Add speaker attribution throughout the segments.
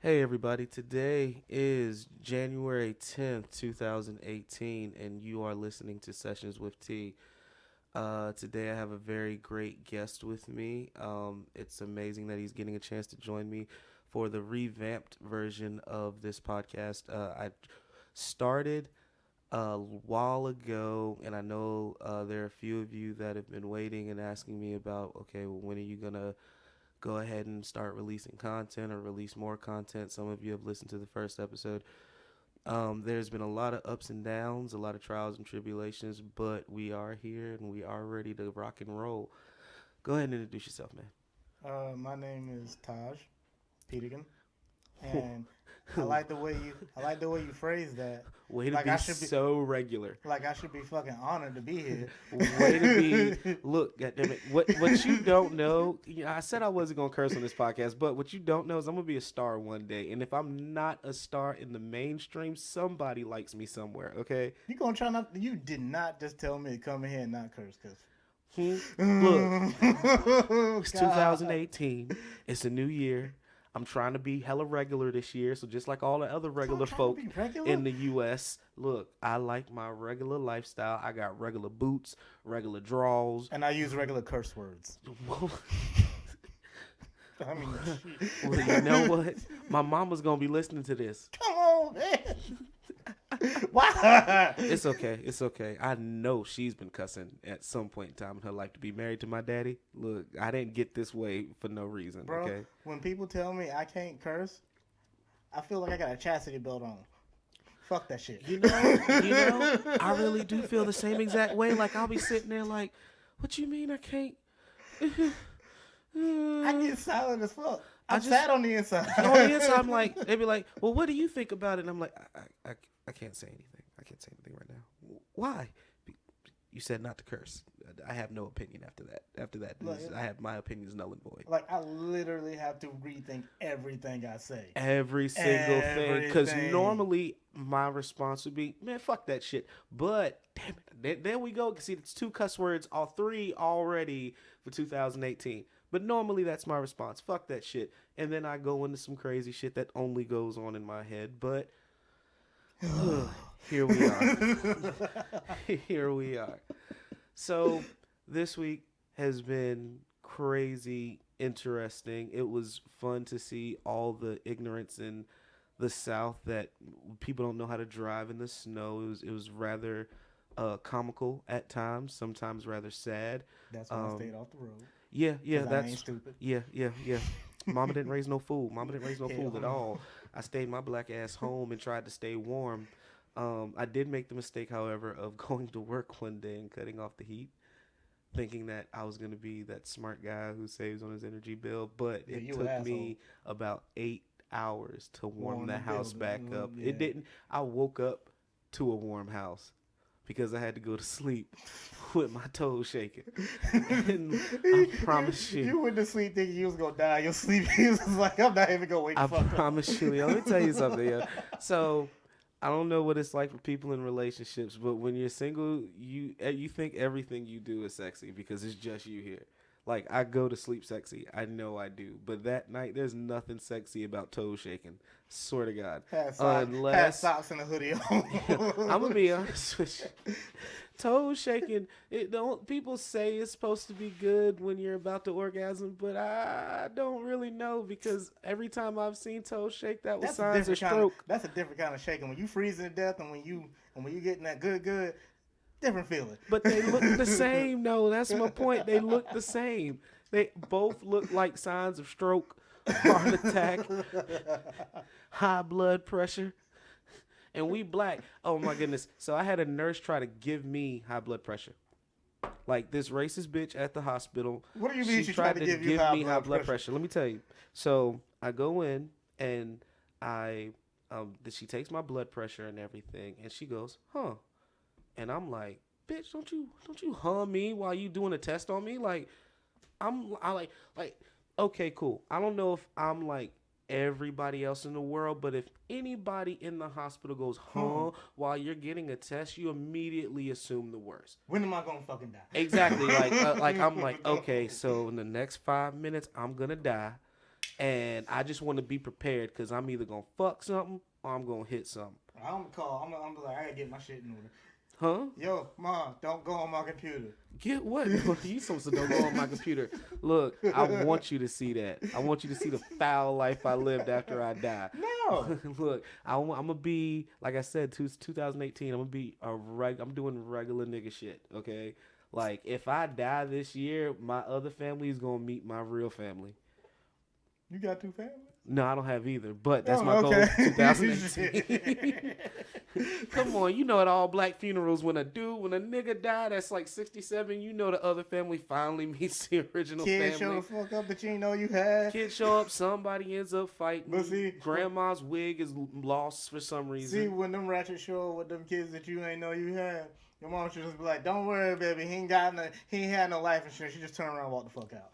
Speaker 1: Hey everybody, today is January 10th, 2018, and you are listening to Sessions with T. Today I have a very great guest with me. It's amazing that he's getting a chance to join me for the revamped version of this podcast. I started a while ago, and I know there are a few of you that have been waiting and asking me about, okay, well, when are you going to go ahead and start releasing content or release more content. Some of you have listened to the first episode. There's been a lot of ups and downs, a lot of trials and tribulations, but we are here and we are ready to rock and roll. Go ahead and introduce yourself, man.
Speaker 2: My name is Taj Peterkin, and I like the way you phrase that.
Speaker 1: Way to
Speaker 2: Like
Speaker 1: be
Speaker 2: I should be
Speaker 1: so regular.
Speaker 2: like I should be fucking honored to be here.
Speaker 1: Way to be. Look, goddammit. What you don't know, I said I wasn't gonna curse on this podcast, but what you don't know is I'm gonna be a star one day, and if I'm not a star in the mainstream, somebody likes me somewhere. Okay.
Speaker 2: You gonna try not? You did not just tell me to come in here and not curse, cause
Speaker 1: Look, it's
Speaker 2: God.
Speaker 1: 2018. It's a new year. I'm trying to be hella regular this year. So just like all the other regular
Speaker 2: I'm trying
Speaker 1: folk
Speaker 2: to be regular.
Speaker 1: in the U.S., look, I like my regular lifestyle. I got regular boots, regular drawers.
Speaker 2: And I use regular curse words. I mean, shit.
Speaker 1: Well, you know what? My mama's gonna be listening to this.
Speaker 2: Come on, man. Why?
Speaker 1: It's okay. It's okay. I know she's been cussing at some point in time in her life to be married to my daddy. Look, I didn't get this way for no reason.
Speaker 2: Bro,
Speaker 1: Okay.
Speaker 2: when people tell me I can't curse, I feel like I got a chastity belt on. Fuck that shit.
Speaker 1: I really do feel the same exact way. Like I'll be sitting there like, what you mean I can't?
Speaker 2: I get silent as fuck.
Speaker 1: I
Speaker 2: I'm
Speaker 1: just-
Speaker 2: sad on the inside.
Speaker 1: On the inside, I'm like, they'd be like, well, what do you think about it? And I'm like, I can't say anything. I can't say anything right now. Why? You said not to curse. I have no opinion after that. After that,
Speaker 2: Look,
Speaker 1: I have my opinion is null and void.
Speaker 2: Like, I literally have to rethink everything I say.
Speaker 1: Every single thing. Because
Speaker 2: Everything.
Speaker 1: normally my response would be, man, fuck that shit. But, damn it, there we go. See, it's two cuss words, all three already for 2018. But normally that's my response. Fuck that shit. And then I go into some crazy shit that only goes on in my head. But here we are. Here we are. So this week has been crazy interesting. It was fun to see all the ignorance in the South that people don't know how to drive in the snow. It was rather comical at times, sometimes rather sad.
Speaker 2: That's why I stayed off the road.
Speaker 1: Yeah,
Speaker 2: 'Cause I ain't stupid.
Speaker 1: yeah. Mama didn't raise no fool. Mama didn't raise no
Speaker 2: Hell
Speaker 1: fool at
Speaker 2: no.
Speaker 1: all. I stayed my black ass home and tried to stay warm. I did make the mistake, however, of going to work one day and cutting off the heat, thinking that I was going to be that smart guy who saves on his energy bill. But
Speaker 2: Yeah,
Speaker 1: it
Speaker 2: you an
Speaker 1: took
Speaker 2: asshole.
Speaker 1: me about 8 hours to warm
Speaker 2: Warm
Speaker 1: the
Speaker 2: the
Speaker 1: house
Speaker 2: building.
Speaker 1: back up.
Speaker 2: Yeah.
Speaker 1: It didn't. I woke up to a warm house because I had to go to sleep with my toes shaking. And I promise you.
Speaker 2: You went to sleep thinking you was going to die. Your sleep, he was like, I'm not even going to wake
Speaker 1: I
Speaker 2: the fuck up.
Speaker 1: promise you. Let me tell you something. Yeah. So I don't know what it's like for people in relationships, but when you're single, you think everything you do is sexy because it's just you here. Like I go to sleep sexy. I know I do, but that night there's nothing sexy about toes shaking. Swear to God.
Speaker 2: Had
Speaker 1: Unless
Speaker 2: socks and a hoodie on.
Speaker 1: I'm gonna be honest with you. Toes shaking. It don't. People say it's supposed to be good when you're about to orgasm, but I don't really know because every time I've seen toes shake, that was
Speaker 2: That's a
Speaker 1: signs of
Speaker 2: different kind
Speaker 1: stroke.
Speaker 2: of. That's a different kind of shaking. When you freezing to death, and when you getting that good, different feeling.
Speaker 1: But they look the same. No, that's my point. They look the same. They both look like signs of stroke, heart attack, high blood pressure. And we black. Oh my goodness. So I had a nurse try to give me high blood pressure. Like this racist bitch at the hospital.
Speaker 2: What do you mean she tried to give you
Speaker 1: me high blood pressure? Let me tell you. So I go in and she takes my blood pressure and everything, and she goes, huh. And I'm like, bitch, don't you hum me while you doing a test on me? Like, I like, okay, cool. I don't know if I'm like everybody else in the world, but if anybody in the hospital goes, while you're getting a test, you immediately assume the worst.
Speaker 2: When am I gonna fucking die?
Speaker 1: Exactly. Like I'm like, okay, so in the next 5 minutes, I'm gonna die. And I just want to be prepared because I'm either gonna fuck something or I'm gonna hit something.
Speaker 2: I'm gonna call. I'm like, I gotta get my shit in order.
Speaker 1: Huh?
Speaker 2: Yo, mom, don't go on my computer.
Speaker 1: Get what? You supposed to don't go on my computer. Look, I want you to see that. I want you to see the foul life I lived after I die.
Speaker 2: No.
Speaker 1: Look, I'm gonna be like I said, 2018. I'm gonna be I'm doing regular nigga shit. Okay, like if I die this year, my other family is gonna meet my real family.
Speaker 2: You got 2 families?
Speaker 1: No, I don't have either. But that's my goal for 2018. Come on, you know at all black funerals when a nigga die that's like 67, you know the other family finally meets the original
Speaker 2: Kids
Speaker 1: family.
Speaker 2: show the fuck up that you didn't know you had.
Speaker 1: Kids show up, somebody ends up fighting.
Speaker 2: But see,
Speaker 1: grandma's wig is lost for some reason.
Speaker 2: See, when them ratchets show up with them kids that you ain't know you had, your mom should just be like, "Don't worry, baby. He ain't had no life insurance. She just turn around and walk the fuck out."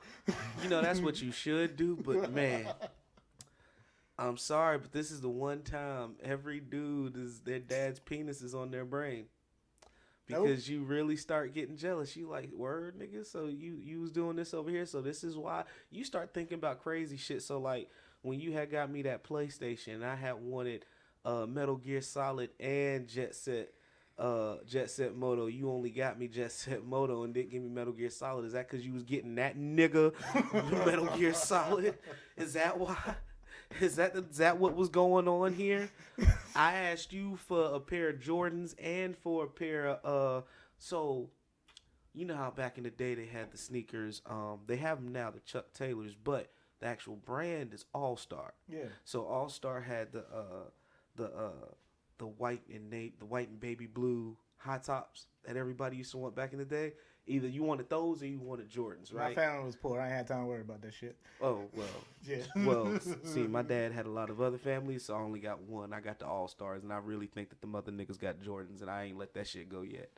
Speaker 1: You know that's what you should do, but man, I'm sorry, but this is the one time every dude their dad's penis is on their brain. Because you really start getting jealous. You like, word, nigga? So you was doing this over here, so this is why. You start thinking about crazy shit. So like when you had got me that PlayStation, I had wanted Metal Gear Solid and Jet Set Moto. You only got me Jet Set Moto and didn't give me Metal Gear Solid. Is that because you was getting that nigga Metal Gear Solid? Is that why? Is that what was going on here? I asked you for a pair of Jordans and for a pair of so you know how back in the day they had the sneakers. They have them now, the Chuck Taylors, but the actual brand is All Star.
Speaker 2: Yeah.
Speaker 1: So All Star had the white and baby blue high tops that everybody used to want back in the day. Either you wanted those or you wanted Jordans, right?
Speaker 2: My family was poor. I ain't had time to worry about that shit.
Speaker 1: Oh, well.
Speaker 2: Yeah.
Speaker 1: Well, see, my dad had a lot of other families, so I only got one. I got the All-Stars, and I really think that the mother niggas got Jordans, and I ain't let that shit go yet.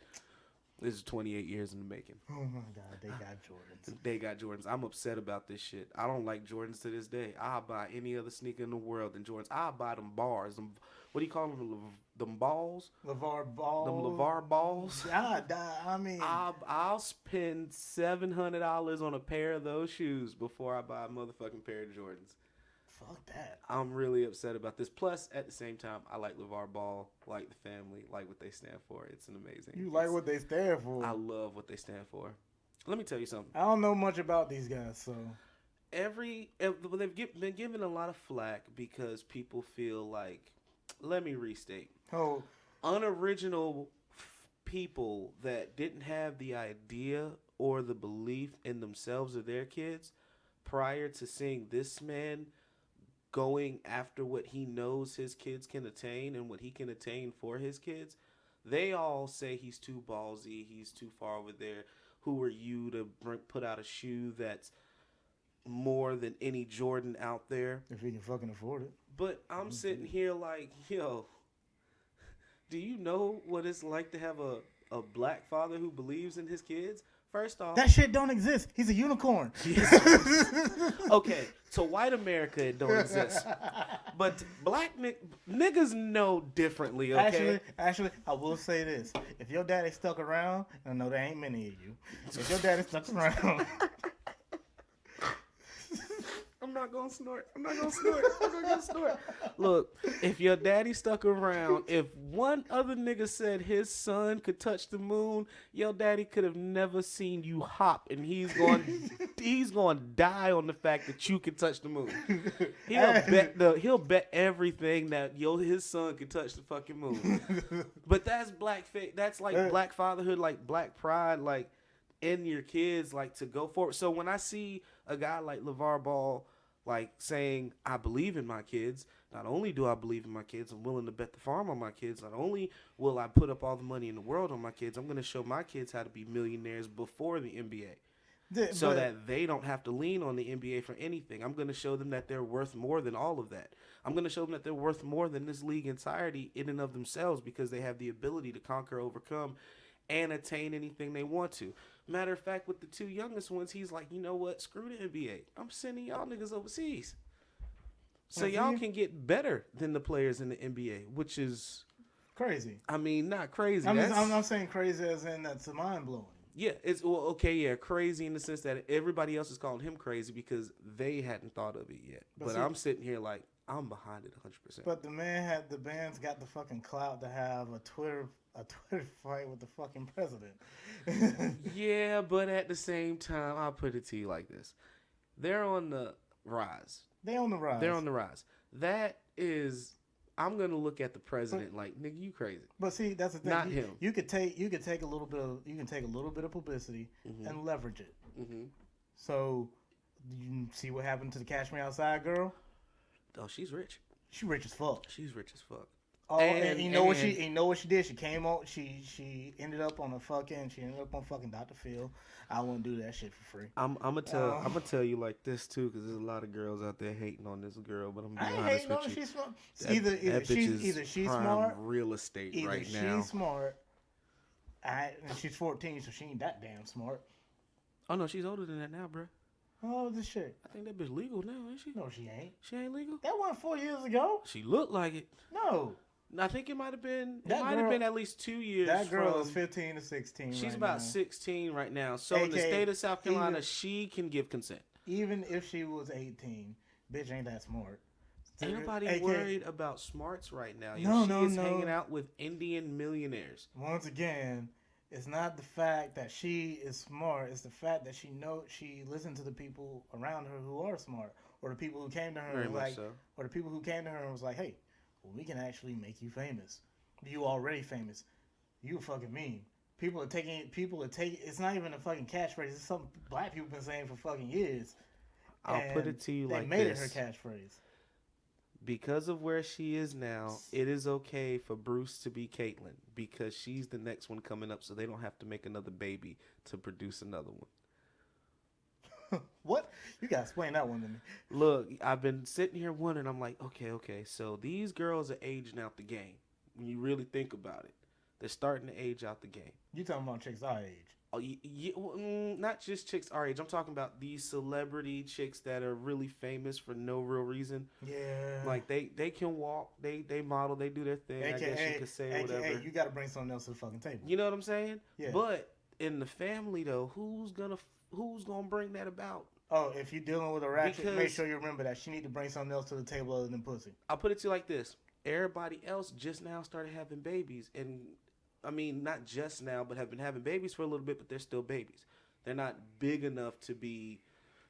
Speaker 1: This is 28 years in the making.
Speaker 2: Oh, my God. They got Jordans.
Speaker 1: They got Jordans. I'm upset about this shit. I don't like Jordans to this day. I'll buy any other sneaker in the world than Jordans. I'll buy them bars. What do you call them? Them balls?
Speaker 2: LeVar Balls.
Speaker 1: Them LeVar balls?
Speaker 2: God, I mean.
Speaker 1: I'll spend $700 on a pair of those shoes before I buy a motherfucking pair of Jordans.
Speaker 2: Fuck that.
Speaker 1: I'm really upset about this. Plus, at the same time, I like LeVar Ball, like the family, like what they stand for. It's an amazing.
Speaker 2: You like what they stand for.
Speaker 1: I love what they stand for. Let me tell you something.
Speaker 2: I don't know much about these guys, so.
Speaker 1: They've been given a lot of flack because people feel like, let me restate.
Speaker 2: Oh.
Speaker 1: Unoriginal people that didn't have the idea or the belief in themselves or their kids prior to seeing this man going after what he knows his kids can attain and what he can attain for his kids, they all say he's too ballsy, he's too far over there. Who are you to put out a shoe that's more than any Jordan out there?
Speaker 2: If he can fucking afford it.
Speaker 1: But I'm sitting here like, yo, do you know what it's like to have a black father who believes in his kids? First off,
Speaker 2: that shit don't exist. He's a unicorn.
Speaker 1: Okay, to white America it don't exist, but black niggas know differently. Okay,
Speaker 2: Actually, I will say this: if your daddy stuck around, I know there ain't many of you. If your daddy stuck around.
Speaker 1: I'm not gonna snort. Look, if your daddy stuck around, if one other nigga said his son could touch the moon, your daddy could have never seen you hop, and he's going to die on the fact that you can touch the moon. He'll bet everything that his son can touch the fucking moon. But that's that's like black fatherhood, like black pride, like in your kids, like to go for it. So when I see a guy like LeVar Ball, like saying, I believe in my kids. Not only do I believe in my kids, I'm willing to bet the farm on my kids. Not only will I put up all the money in the world on my kids, I'm going to show my kids how to be millionaires before the NBA. So that they don't have to lean on the NBA for anything. I'm going to show them that they're worth more than all of that. I'm going to show them that they're worth more than this league entirety in and of themselves because they have the ability to conquer, overcome, and attain anything they want to. Matter of fact, with the two youngest ones, he's like, you know what? Screw the NBA. I'm sending y'all niggas overseas. So y'all can get better than the players in the NBA, which is
Speaker 2: crazy.
Speaker 1: I mean, not crazy.
Speaker 2: I'm not saying crazy as in that's mind blowing.
Speaker 1: Yeah, it's well, okay. Yeah, crazy in the sense that everybody else is calling him crazy because they hadn't thought of it yet. But
Speaker 2: see,
Speaker 1: I'm sitting here like I'm behind it 100%.
Speaker 2: but the band's got the fucking clout to have a Twitter fight with the fucking president.
Speaker 1: Yeah, but at the same time, I'll put it to you like this: they're on the rise.
Speaker 2: They on the rise.
Speaker 1: They're on the rise. That is, I'm gonna look at the president like, nigga, you crazy.
Speaker 2: But see, that's the thing.
Speaker 1: Not him.
Speaker 2: You could take a little bit of publicity and leverage it.
Speaker 1: Mm-hmm.
Speaker 2: So you see what happened to the Cash Me Outside girl?
Speaker 1: Oh, she's rich.
Speaker 2: She rich as fuck.
Speaker 1: She's rich as fuck.
Speaker 2: Oh, and you know what she did? She came on. She ended up on fucking Dr. Phil. I wouldn't do that shit for free.
Speaker 1: I'm gonna tell you like this too, because there's a lot of girls out there hating on this girl, but I'm gonna be honest with you.
Speaker 2: She's smart. Either she's smart.
Speaker 1: Real estate
Speaker 2: either
Speaker 1: right now.
Speaker 2: She's smart. And she's 14, so she ain't that damn smart.
Speaker 1: Oh no, she's older than that now, bro.
Speaker 2: Oh, this shit.
Speaker 1: I think that bitch legal now, ain't she?
Speaker 2: No, she ain't.
Speaker 1: She ain't legal.
Speaker 2: That wasn't 4 years ago.
Speaker 1: She looked like it.
Speaker 2: No.
Speaker 1: I think it might have been.
Speaker 2: That
Speaker 1: It might have been at least 2 years.
Speaker 2: That girl is 15 to 16.
Speaker 1: She's
Speaker 2: right
Speaker 1: about
Speaker 2: now.
Speaker 1: 16 right now. So in the state of South Carolina, she can give consent.
Speaker 2: Even if she was 18, bitch ain't that smart.
Speaker 1: Ain't nobody worried about smarts right now.
Speaker 2: No,
Speaker 1: She is hanging out with Indian millionaires.
Speaker 2: Once again, it's not the fact that she is smart. It's the fact that she listened to the people around her who are smart, or the people who came to her
Speaker 1: Very
Speaker 2: and
Speaker 1: much
Speaker 2: like,
Speaker 1: so.
Speaker 2: or the people who came to her and was like, "Hey, we can actually make you famous. You already famous. You fucking mean." People are taking. It's not even a fucking catchphrase. It's something black people been saying for fucking years.
Speaker 1: I'll put it to you like this.
Speaker 2: They made it her catchphrase.
Speaker 1: Because of where she is now, it is okay for Bruce to be Caitlyn because she's the next one coming up, so they don't have to make another baby to produce another one.
Speaker 2: What? You gotta explain that one to me.
Speaker 1: Look, I've been sitting here wondering. I'm like, okay. So these girls are aging out the game. When you really think about it, they're starting to age out the game.
Speaker 2: You talking about chicks our age?
Speaker 1: Oh, not just chicks our age. I'm talking about these celebrity chicks that are really famous for no real reason.
Speaker 2: Yeah.
Speaker 1: Like they can walk, they model, they do their thing. I guess you could say whatever.
Speaker 2: Hey, you got to bring something else to the fucking table.
Speaker 1: You know what I'm saying?
Speaker 2: Yeah.
Speaker 1: But in the family though, who's gonna bring that about?
Speaker 2: Oh, if you're dealing with a ratchet,
Speaker 1: Because
Speaker 2: make sure you remember that she need to bring something else to the table other than pussy.
Speaker 1: I'll put it to you like this: everybody else just now started having babies, and I mean not just now, but have been having babies for a little bit, but they're still babies. They're not big enough to be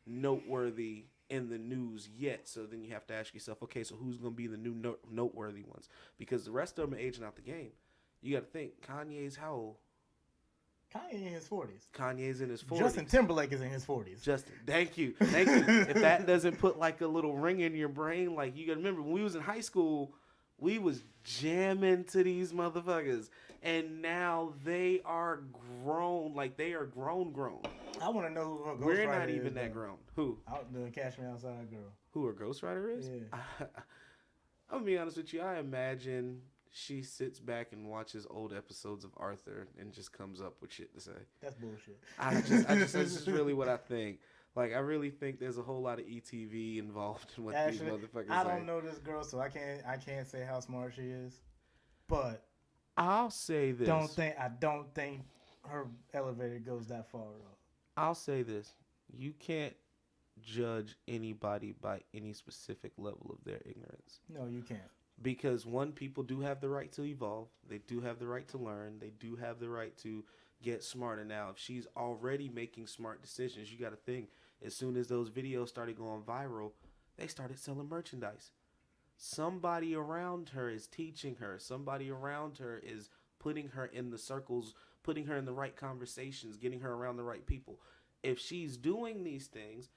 Speaker 1: noteworthy in the news yet. So then you have to ask yourself, okay, so who's going to be the new noteworthy ones? Because the rest of them are aging out the game. You got to think, Kanye's how old?
Speaker 2: Kanye in his 40s.
Speaker 1: Kanye's in his 40s.
Speaker 2: Justin Timberlake is in his 40s.
Speaker 1: Justin, thank you. If that doesn't put like a little ring in your brain, like you got to remember when we was in high school, we was jamming to these motherfuckers. And now they are grown. Like, they are grown.
Speaker 2: I want to know who her Ghost
Speaker 1: We're
Speaker 2: Rider
Speaker 1: not even
Speaker 2: is,
Speaker 1: that grown. Who?
Speaker 2: Out the Cash Me Outside girl.
Speaker 1: Who her Ghost Rider is?
Speaker 2: Yeah.
Speaker 1: I'm going to be honest with you. I imagine she sits back and watches old episodes of Arthur and just comes up with shit to say.
Speaker 2: That's bullshit.
Speaker 1: That's just really what I think. Like, I really think there's a whole lot of ETV involved in what these motherfuckers say.
Speaker 2: I don't know this girl, so I can't say how smart she is. But
Speaker 1: I'll say this.
Speaker 2: I don't think her elevator goes that far up.
Speaker 1: I'll say this. You can't judge anybody by any specific level of their ignorance.
Speaker 2: No, you can't.
Speaker 1: Because one, people do have the right to evolve. They do have the right to learn. They do have the right to get smarter. Now, if she's already making smart decisions, you got to think, as soon as those videos started going viral, they started selling merchandise. Somebody around her is teaching her. Somebody around her is putting her in the circles, putting her in the right conversations, getting her around the right people. If she's doing these things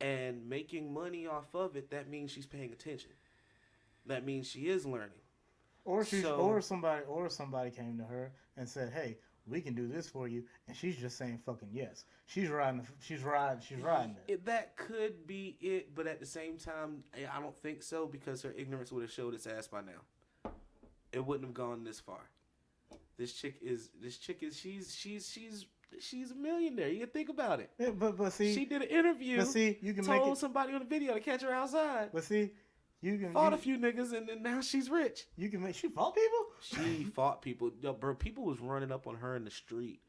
Speaker 1: and making money off of it, that means she's paying attention. That means she is learning.
Speaker 2: Or somebody came to her and said, "Hey, we can do this for you," and she's just saying fucking yes. She's riding it.
Speaker 1: That could be it, but at the same time, I don't think so because her ignorance would have showed its ass by now. It wouldn't have gone this far. She's a millionaire. You can think about it.
Speaker 2: Yeah, but see,
Speaker 1: she did an interview.
Speaker 2: But see, you can
Speaker 1: told somebody on the video to catch her outside.
Speaker 2: But see,
Speaker 1: fought a few niggas and now she's rich.
Speaker 2: She fought people.
Speaker 1: She fought people. Yo, bro, people was running up on her in the street.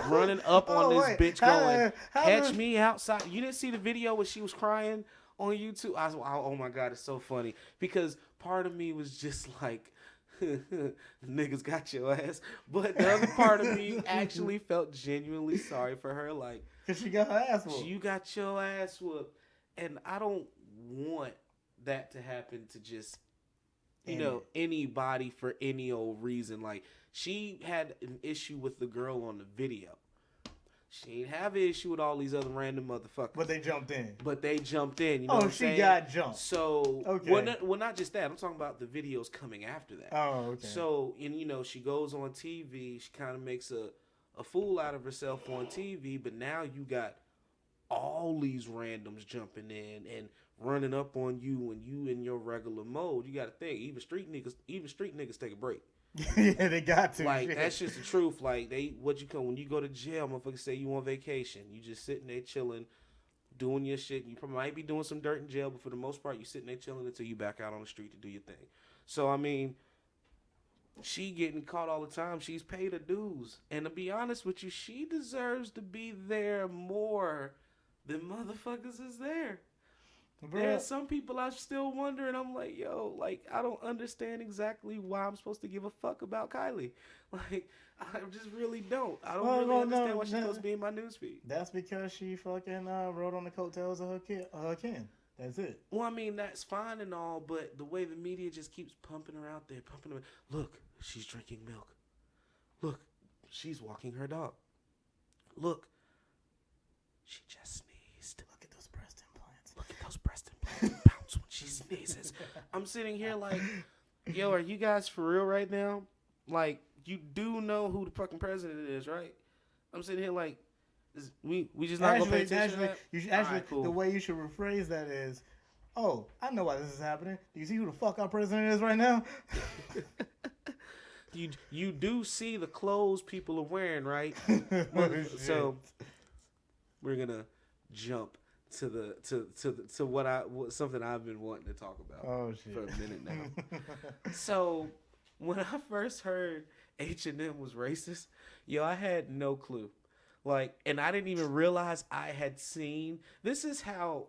Speaker 1: running up on
Speaker 2: Oh
Speaker 1: this
Speaker 2: wait,
Speaker 1: bitch going,
Speaker 2: how
Speaker 1: catch
Speaker 2: does
Speaker 1: me outside. You didn't see the video where she was crying on YouTube? I was, oh my God, it's so funny. Because part of me was just like, niggas got your ass. But the other part of me actually felt genuinely sorry for her. Like,
Speaker 2: because she got her ass whooped.
Speaker 1: you got your ass whooped. And I don't want that to happen to just, anybody for any old reason. Like, she had an issue with the girl on the video. She ain't have an issue with all these other random motherfuckers.
Speaker 2: But they jumped in.
Speaker 1: You know what I'm saying?
Speaker 2: She got jumped.
Speaker 1: So,
Speaker 2: okay.
Speaker 1: well, not just that. I'm talking about the videos coming after that.
Speaker 2: Oh, okay.
Speaker 1: So, and she goes on TV. She kind of makes a fool out of herself on TV. But now you got all these randoms jumping in and running up on you, and you in your regular mode. You got to think, even street niggas take a break.
Speaker 2: Yeah, they got to.
Speaker 1: Like, that's just the truth. Like, when you go to jail, motherfuckers say you on vacation. You just sitting there chilling, doing your shit. You probably might be doing some dirt in jail, but for the most part, you sitting there chilling until you back out on the street to do your thing. So, I mean, she getting caught all the time. She's paid her dues. And to be honest with you, she deserves to be there more than motherfuckers is there. There are some people I'm still wondering. I'm like, yo, like, I don't understand exactly why I'm supposed to give a fuck about Kylie. Like, I just really don't. I don't really understand why she's supposed to be in my newsfeed.
Speaker 2: That's because she fucking rode on the coattails of her kin. That's it.
Speaker 1: Well, I mean, that's fine and all, but the way the media just keeps pumping her out there, Look, she's drinking milk. Look, she's walking her dog. Look, she just sneezed.
Speaker 2: Look at those breast implants.
Speaker 1: Look at those breast implants bounce when she sneezes. I'm sitting here like, yo, are you guys for real right now? Like, you do know who the fucking president is, right? I'm sitting here like, we just not gonna pay attention to that?
Speaker 2: You should,
Speaker 1: Right, cool.
Speaker 2: The way you should rephrase that is, oh, I know why this is happening. Do you see who the fuck our president is right now?
Speaker 1: You do see the clothes people are wearing, right? So we're gonna jump to something I've been wanting to talk about for a minute now. So when I first heard H&M was racist, I had no clue. Like, and I didn't even realize I had seen. This is how,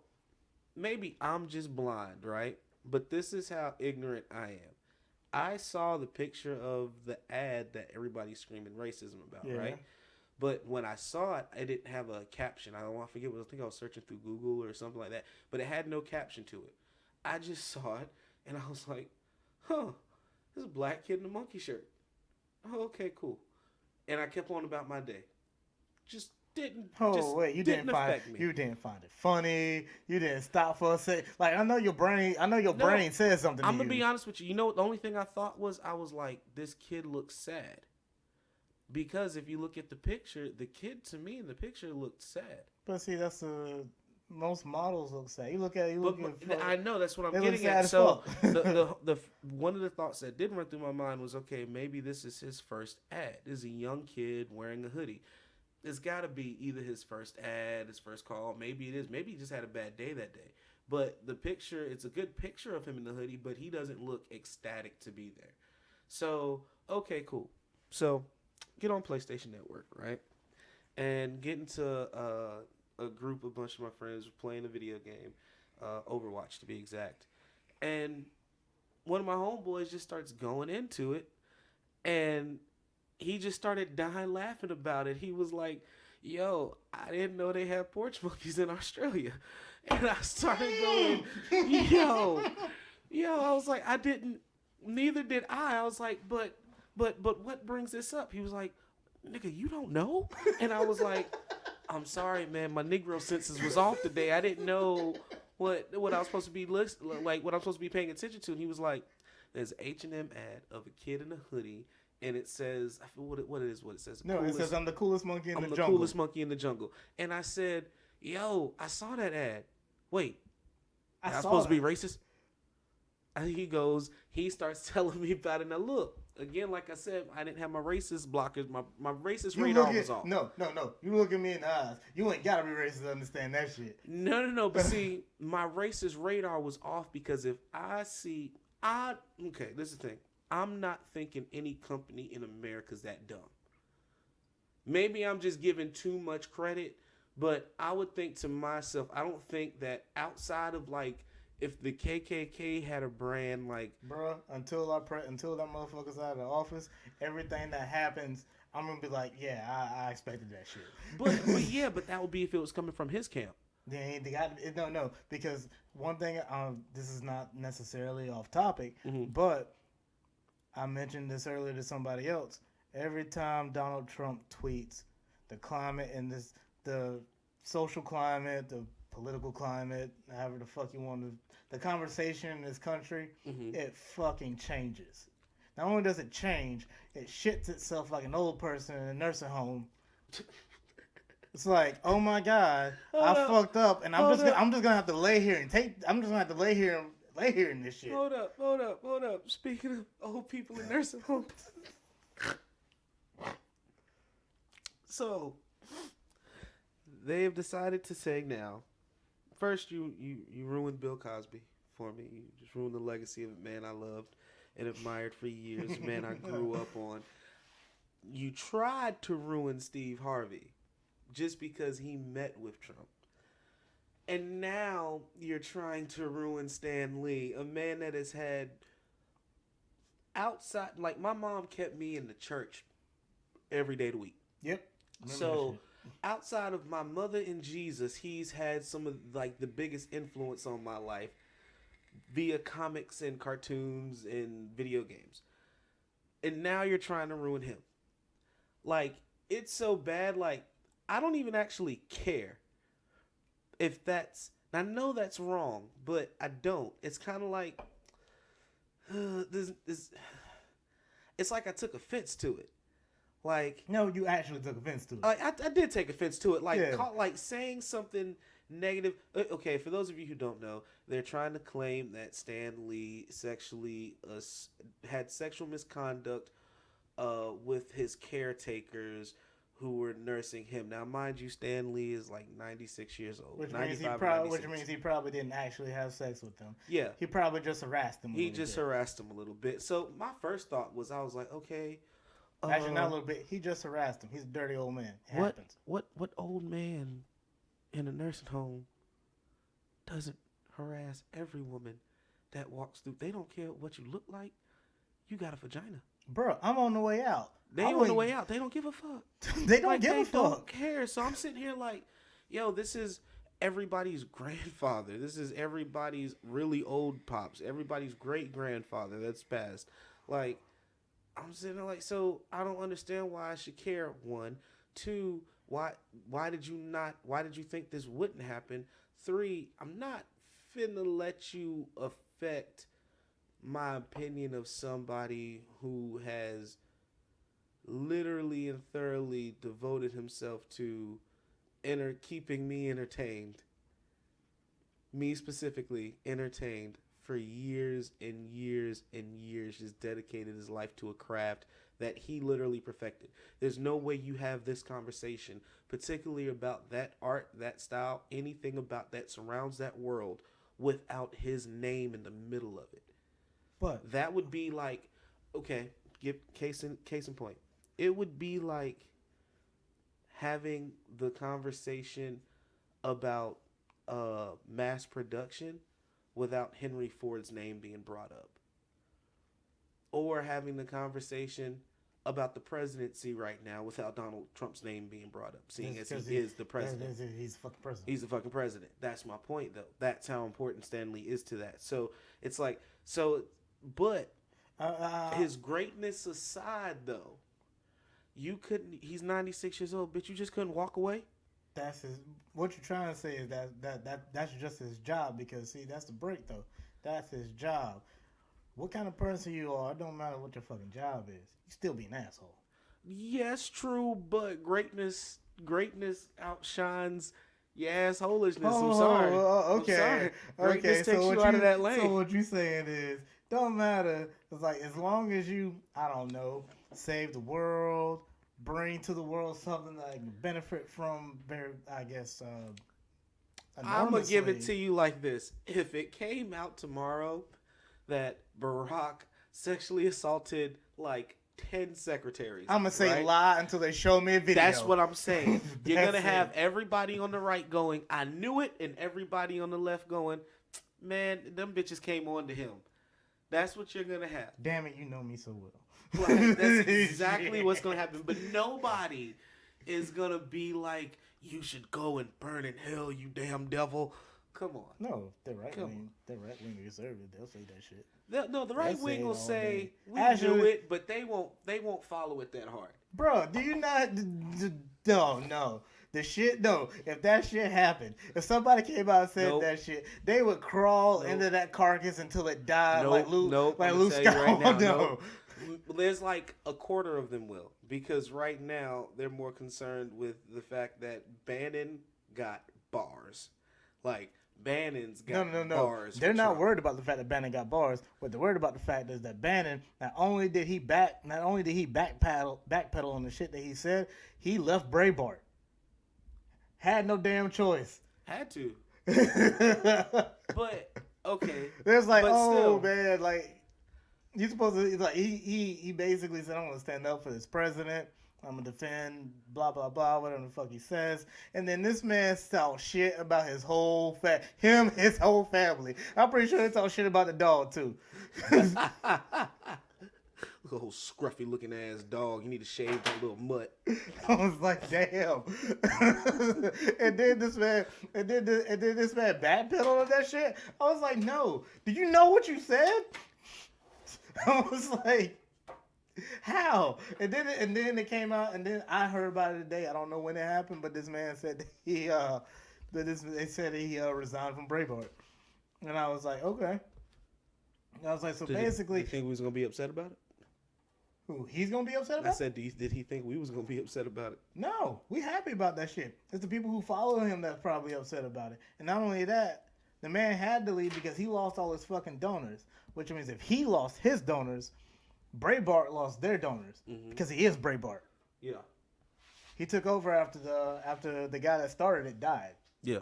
Speaker 1: maybe I'm just blind, right? But this is how ignorant I am. I saw the picture of the ad that everybody's screaming racism about, right? But when I saw it, I didn't have a caption. I forget what I think I was searching through Google or something like that. But it had no caption to it. I just saw it, and I was like, huh, this is a black kid in a monkey shirt. Oh, okay, cool. And I kept on about my day. Just didn't.
Speaker 2: You didn't find it funny. You didn't stop for a second. Like, I know your brain says something.
Speaker 1: I'm gonna be honest with you. The only thing I thought was, I was like, this kid looks sad. Because if you look at the picture, the kid to me in the picture looked sad.
Speaker 2: But see, that's most models look sad.
Speaker 1: I know, that's what I'm getting at. So the one of the thoughts that did run through my mind was, okay, maybe this is his first ad. This is a young kid wearing a hoodie. It's got to be either his first ad, his first call. Maybe it is. Maybe he just had a bad day that day. But the picture, it's a good picture of him in the hoodie, but he doesn't look ecstatic to be there. So, okay, cool. So, get on PlayStation Network, right? And get into a group, a bunch of my friends playing a video game, Overwatch to be exact. And one of my homeboys just starts going into it, and he just started dying laughing about it. He was like, yo, I didn't know they had porch monkeys in Australia. And I started going, yo, I was like, neither did I. I was like, but what brings this up? He was like, nigga, you don't know? And I was like, I'm sorry, man, my Negro senses was off today. I didn't know what I was supposed to be what I'm supposed to be paying attention to. And he was like, there's an H&M ad of a kid in a hoodie, and it says, I forget what it says.
Speaker 2: It says, I'm the coolest monkey in the jungle.
Speaker 1: I'm the coolest monkey in the jungle. And I said, yo, I saw that ad. Wait, I'm supposed to be racist? And he starts telling me about it. Now look, again, like I said, I didn't have my racist blockers. My racist radar was off.
Speaker 2: No. You look at me in the eyes. You ain't got to be racist to understand that shit.
Speaker 1: No. But see, my racist radar was off because if okay, this is the thing. I'm not thinking any company in America is that dumb. Maybe I'm just giving too much credit, but I would think to myself, I don't think that outside of like if the KKK had a brand like
Speaker 2: Bruh, until that motherfucker's out of the office, everything that happens, I'm gonna be like, yeah, I expected that shit.
Speaker 1: but that would be if it was coming from his camp.
Speaker 2: They got no, because one thing, this is not necessarily off topic, but I mentioned this earlier to somebody else. Every time Donald Trump tweets, the climate and the social climate, the political climate, however the fuck you want to, the conversation in this country, it fucking changes. Not only does it change, it shits itself like an old person in a nursing home. It's like, oh my god, I fucked up, and I'm just gonna have to lay here and in this shit.
Speaker 1: Hold up. Speaking of old people in nursing homes, so they have decided to say now. First, you ruined Bill Cosby for me. You just ruined the legacy of a man I loved and admired for years, a man I grew up on. You tried to ruin Steve Harvey just because he met with Trump. And now you're trying to ruin Stan Lee, a man that has had outside, like my mom kept me in the church every day of the week.
Speaker 2: Yep.
Speaker 1: So outside of my mother and Jesus, he's had some of like the biggest influence on my life via comics and cartoons and video games. And now you're trying to ruin him. Like, it's so bad, like, I don't even actually care if that's, I know that's wrong, but I don't. It's kind of like, it's like I took offense to it. Like,
Speaker 2: no, you actually took offense to it.
Speaker 1: I did take offense to it. Like,
Speaker 2: yeah.
Speaker 1: like saying something negative. Okay, for those of you who don't know, they're trying to claim that Stan Lee had sexual misconduct with his caretakers who were nursing him. Now, mind you, Stan Lee is like 96 years old.
Speaker 2: Which means he probably didn't actually have sex with them.
Speaker 1: Yeah.
Speaker 2: He probably just harassed them
Speaker 1: harassed him a little bit. So my first thought was, I was like, okay.
Speaker 2: Actually, not a little bit. He just harassed him. He's a dirty old man. It happens.
Speaker 1: What old man in a nursing home doesn't harass every woman that walks through? They don't care what you look like. You got a vagina.
Speaker 2: Bro, I'm on the way out.
Speaker 1: They ain't on the way out. They don't give a fuck.
Speaker 2: They don't give a fuck.
Speaker 1: They don't care. So I'm sitting here like, yo, this is everybody's grandfather. This is everybody's really old pops. Everybody's great grandfather that's passed. Like, I'm sitting there like, so I don't understand why I should care. One, two, why did you think this wouldn't happen? Three, I'm not finna let you affect my opinion of somebody who has literally and thoroughly devoted himself to keeping me entertained. Me specifically entertained for years and years and years, just dedicated his life to a craft that he literally perfected. There's no way you have this conversation, particularly about that art, that style, anything about that surrounds that world, without his name in the middle of it.
Speaker 2: But
Speaker 1: that would be like, okay, give case in point. It would be like having the conversation about mass production without Henry Ford's name being brought up. Or having the conversation about the presidency right now without Donald Trump's name being brought up, seeing as he is the president.
Speaker 2: He's the fucking president.
Speaker 1: He's the fucking president. That's my point, though. That's how important Stan Lee is to that. So it's like, but his greatness aside, though, you couldn't. He's 96 years old, but you just couldn't walk away.
Speaker 2: That's his. What you're trying to say is that's just his job, because see, that's the break though. That's his job. What kind of person you are, it don't matter what your fucking job is. You still be an asshole.
Speaker 1: Yes, true, but greatness outshines your assholishness. I'm sorry.
Speaker 2: Okay.
Speaker 1: I'm sorry. Greatness takes
Speaker 2: so
Speaker 1: you out of that lane.
Speaker 2: So what you saying is, don't matter. It's like, as long as you, I don't know, save the world, bring to the world something that can benefit from, I guess,
Speaker 1: I'm going to give it to you like this. If it came out tomorrow that Barack sexually assaulted, like, 10 secretaries.
Speaker 2: I'm gonna say
Speaker 1: right?
Speaker 2: lie until they show me a video.
Speaker 1: That's what I'm saying. You're
Speaker 2: That's
Speaker 1: gonna have
Speaker 2: it.
Speaker 1: everybody on the right going, I knew it, and everybody on the left going, man, them bitches came on to him. That's what you're gonna have.
Speaker 2: Damn it, you know me so well.
Speaker 1: Right, that's exactly what's gonna happen. But nobody is gonna be like, you should go and burn in hell, you damn devil. Come on.
Speaker 2: No, they're right
Speaker 1: Come
Speaker 2: wing. They're right wing conservative. They'll say that shit.
Speaker 1: No, the right
Speaker 2: They'll
Speaker 1: wing
Speaker 2: say
Speaker 1: will
Speaker 2: it all
Speaker 1: say
Speaker 2: day.
Speaker 1: we
Speaker 2: Actually-
Speaker 1: do it, but they won't follow it that hard.
Speaker 2: Bro, do you not? No. The shit, no. If that shit happened, if somebody came out and said
Speaker 1: Nope.
Speaker 2: that shit, they would crawl
Speaker 1: Nope.
Speaker 2: into that carcass until it died, like Luke, like
Speaker 1: I'ma
Speaker 2: Luke
Speaker 1: tell you right now,
Speaker 2: Skywalker.
Speaker 1: nope. There's like a quarter of them will, because right now they're more concerned with the fact that Bannon got bars. Like Bannon's got
Speaker 2: No.
Speaker 1: bars.
Speaker 2: They're
Speaker 1: for
Speaker 2: not
Speaker 1: Trump.
Speaker 2: worried about the fact that Bannon got bars. What they're worried about the fact is that Bannon not only did he backpedal on the shit that he said, he left Breitbart. Had no damn choice.
Speaker 1: Had to, but okay.
Speaker 2: There's like,
Speaker 1: But
Speaker 2: oh
Speaker 1: still.
Speaker 2: man, like you supposed to like he basically said, I'm gonna stand up for this president. I'm gonna defend blah blah blah, whatever the fuck he says. And then this man talked shit about his whole his whole family. I'm pretty sure he talked shit about the dog too.
Speaker 1: Little scruffy looking ass dog. You need to shave that little mutt.
Speaker 2: I was like, damn. and then this man backpedaled on that shit. I was like, no. Do you know what you said? I was like, how? And then it came out, and then I heard about it today. I don't know when it happened, but this man said that they said he resigned from Breitbart, and I was like, okay. And I was like, so basically,
Speaker 1: you think we was gonna be upset about it?
Speaker 2: who he's gonna be upset about?
Speaker 1: I said, did he think we was gonna be upset about it?
Speaker 2: No, we happy about that shit. It's the people who follow him that's probably upset about it. And not only that, the man had to leave because he lost all his fucking donors. Which means if he lost his donors, Breitbart lost their donors because he is Breitbart.
Speaker 1: Yeah.
Speaker 2: He took over after the guy that started it died.
Speaker 1: Yeah.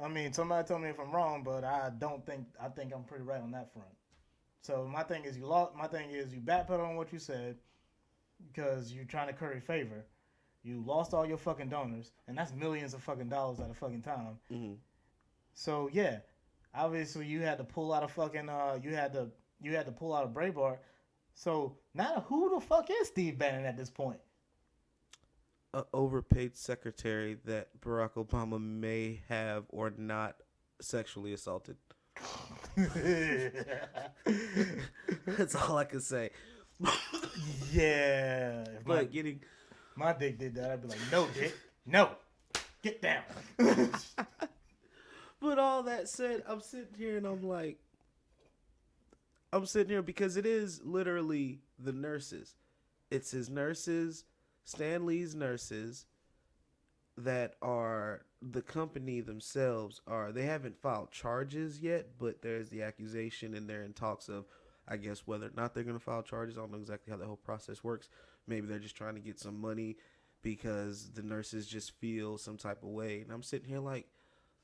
Speaker 2: I mean, somebody tell me if I'm wrong, but I think I'm pretty right on that front. So my thing is you backpedal on what you said because you're trying to curry favor. You lost all your fucking donors, and that's millions of fucking dollars at a fucking time.
Speaker 1: Mm-hmm.
Speaker 2: So yeah, obviously you had to pull out of fucking you had to pull out of Breitbart. So now who the fuck is Steve Bannon at this point?
Speaker 1: An overpaid secretary that Barack Obama may have or not sexually assaulted. That's all I can say.
Speaker 2: Yeah. If
Speaker 1: But getting
Speaker 2: my dick did that, I'd be like, no, dick, no, get down.
Speaker 1: But all that said, I'm sitting here and I'm sitting here because it is literally the nurses. It's his nurses, Stan Lee's nurses, that are the company themselves. They haven't filed charges yet, but there's the accusation and they're in talks of, I guess, whether or not they're going to file charges. I don't know exactly how the whole process works. Maybe they're just trying to get some money because the nurses just feel some type of way. And I'm sitting here like,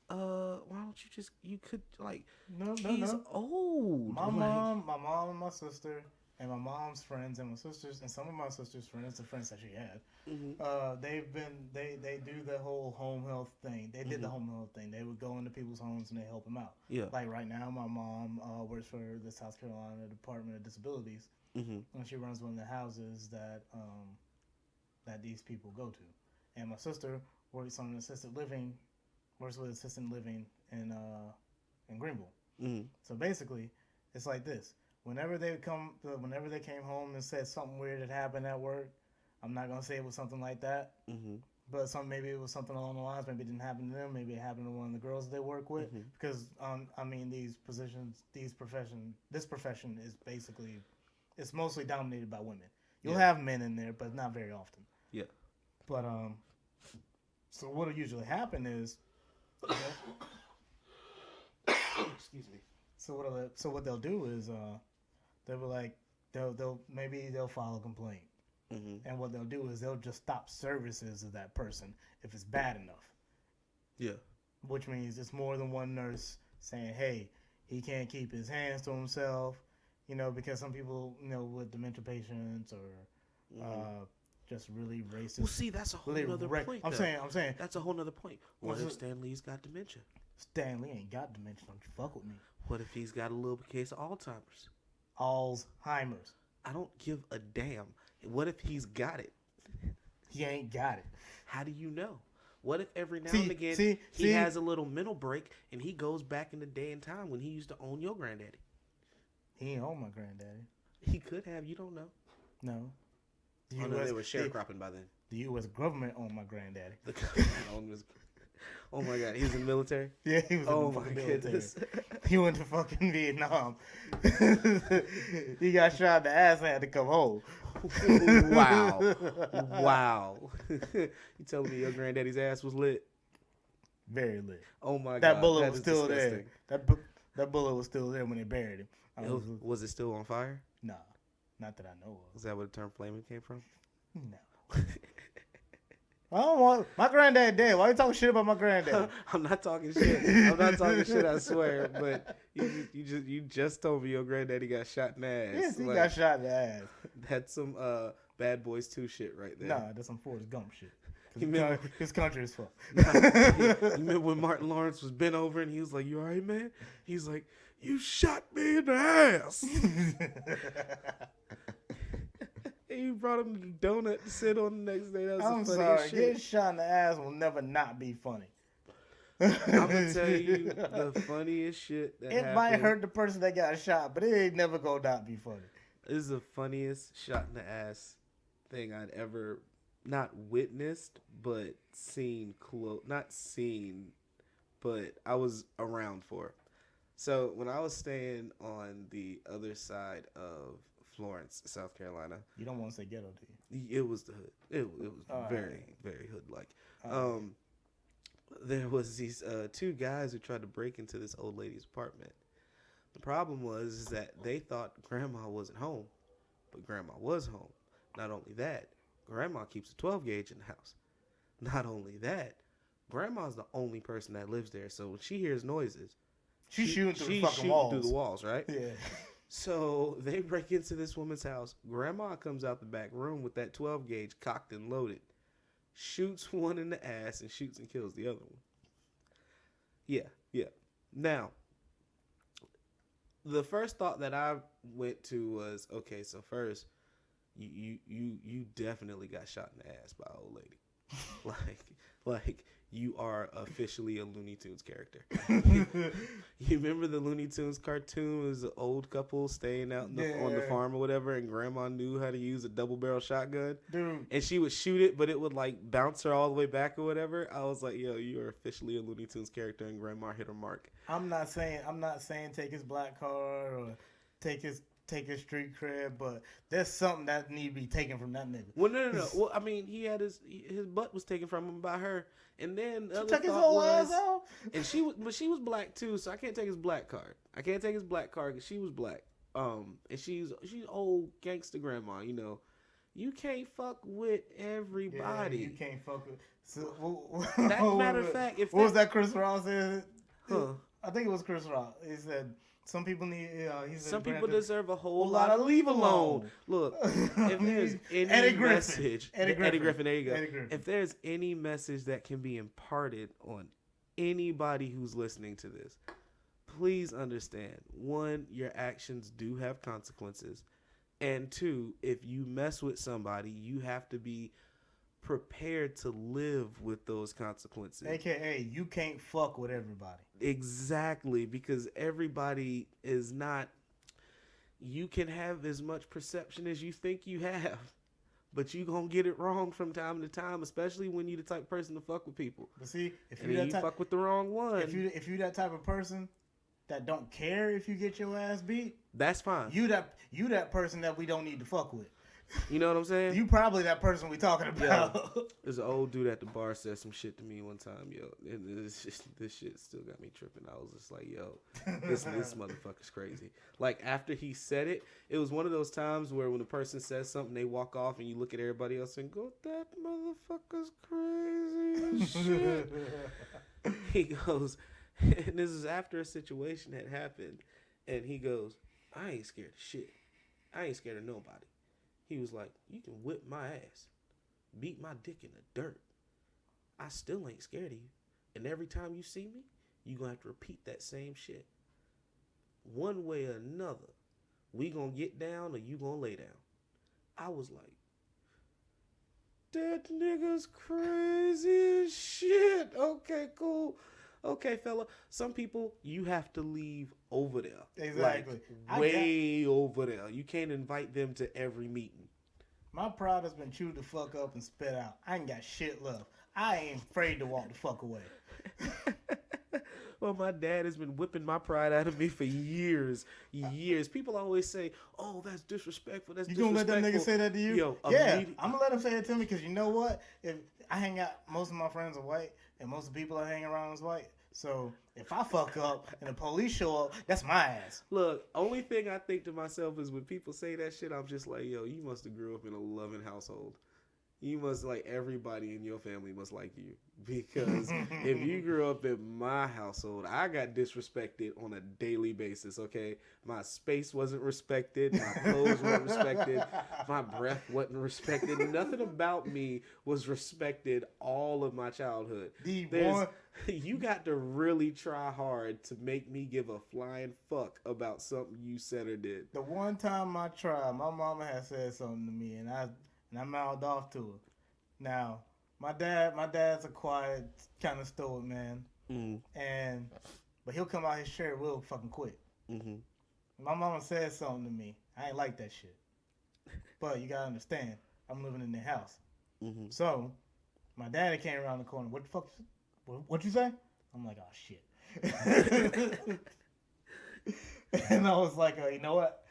Speaker 1: why don't you could like,
Speaker 2: No.
Speaker 1: he's old.
Speaker 2: My
Speaker 1: Like,
Speaker 2: mom and my sister and my mom's friends and my sisters and some of my sister's friends, the friends that she had, they do the whole home health thing. They did the home health thing. They would go into people's homes and they help them out.
Speaker 1: Yeah.
Speaker 2: Like right now, my mom works for the South Carolina Department of Disabilities, and she runs one of the houses that these people go to. And my sister works with assisted living in Greenville. So basically, it's like this. Whenever they came home and said something weird had happened at work, I'm not gonna say it was something like that, but maybe it was something along the lines. Maybe it didn't happen to them. Maybe it happened to one of the girls they work with. Because I mean, this profession is basically, it's mostly dominated by women. You'll have men in there, but not very often.
Speaker 1: Yeah.
Speaker 2: But so what'll usually happen is,
Speaker 1: Excuse me.
Speaker 2: so what they'll do is they'll be like they'll file a complaint, and what they'll do is they'll just stop services of that person if it's bad enough.
Speaker 1: Yeah.
Speaker 2: Which means it's more than one nurse saying, hey, he can't keep his hands to himself. You know, because some people, you know, with dementia patients or just really racist.
Speaker 1: Well, see, that's a whole nother point.
Speaker 2: I'm saying.
Speaker 1: That's a whole nother point. What if Stan Lee's got dementia?
Speaker 2: Stan Lee ain't got dementia. Don't you fuck with me.
Speaker 1: What if he's got a little case of Alzheimer's?
Speaker 2: Alzheimer's.
Speaker 1: I don't give a damn. What if he's got it?
Speaker 2: He ain't got it.
Speaker 1: How do you know? What if every now and again he has a little mental break and he goes back in the day and time when he used to own your granddaddy?
Speaker 2: He ain't own my granddaddy.
Speaker 1: He could have. You don't know.
Speaker 2: No.
Speaker 1: Oh, no, they were sharecropping by then.
Speaker 2: The U.S. government owned my granddaddy.
Speaker 1: The government owned his... Oh my God, he was in the military?
Speaker 2: Yeah, he was in the fucking military. He went to fucking Vietnam. He got shot in the ass and had to come home.
Speaker 1: Wow. Wow. You telling me your granddaddy's ass was lit?
Speaker 2: Very lit.
Speaker 1: Oh my God.
Speaker 2: That bullet was still
Speaker 1: disgusting.
Speaker 2: there. That bullet was still there when they buried him.
Speaker 1: Was it still on fire?
Speaker 2: Nah, not that I know of.
Speaker 1: Is that where the term flaming came from?
Speaker 2: No. I don't want my granddad dead. Why are you talking shit about my granddad?
Speaker 1: I'm not talking shit. I'm not talking shit. I swear. But you just told me your granddaddy got shot in the ass.
Speaker 2: Yes, he got shot in the ass.
Speaker 1: That's some Bad Boys 2 shit right there.
Speaker 2: Nah, that's some Forrest Gump shit. His country is fucked.
Speaker 1: You remember when Martin Lawrence was bent over and he was like, "You all right, man?" He's like, "You shot me in the ass." He brought him the donut to sit on the next day. That was
Speaker 2: I'm
Speaker 1: the
Speaker 2: sorry.
Speaker 1: funniest shit.
Speaker 2: Getting shot in the ass will never not be funny.
Speaker 1: I'm gonna tell you the funniest shit that happened.
Speaker 2: It might hurt the person that got shot, but it ain't never gonna not be funny.
Speaker 1: This is the funniest shot in the ass thing I'd ever not witnessed, but seen not seen, but I was around for. So when I was staying on the other side of Florence, South Carolina.
Speaker 2: You don't want to say ghetto, do you?
Speaker 1: It was the hood. It was very, very hood-like. There was these two guys who tried to break into this old lady's apartment. The problem was that they thought Grandma wasn't home, but Grandma was home. Not only that, Grandma keeps a 12 gauge in the house. Not only that, Grandma's the only person that lives there, so when she hears noises,
Speaker 2: she's shooting through the fucking walls.
Speaker 1: Through the walls, right?
Speaker 2: Yeah.
Speaker 1: So they break into this woman's house. Grandma comes out the back room with that 12 gauge cocked and loaded. Shoots one in the ass and shoots and kills the other one. Yeah. Now, the first thought that I went to was, okay, so first, you definitely got shot in the ass by an old lady. like you are officially a Looney Tunes character. You remember the Looney Tunes cartoon? It was an old couple staying out on the farm or whatever, and Grandma knew how to use a double barrel shotgun.
Speaker 2: Dude.
Speaker 1: And she would shoot it, but it would like bounce her all the way back or whatever. I was like, yo, you are officially a Looney Tunes character, and Grandma hit her mark.
Speaker 2: I'm not saying take his black card or take his street cred, but there's something that need to be taken from that nigga.
Speaker 1: Well, no. Well, I mean, he had his butt was taken from him by her, and then the
Speaker 2: she
Speaker 1: other
Speaker 2: took his
Speaker 1: thought
Speaker 2: whole
Speaker 1: was,
Speaker 2: ass out.
Speaker 1: and she was black too, so I can't take his black card. I can't take his black card because she was black. And she's old gangster grandma. You know, you can't fuck with everybody.
Speaker 2: Yeah, you can't fuck with. So,
Speaker 1: matter of fact,
Speaker 2: what was that Chris Rock said?
Speaker 1: Huh?
Speaker 2: I think it was Chris Rock. He said. Some people need.
Speaker 1: Some people deserve a whole lot of leave alone. Look, if there's any message, Eddie Griffin, there you go. If there's any message that can be imparted on anybody who's listening to this, please understand: one, your actions do have consequences, and two, if you mess with somebody, you have to be prepared to live with those consequences.
Speaker 2: AKA, you can't fuck with everybody.
Speaker 1: Exactly, because everybody is not... You can have as much perception as you think you have, but you gonna get it wrong from time to time, especially when you the type of person to fuck with people.
Speaker 2: But see, if
Speaker 1: you fuck with the wrong one...
Speaker 2: If you that type of person that don't care if you get your ass beat...
Speaker 1: That's fine.
Speaker 2: You that person that we don't need to fuck with.
Speaker 1: You know what I'm saying?
Speaker 2: You probably that person we talking about.
Speaker 1: Yo, there's an old dude at the bar said some shit to me one time, yo. And this shit still got me tripping. I was just like, yo, this motherfucker's crazy. Like, after he said it, it was one of those times where when the person says something, they walk off and you look at everybody else and go, that motherfucker's crazy as shit. He goes, and this is after a situation had happened, and he goes, I ain't scared of shit. I ain't scared of nobody. He was like, you can whip my ass, beat my dick in the dirt. I still ain't scared of you. And every time you see me, you gonna have to repeat that same shit. One way or another, we gonna get down or you gonna lay down. I was like, that nigga's crazy as shit. Okay, cool. Okay, fella. Some people, you have to leave over there.
Speaker 2: Exactly.
Speaker 1: Like, way over there. You can't invite them to every meeting.
Speaker 2: My pride has been chewed the fuck up and spit out. I ain't got shit left. I ain't afraid to walk the fuck away.
Speaker 1: Well, my dad has been whipping my pride out of me for years. People always say, oh, that's disrespectful. That's disrespectful.
Speaker 2: You gonna let that nigga say that to you?
Speaker 1: Yo,
Speaker 2: yeah, I'm gonna let him say it to me because you know what? If I hang out, most of my friends are white, and most of the people I hang around is white. So if I fuck up and the police show up, that's my ass.
Speaker 1: Look, only thing I think to myself is when people say that shit, I'm just like, yo, you must have grew up in a loving household. You must like everybody in your family must like you, because if you grew up in my household, I got disrespected on a daily basis. Okay, my space wasn't respected, my clothes weren't respected, my breath wasn't respected. Nothing about me was respected all of my childhood. You got to really try hard to make me give a flying fuck about something you said or did.
Speaker 2: The one time I tried, my mama had said something to me, and I mouthed off to her. Now, my dad's a quiet, kind of stoic man, but he'll come out his shirt real fucking quick. Mm-hmm. My mama said something to me. I ain't like that shit. But you gotta understand, I'm living in their house. Mm-hmm. So, my daddy came around the corner. What the fuck? What'd you say? I'm like, oh shit. And I was like, you know what?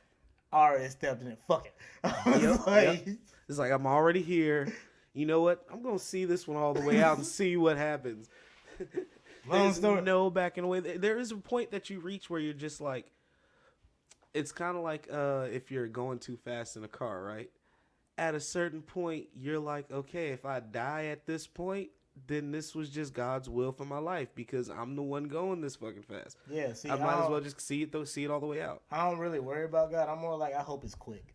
Speaker 2: I already stepped in it. Fuck it.
Speaker 1: Yep. It's like, I'm already here. You know what? I'm going to see this one all the way out and see what happens. There's no backing away. There is a point that you reach where you're just like, it's kind of like if you're going too fast in a car, right? At a certain point, you're like, okay, if I die at this point, then this was just God's will for my life because I'm the one going this fucking fast.
Speaker 2: Yeah, see,
Speaker 1: I might as well just see it all the way out.
Speaker 2: I don't really worry about God. I'm more like, I hope it's quick.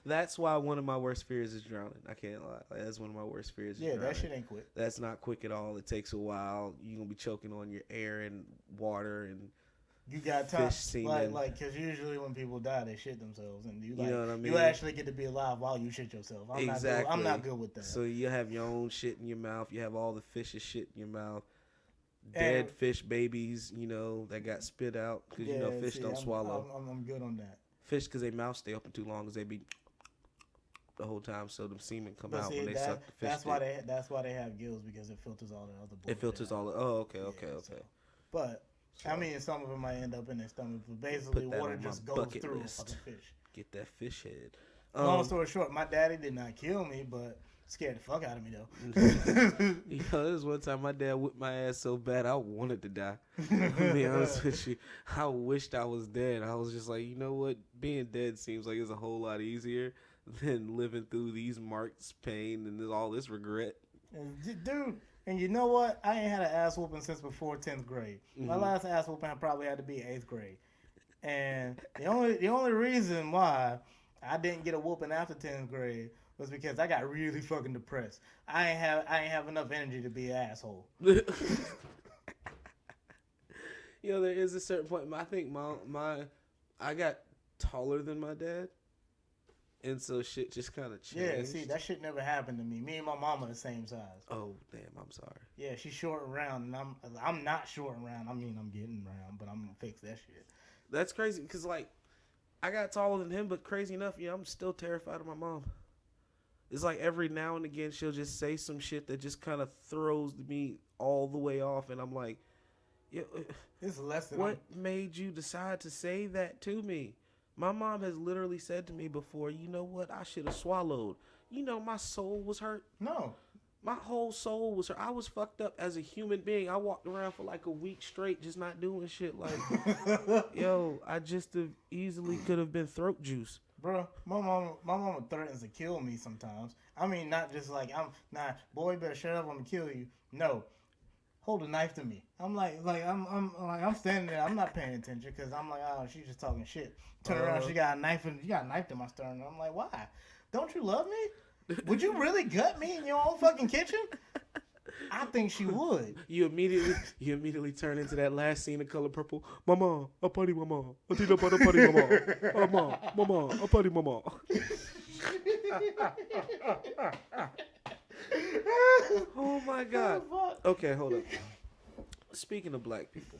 Speaker 1: That's why one of my worst fears is drowning. I can't lie. That's one of my worst fears.
Speaker 2: Yeah, that shit ain't quick.
Speaker 1: That's not quick at all. It takes a while. You're gonna be choking on your air and water and
Speaker 2: you got time,
Speaker 1: fish semen.
Speaker 2: Like, because usually when people die, they shit themselves, and you
Speaker 1: know what I mean?
Speaker 2: You actually get to be alive while you shit yourself. I'm not good with that.
Speaker 1: So you have your own shit in your mouth. You have all the fish's shit in your mouth. Dead fish babies, that got spit out because fish don't swallow.
Speaker 2: I'm good on that.
Speaker 1: Fish, because their mouths stay open too long, because they be the whole time, so the semen come out when they suck the fish.
Speaker 2: That's why they have gills, because it filters all the other bullshit.
Speaker 1: It filters all the. Oh, okay.
Speaker 2: But I mean, some of them might end up in their stomach, but basically water just goes through a fucking fish.
Speaker 1: Get that fish head.
Speaker 2: Long story short, my daddy did not kill me, but scared the fuck out of me though.
Speaker 1: This one time my dad whipped my ass so bad I wanted to die. To be honest with you, I wished I was dead. I was just like, you know what? Being dead seems like it's a whole lot easier than living through these marks, pain, and all this regret.
Speaker 2: Dude, and you know what? I ain't had an ass whooping since before 10th grade. My last ass whooping probably had to be 8th grade. And the only reason why I didn't get a whooping after 10th grade was because I got really fucking depressed. I ain't have enough energy to be an asshole.
Speaker 1: There is a certain point. I think I got taller than my dad. And so shit just kind of changed.
Speaker 2: Yeah, see, that shit never happened to me. Me and my mama the same size.
Speaker 1: Oh, damn, I'm sorry.
Speaker 2: Yeah, she's short and round, and I'm not short and round. I mean, I'm getting round, but I'm gonna fix that shit.
Speaker 1: That's crazy, because, I got taller than him, but crazy enough, I'm still terrified of my mom. It's like every now and again, she'll just say some shit that just kind of throws me all the way off, and I'm like,
Speaker 2: it's less than
Speaker 1: what made you decide to say that to me? My mom has literally said to me before, you know what, I should have swallowed. My soul was hurt.
Speaker 2: No.
Speaker 1: My whole soul was hurt. I was fucked up as a human being. I walked around for like a week straight just not doing shit. Like, I just easily could have been throat juice.
Speaker 2: Bro, my mama threatens to kill me sometimes. I mean, not just like, boy, better shut up, I'm gonna kill you. No. hold a knife to me. I'm I'm standing there. I'm not paying attention because I'm like, oh, she's just talking shit. Turn around, she got a knife in my sternum. I'm like, why? Don't you love me? Would you really gut me in your own fucking kitchen? I think she would.
Speaker 1: You immediately turn into that last scene of Color Purple. Mama, a party, mama. A tita para party, mama. Mama, a party, mama. Oh my God. Okay, hold up. Speaking of black people,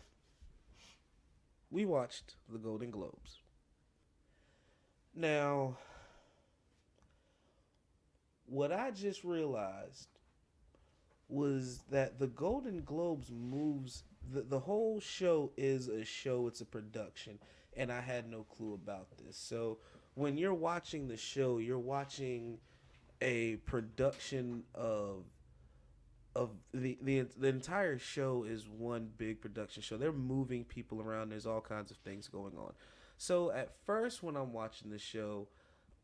Speaker 1: we watched the Golden Globes. Now, what I just realized was that the Golden Globes moves the whole show is a show, it's a production, and I had no clue about this. So when you're watching the show, you're watching a production of the entire show is one big production show. They're moving people around. There's all kinds of things going on. So at first when I'm watching the show,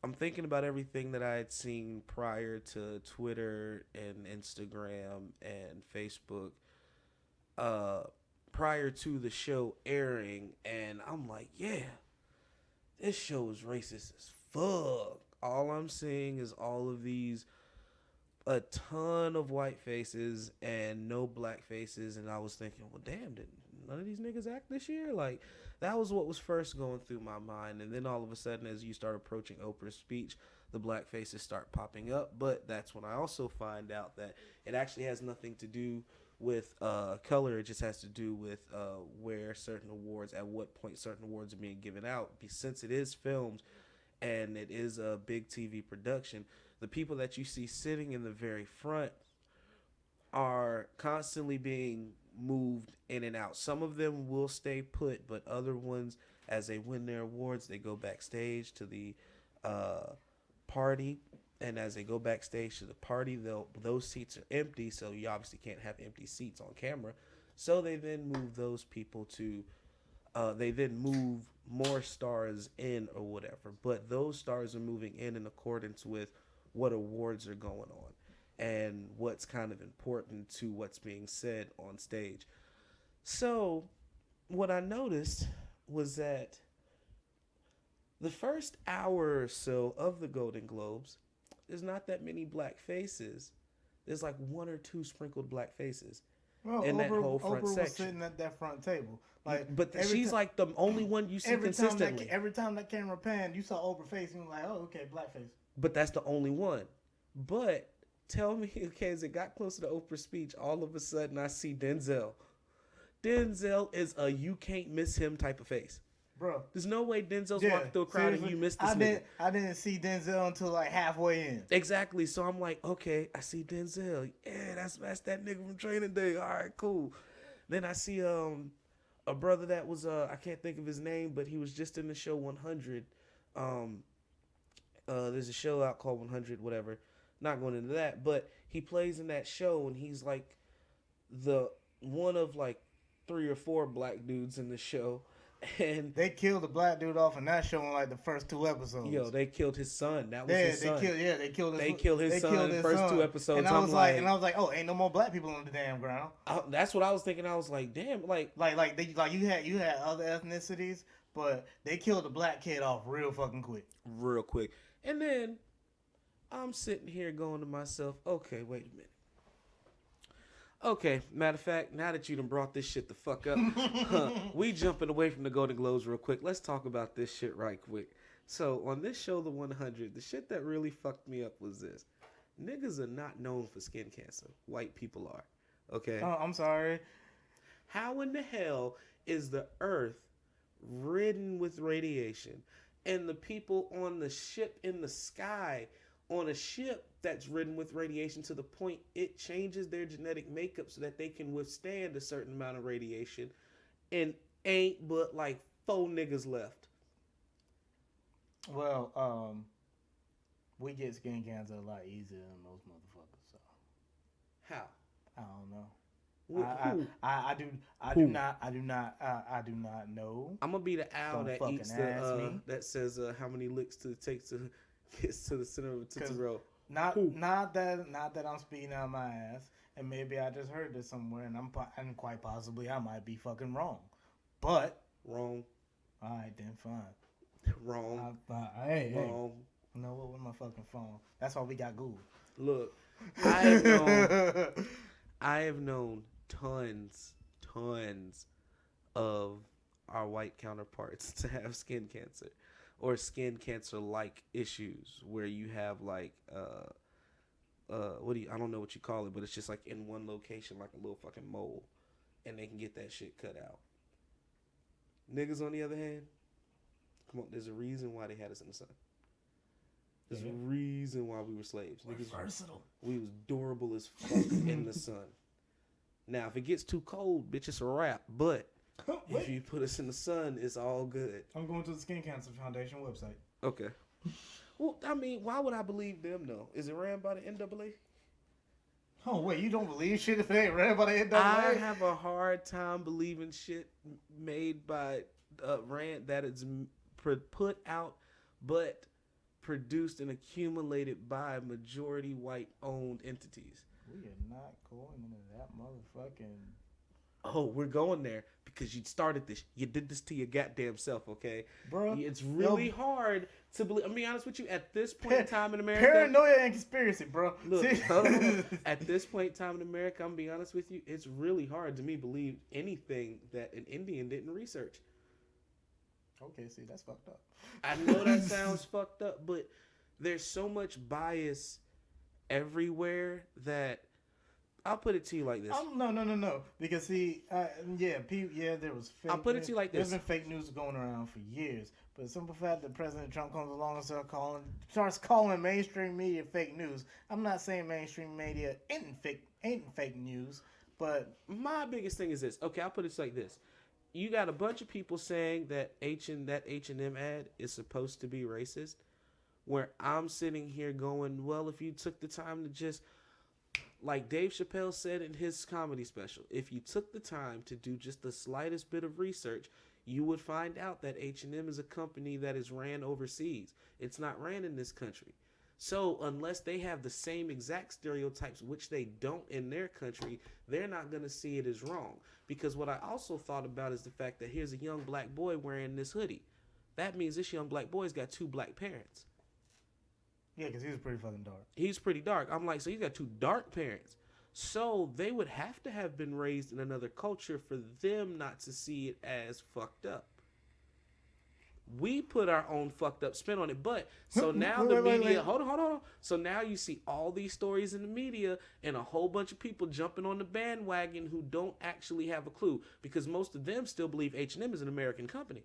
Speaker 1: I'm thinking about everything that I had seen prior to Twitter and Instagram and Facebook, prior to the show airing, and I'm like, yeah, this show is racist as fuck. All I'm seeing is all of these, a ton of white faces and no black faces, and I was thinking, well, damn, did none of these niggas act this year? Like, that was what was first going through my mind. And then all of a sudden, as you start approaching Oprah's speech, the black faces start popping up. But that's when I also find out that it actually has nothing to do with color. It just has to do with where certain awards, at what point certain awards are being given out. Since it is filmed and it is a big TV production, the people that you see sitting in the very front are constantly being moved in and out. Some of them will stay put, but other ones, as they win their awards, they go backstage to the party, and as they go backstage to the party, those seats are empty, so you obviously can't have empty seats on camera. So they then move those people to they then move more stars in or whatever, but those stars are moving in accordance with what awards are going on and what's kind of important to what's being said on stage. So what I noticed was that the first hour or so of the Golden Globes, there's not that many black faces. There's like one or two sprinkled black faces in that whole front
Speaker 2: Oprah
Speaker 1: section.
Speaker 2: was sitting at that front table.
Speaker 1: But she's like the only one you see consistently.
Speaker 2: Every time that camera panned, you saw Oprah face and you were like, oh, okay, blackface.
Speaker 1: But that's the only one. But tell me, okay, as it got closer to Oprah's speech, all of a sudden I see Denzel. Denzel is a you can't miss him type of face.
Speaker 2: Bro.
Speaker 1: There's no way Denzel's walking through a crowd and you missed this nigga.
Speaker 2: I didn't see Denzel until like halfway in.
Speaker 1: Exactly. So I'm like, okay, I see Denzel. Yeah, that's that nigga from Training Day. All right, cool. Then I see a brother that was I can't think of his name, but he was just in the show 100. There's a show out called 100, whatever. Not going into that, but he plays in that show and he's like the one of like 3 or 4 black dudes in the show. And
Speaker 2: they killed the black dude off in that show in like the first 2 episodes.
Speaker 1: Yo, they killed his son. That was his son.
Speaker 2: They killed
Speaker 1: his son in the first 2 episodes.
Speaker 2: And I was like, oh, ain't no more black people on the damn ground.
Speaker 1: That's what I was thinking. I was like, damn, like
Speaker 2: you had other ethnicities, but they killed the black kid off real fucking quick.
Speaker 1: Real quick. And then I'm sitting here going to myself, okay, wait a minute. Okay, matter of fact, now that you done brought this shit the fuck up, we jumping away from the Golden Globes real quick. Let's talk about this shit right quick. So, on this show, The 100, the shit that really fucked me up was this. Niggas are not known for skin cancer. White people are. Okay?
Speaker 2: Oh, I'm sorry.
Speaker 1: How in the hell is the earth ridden with radiation and the people on the ship in the sky on a ship that's ridden with radiation to the point it changes their genetic makeup so that they can withstand a certain amount of radiation, and ain't but like 4 niggas left?
Speaker 2: Well, we get skin cancer a lot easier than most motherfuckers. So
Speaker 1: how?
Speaker 2: I don't know.
Speaker 1: Who?
Speaker 2: I do not know.
Speaker 1: I'm gonna be the owl
Speaker 2: Don't
Speaker 1: that eats the that says how many licks to take to get to the center of a Tootsie Roll.
Speaker 2: Not that I'm speaking out my ass, and maybe I just heard this somewhere, and quite possibly I might be fucking wrong. But
Speaker 1: Wrong.
Speaker 2: all right, then fine.
Speaker 1: Wrong.
Speaker 2: Hey,
Speaker 1: Wrong.
Speaker 2: you know what? With my fucking phone. That's why we got Google.
Speaker 1: Look, I have known tons of our white counterparts to have skin cancer or skin cancer like issues where you have like I don't know what you call it, but it's just like in one location like a little fucking mole and they can get that shit cut out. Niggas on the other hand, come on, there's a reason why they had us in the sun. There's a reason why we were slaves.
Speaker 2: We're
Speaker 1: Niggas,
Speaker 2: versatile.
Speaker 1: we was durable as fuck in the sun. Now, if it gets too cold, bitch, it's a wrap. But if you put us in the sun, it's all good.
Speaker 2: I'm going to the Skin Cancer Foundation website.
Speaker 1: Okay. Well, I mean, why would I believe them, though? Is it ran by the NAA?
Speaker 2: Oh, wait, you don't believe shit if it ain't ran by the NAA?
Speaker 1: I have a hard time believing shit made by Rand that is put out, but produced and accumulated by majority white-owned entities.
Speaker 2: We are not going into that motherfucking...
Speaker 1: Oh, we're going there because you started this. You did this to your goddamn self, okay?
Speaker 2: Bro,
Speaker 1: it's really hard to believe. I'm be honest with you. At this point in time in America,
Speaker 2: paranoia and conspiracy, bro.
Speaker 1: Look, at this point in time in America, I'm gonna be honest with you. It's really hard to me believe anything that an Indian didn't research.
Speaker 2: Okay, see, that's fucked up.
Speaker 1: I know that sounds fucked up, but there's so much bias everywhere that I'll put it to you like this.
Speaker 2: No. Because see, there was fake.
Speaker 1: I'll put it to you like this.
Speaker 2: There's been fake news going around for years, but the simple fact that President Trump comes along and starts calling mainstream media fake news. I'm not saying mainstream media ain't fake news, but
Speaker 1: my biggest thing is this. Okay, I'll put it like this. You got a bunch of people saying that H&M ad is supposed to be racist, where I'm sitting here going, well, if you took the time to just, like Dave Chappelle said in his comedy special, if you took the time to do just the slightest bit of research, you would find out that H&M is a company that is ran overseas. It's not ran in this country. So unless they have the same exact stereotypes, which they don't in their country, they're not going to see it as wrong. Because what I also thought about is the fact that here's a young black boy wearing this hoodie. That means this young black boy's got two black parents.
Speaker 2: Yeah, because he was pretty fucking dark.
Speaker 1: He's pretty dark. I'm like, so he's got two dark parents. So they would have to have been raised in another culture for them not to see it as fucked up. We put our own fucked up spin on it. But so now the media, hold on. So now you see all these stories in the media and a whole bunch of people jumping on the bandwagon who don't actually have a clue, because most of them still believe H&M is an American company.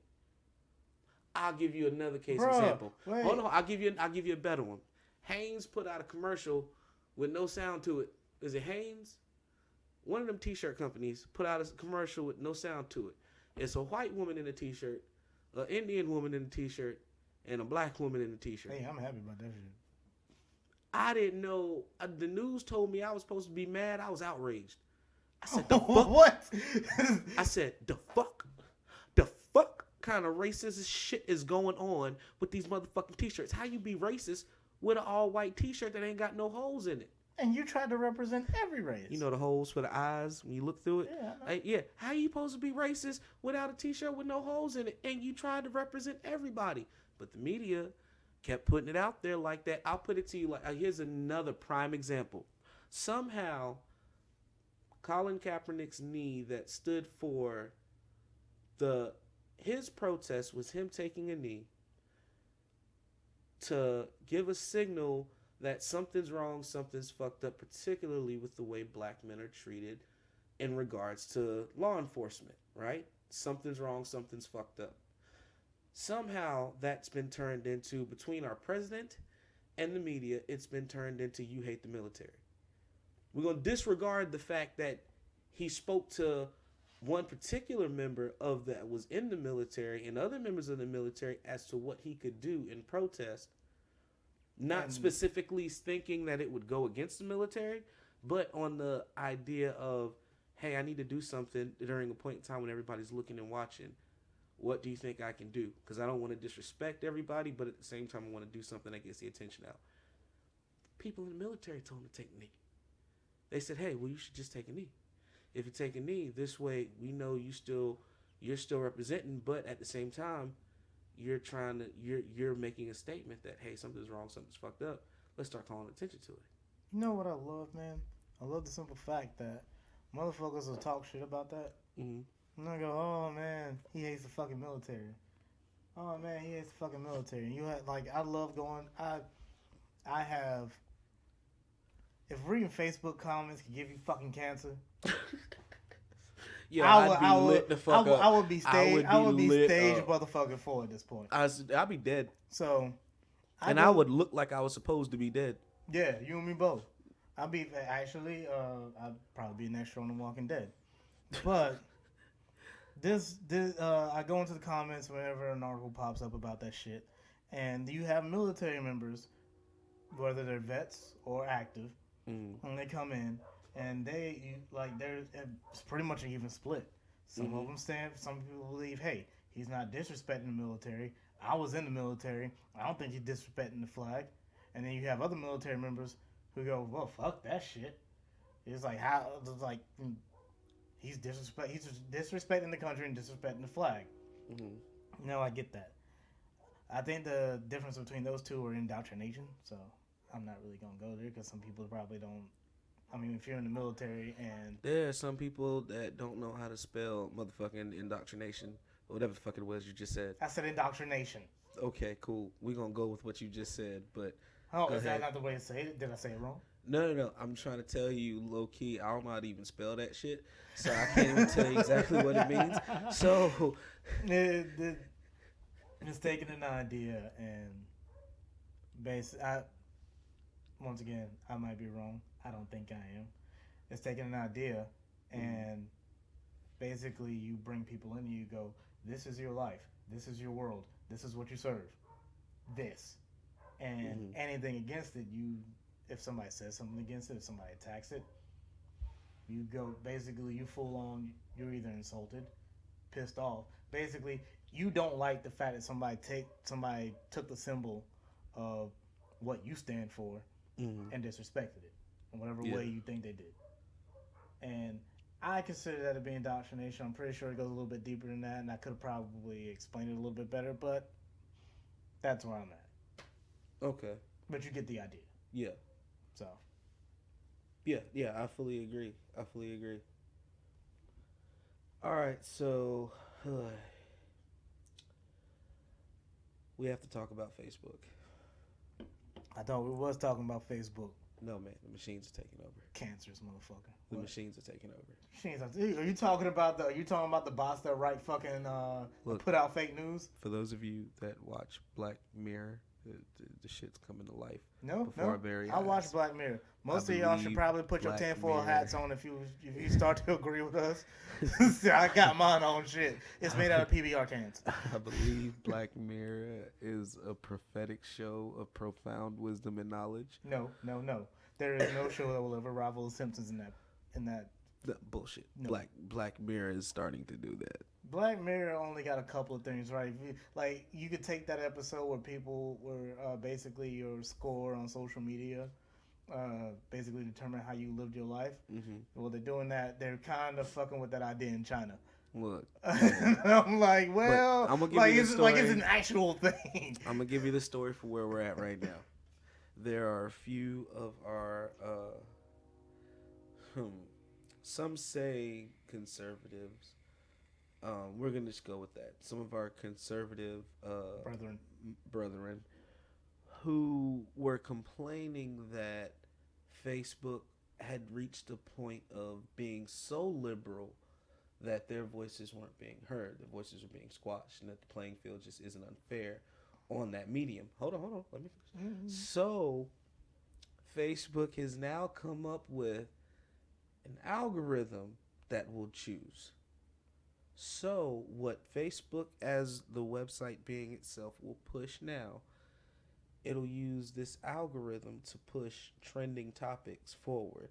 Speaker 1: I'll give you another example.
Speaker 2: Wait.
Speaker 1: Hold on, I'll give you a better one. Hanes put out a commercial with no sound to it. Is it Hanes? One of them t-shirt companies put out a commercial with no sound to it. It's a white woman in a t-shirt, an Indian woman in a t-shirt, and a black woman in a t-shirt.
Speaker 2: Hey, I'm happy about that shit.
Speaker 1: I didn't know. The news told me I was supposed to be mad. I was outraged. I said, the fuck?
Speaker 2: What?
Speaker 1: I said, the fuck? The fuck kind of racist shit is going on with these motherfucking t-shirts? How you be racist with an all-white t-shirt that ain't got no holes in it?
Speaker 2: And you tried to represent every race.
Speaker 1: You know the holes for the eyes when you look through it? Yeah. How you supposed to be racist without a t-shirt with no holes in it? And you tried to represent everybody. But the media kept putting it out there like that. I'll put it to you like, here's another prime example. Somehow, Colin Kaepernick's knee that stood for his protest was him taking a knee to give a signal that something's wrong, something's fucked up, particularly with the way black men are treated in regards to law enforcement, right? Something's wrong, something's fucked up. Somehow that's been turned into, between our president and the media, it's been turned into you hate the military. We're going to disregard the fact that he spoke to one particular member of that was in the military and other members of the military as to what he could do in protest. Not specifically thinking that it would go against the military, but on the idea of, hey, I need to do something during a point in time when everybody's looking and watching. What do you think I can do? Because I don't want to disrespect everybody, but at the same time, I want to do something that gets the attention out. People in the military told him to take a knee. They said, hey, well, you should just take a knee. If you take a knee, this way we know you're still representing, but at the same time, you're making a statement that hey, something's wrong, something's fucked up. Let's start calling attention to it.
Speaker 2: You know what I love, man? I love the simple fact that motherfuckers will talk shit about that.
Speaker 1: Mm-hmm.
Speaker 2: And I go, oh man, he hates the fucking military. Oh man, he hates the fucking military. And you had like, I love going. I have. If reading Facebook comments can give you fucking cancer,
Speaker 1: Yeah, I'd be lit the fuck up.
Speaker 2: I would be stage. I would be stage
Speaker 1: up.
Speaker 2: motherfucking for at this point.
Speaker 1: I'd be dead,
Speaker 2: So,
Speaker 1: I would look like I was supposed to be dead.
Speaker 2: Yeah, you and me both. I'd be actually. I'd probably be an extra on The Walking Dead. But this I go into the comments whenever an article pops up about that shit, and you have military members, whether they're vets or active, when they come in, and it's pretty much an even split. Some of them some people believe, hey, he's not disrespecting the military. I was in the military. I don't think he's disrespecting the flag. And then you have other military members who go, well, fuck that shit. It's like he's disrespecting the country and disrespecting the flag. No, I get that. I think the difference between those two are indoctrination. So I'm not really gonna go there because some people probably don't. I mean, if you're in the military and
Speaker 1: there are some people that don't know how to spell motherfucking indoctrination or whatever the fuck it was you just said.
Speaker 2: I said indoctrination.
Speaker 1: Okay, cool. We're gonna go with what you just said, but
Speaker 2: is that not the way to say it? Did I say it wrong?
Speaker 1: No. I'm trying to tell you, low key, I don't know how to even spell that shit, so I can't even tell you exactly what it means. So
Speaker 2: it's taking an idea and once again, I might be wrong. I don't think I am. It's taking an idea and basically you bring people in and you go, this is your life. This is your world. This is what you serve. This. And anything against it, if somebody says something against it, if somebody attacks it, you go, basically you full on, you're either insulted, pissed off. Basically, you don't like the fact that somebody took the symbol of what you stand for and disrespected it in whatever way you think they did. And I consider that to be indoctrination. I'm pretty sure it goes a little bit deeper than that, and I could have probably explained it a little bit better, but that's where I'm at.
Speaker 1: Okay.
Speaker 2: But you get the idea.
Speaker 1: Yeah.
Speaker 2: So.
Speaker 1: Yeah, I fully agree. All right, so we have to talk about Facebook.
Speaker 2: I thought we was talking about Facebook.
Speaker 1: No, man, the machines are taking over.
Speaker 2: Cancerous motherfucker.
Speaker 1: The machines are taking over.
Speaker 2: Are you talking about the bots that write fucking put out fake news?
Speaker 1: For those of you that watch Black Mirror, the shit's coming to life.
Speaker 2: I watch Black Mirror. Most of y'all should probably put your tinfoil hats on if you start to agree with us. I got mine on shit. It's made out of PBR cans.
Speaker 1: I believe Black Mirror is a prophetic show of profound wisdom and knowledge.
Speaker 2: No. There is no show that will ever rival The Simpsons in that.
Speaker 1: Bullshit.
Speaker 2: No.
Speaker 1: Black Mirror is starting to do that.
Speaker 2: Black Mirror only got a couple of things right. Like you could take that episode where people were basically your score on social media, basically determine how you lived your life. Well, they're doing that. They're kind of fucking with that idea in China.
Speaker 1: Look,
Speaker 2: I'm like, well,
Speaker 1: I'm gonna give you the story.
Speaker 2: Like it's an actual thing.
Speaker 1: I'm gonna give you the story for where we're at right now. There are a few of our, some say conservatives. We're gonna just go with that. Some of our conservative brethren who were complaining that Facebook had reached a point of being so liberal that their voices weren't being heard. Their voices were being squashed, and that the playing field just isn't unfair on that medium. Hold on. Let me finish. So, Facebook has now come up with an algorithm that will choose. So, what Facebook, as the website being itself, will push now, it'll use this algorithm to push trending topics forward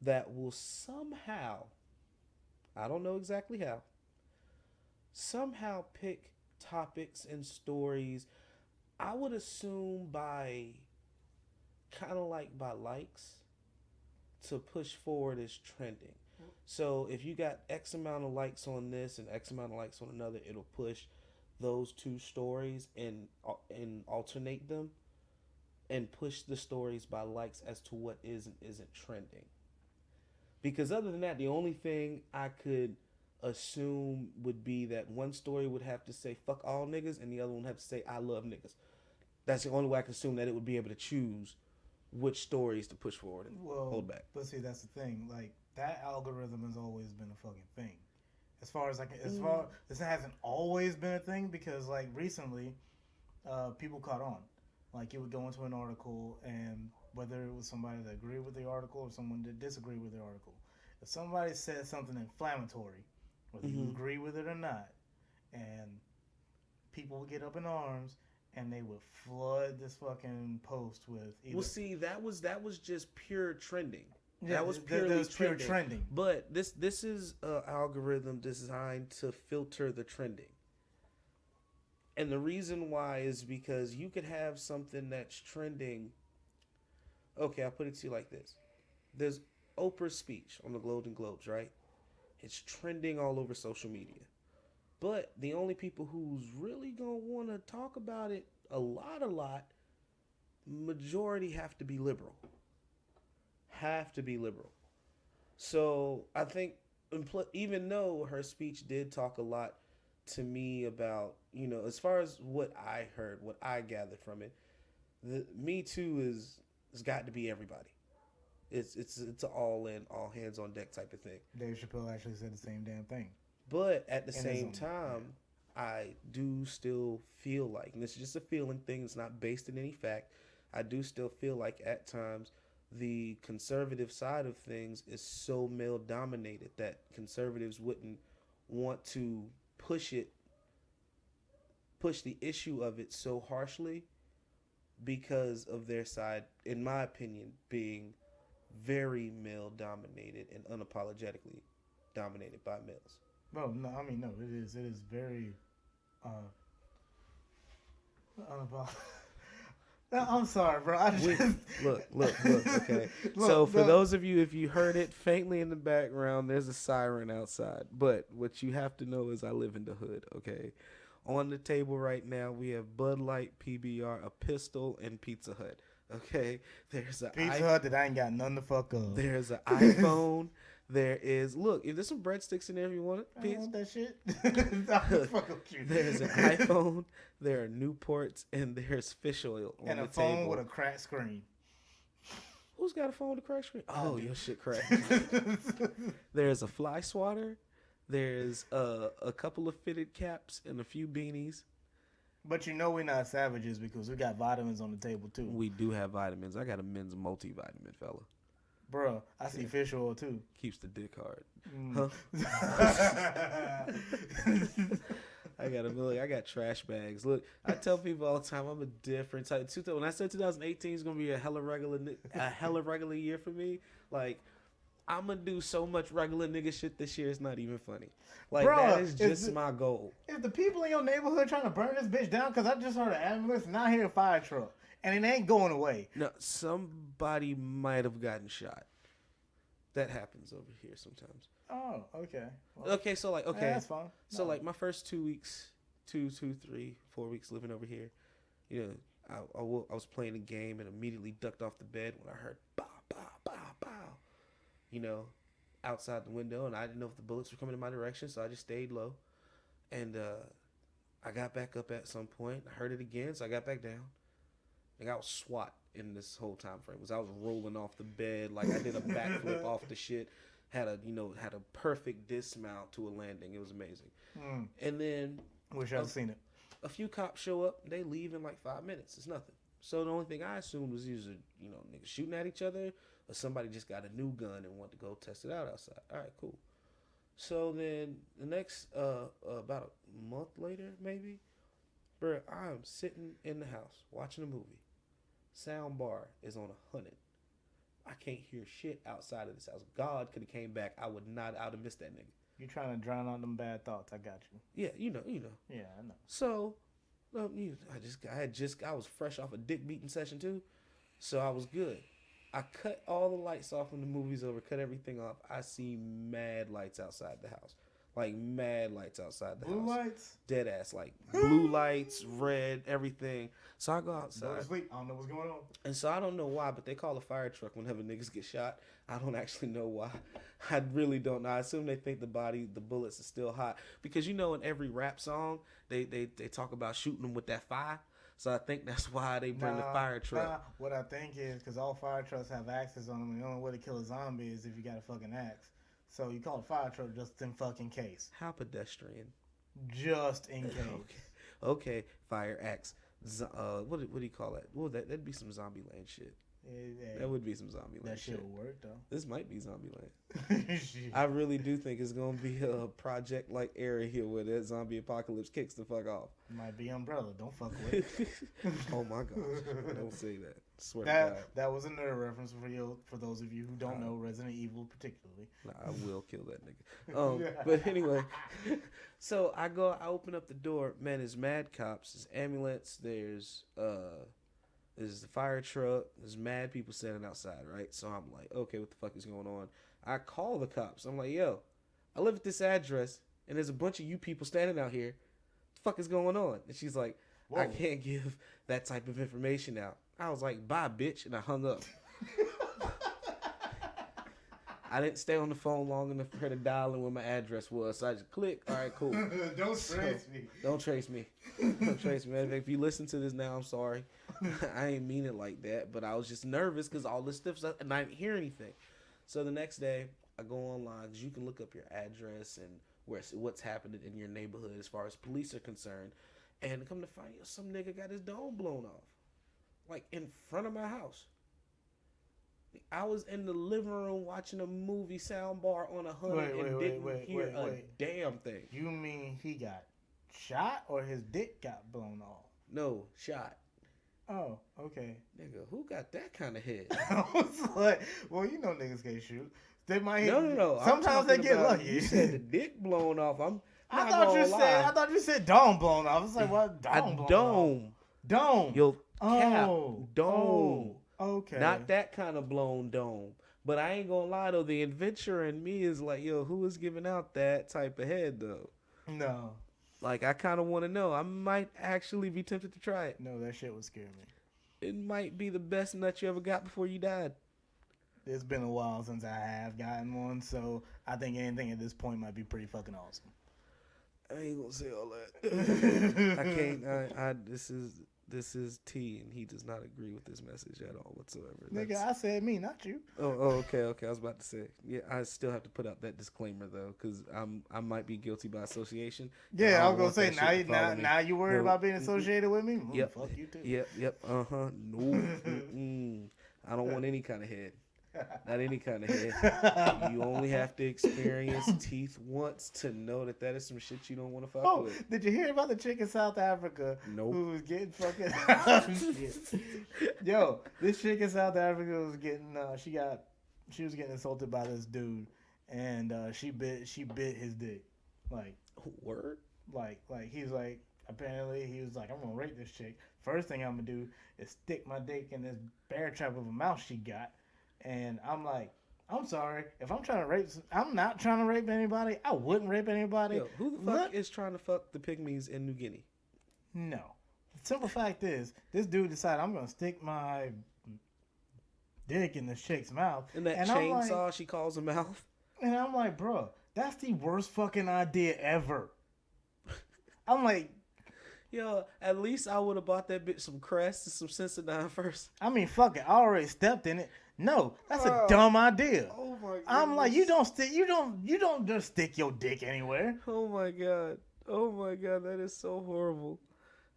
Speaker 1: that will somehow, I don't know exactly how, somehow pick topics and stories, I would assume by kind of like by likes, to push forward as trending. So if you got X amount of likes on this and X amount of likes on another, it'll push those two stories and alternate them and push the stories by likes as to what is and isn't trending. Because other than that, the only thing I could assume would be that one story would have to say fuck all niggas and the other one would have to say I love niggas. That's the only way I can assume that it would be able to choose which stories to push forward and hold back.
Speaker 2: But see, that's the thing. Like, that algorithm has always been a fucking thing. This hasn't always been a thing because, like, recently, people caught on. Like, you would go into an article, and whether it was somebody that agreed with the article or someone that disagreed with the article, if somebody said something inflammatory, whether you agree with it or not, and people would get up in arms, and they would flood this fucking post with either...
Speaker 1: Well, see, that was just pure trending.
Speaker 2: Yeah,
Speaker 1: that was purely
Speaker 2: pure trending.
Speaker 1: But this is an algorithm designed to filter the trending. And the reason why is because you could have something that's trending. Okay, I'll put it to you like this. There's Oprah's speech on the Golden Globes, right? It's trending all over social media. But the only people who's really going to want to talk about it a lot, majority have to be liberal. So I think, even though her speech did talk a lot to me about, as far as what I heard, what I gathered from it, the Me Too has got to be everybody. It's an all in, all hands on deck type of thing.
Speaker 2: Dave Chappelle actually said the same damn thing.
Speaker 1: But at the same time, I do still feel like, and this is just a feeling thing, it's not based in any fact, I do still feel like at times the conservative side of things is so male dominated that conservatives wouldn't want to push the issue of it so harshly because of their side, in my opinion, being very male dominated and unapologetically dominated by males.
Speaker 2: No, it is very I'm sorry, bro.
Speaker 1: Look, okay. So for those of you, if you heard it faintly in the background, there's a siren outside. But what you have to know is I live in the hood, okay? On the table right now, we have Bud Light, PBR, a pistol, and Pizza Hut, okay? There's a
Speaker 2: Pizza Hut that I ain't got none to fuck up.
Speaker 1: There's an iPhone. There is, look, if there's some breadsticks in there if you want it.
Speaker 2: I want that shit.
Speaker 1: There's an iPhone, there are Newports, and there's fish oil on
Speaker 2: and
Speaker 1: the
Speaker 2: a phone
Speaker 1: table.
Speaker 2: with a cracked screen.
Speaker 1: Who's got a phone with a cracked screen? Oh, your shit cracked. There's a fly swatter. There's a couple of fitted caps and a few beanies.
Speaker 2: But we're not savages because we got vitamins on the table too.
Speaker 1: We do have vitamins. I got a men's multivitamin, fella.
Speaker 2: Bruh, I see fish oil too.
Speaker 1: Keeps the dick hard.
Speaker 2: Huh?
Speaker 1: I got trash bags. Look, I tell people all the time I'm a different type. When I said 2018 is gonna be a hella regular year for me, like I'm gonna do so much regular nigga shit this year. It's not even funny. Like
Speaker 2: Bruh,
Speaker 1: that is just my goal.
Speaker 2: If the people in your neighborhood trying to burn this bitch down, because I just heard an ambulance and now I hear a fire truck. And it ain't going away.
Speaker 1: No, somebody might have gotten shot. That happens over here sometimes.
Speaker 2: Oh, okay.
Speaker 1: Well, okay, so like, okay.
Speaker 2: Yeah, that's fine.
Speaker 1: So like my first 2 weeks, 4 weeks living over here, I was playing a game and immediately ducked off the bed when I heard bow, bow, bow, bow, outside the window. And I didn't know if the bullets were coming in my direction, so I just stayed low. And I got back up at some point. I heard it again, so I got back down. I was SWAT in this whole time frame. I was rolling off the bed like I did a backflip off the shit. Had a perfect dismount to a landing. It was amazing. And then
Speaker 2: wish I'd seen it.
Speaker 1: A few cops show up. They leave in like 5 minutes. It's nothing. So the only thing I assumed was either niggas shooting at each other or somebody just got a new gun and wanted to go test it out outside. All right, cool. So then the next about a month later maybe, bro, I'm sitting in the house watching a movie. Sound bar is on 100. I can't hear shit outside of this house. God could have came back. I would have missed that nigga.
Speaker 2: You trying to drown out them bad thoughts? I got you.
Speaker 1: Yeah, you know.
Speaker 2: Yeah, I know.
Speaker 1: So, I was fresh off a dick beating session too, so I was good. I cut all the lights off when the movie's over. Cut everything off. I see mad lights outside the house. Like mad lights outside the
Speaker 2: Blue
Speaker 1: house.
Speaker 2: lights?
Speaker 1: Dead ass. Like blue lights, red, everything. So I go
Speaker 2: Go to
Speaker 1: outside.
Speaker 2: sleep. I don't know what's going on.
Speaker 1: And so I don't know why, but they call a fire truck whenever niggas get shot. I don't actually know why. I really don't know. I assume they think the bullets are still hot. Because you know in every rap song, they talk about shooting them with that fire. So I think that's why they bring the fire truck.
Speaker 2: Nah, what I think is because all fire trucks have axes on them, and the only way to kill a zombie is if you got a fucking axe. So you call a fire truck just in fucking case.
Speaker 1: How pedestrian.
Speaker 2: Just in case.
Speaker 1: Okay. Fire axe. What do you call that? Well, that'd be some zombie land shit. That would be some zombie land
Speaker 2: That shit
Speaker 1: shit.
Speaker 2: would work though.
Speaker 1: This might be zombie land. I really do think it's gonna be a project like area here where that zombie apocalypse kicks the fuck off.
Speaker 2: Might be Umbrella. Don't fuck with it.
Speaker 1: Oh my gosh! Don't say that. Swear to God.
Speaker 2: That was another reference for those of you who don't know Resident Evil particularly.
Speaker 1: Nah, I will kill that nigga. But anyway, so I open up the door. Man, there's mad cops. There's ambulance. There's the fire truck. There's mad people standing outside, right? So I'm like, okay, what the fuck is going on? I call the cops. I'm like, yo, I live at this address, and there's a bunch of you people standing out here. What the fuck is going on? And she's like, whoa. I can't give that type of information out. I was like, bye, bitch, and I hung up. I didn't stay on the phone long enough for her to dial in where my address was, so I just clicked. All right, cool.
Speaker 2: Don't trace me.
Speaker 1: Don't trace me. Don't trace me. If you listen to this now, I'm sorry. I ain't mean it like that, but I was just nervous because all this stuff's up and I didn't hear anything. So the next day, I go online because you can look up your address and what's happening in your neighborhood as far as police are concerned. And come to find out, some nigga got his dome blown off, like in front of my house. I was in the living room watching a movie soundbar on 100 and didn't hear a damn thing.
Speaker 2: You mean he got shot or his dick got blown off?
Speaker 1: No, shot.
Speaker 2: Oh, okay.
Speaker 1: Nigga, who got that kind of head?
Speaker 2: I was like, well, you know niggas can't shoot. They might hit.
Speaker 1: No.
Speaker 2: Sometimes they get lucky.
Speaker 1: You said the dick blown off.
Speaker 2: I thought you said dome blown off. I was like, what? Dome.
Speaker 1: Your cap. Dome.
Speaker 2: Oh, okay.
Speaker 1: Not that kind of blown dome. But I ain't gonna lie though, the adventurer in me is like, yo, who is giving out that type of head though?
Speaker 2: No.
Speaker 1: Like, I kind of want to know. I might actually be tempted to try it.
Speaker 2: No, that shit would scare me.
Speaker 1: It might be the best nut you ever got before you died.
Speaker 2: It's been a while since I have gotten one, so I think anything at this point might be pretty fucking awesome.
Speaker 1: I ain't gonna say all that. I can't. This is T, and he does not agree with this message at all whatsoever.
Speaker 2: Nigga, I said me, not you.
Speaker 1: Okay. I was about to say, yeah, I still have to put out that disclaimer though, because I might be guilty by association.
Speaker 2: Yeah, I was gonna say now you worried about being associated with me?
Speaker 1: Yep.
Speaker 2: Fuck you too.
Speaker 1: Yep. No. I don't want any kind of head. Not any kind of head. You only have to experience teeth once to know that is some shit you don't want to fuck with.
Speaker 2: Did you hear about the chick in South Africa?
Speaker 1: Nope.
Speaker 2: Who was getting fucking Yo, this chick in South Africa was getting she was getting insulted by this dude, and she bit his dick. Like,
Speaker 1: word?
Speaker 2: Like he's like, apparently he was like, I'm gonna rape this chick. First thing I'm gonna do is stick my dick in this bear trap of a mouth she got. And I'm like, I'm sorry. If I'm trying to rape, I'm not trying to rape anybody. I wouldn't rape anybody.
Speaker 1: Yo, who the fuck is trying to fuck the pygmies in New Guinea?
Speaker 2: No. The simple fact is, this dude decided I'm going to stick my dick in this chick's mouth.
Speaker 1: And that chainsaw she calls a mouth?
Speaker 2: And I'm like, bro, that's the worst fucking idea ever. I'm like,
Speaker 1: yo, at least I would have bought that bitch some Crest and some Sensodyne first.
Speaker 2: I mean, fuck it. I already stepped in it. No, that's a dumb idea.
Speaker 1: Oh my god.
Speaker 2: I'm like, you don't just stick your dick anywhere.
Speaker 1: Oh my god, that is so horrible.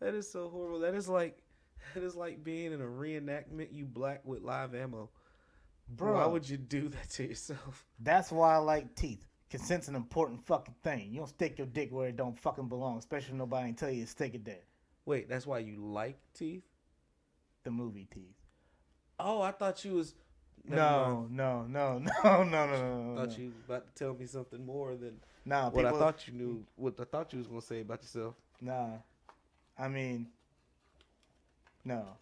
Speaker 1: That is like being in a reenactment, you black with live ammo. Bro, why would you do that to yourself?
Speaker 2: That's why I like teeth. Consent's an important fucking thing. You don't stick your dick where it don't fucking belong, especially if nobody tell you to stick it there.
Speaker 1: Wait, that's why you like teeth?
Speaker 2: The movie Teeth.
Speaker 1: Oh, I thought you was...
Speaker 2: No.
Speaker 1: I thought you was about to tell me something more than what I thought you knew. What I thought you was gonna say about yourself.
Speaker 2: Nah, I mean, no.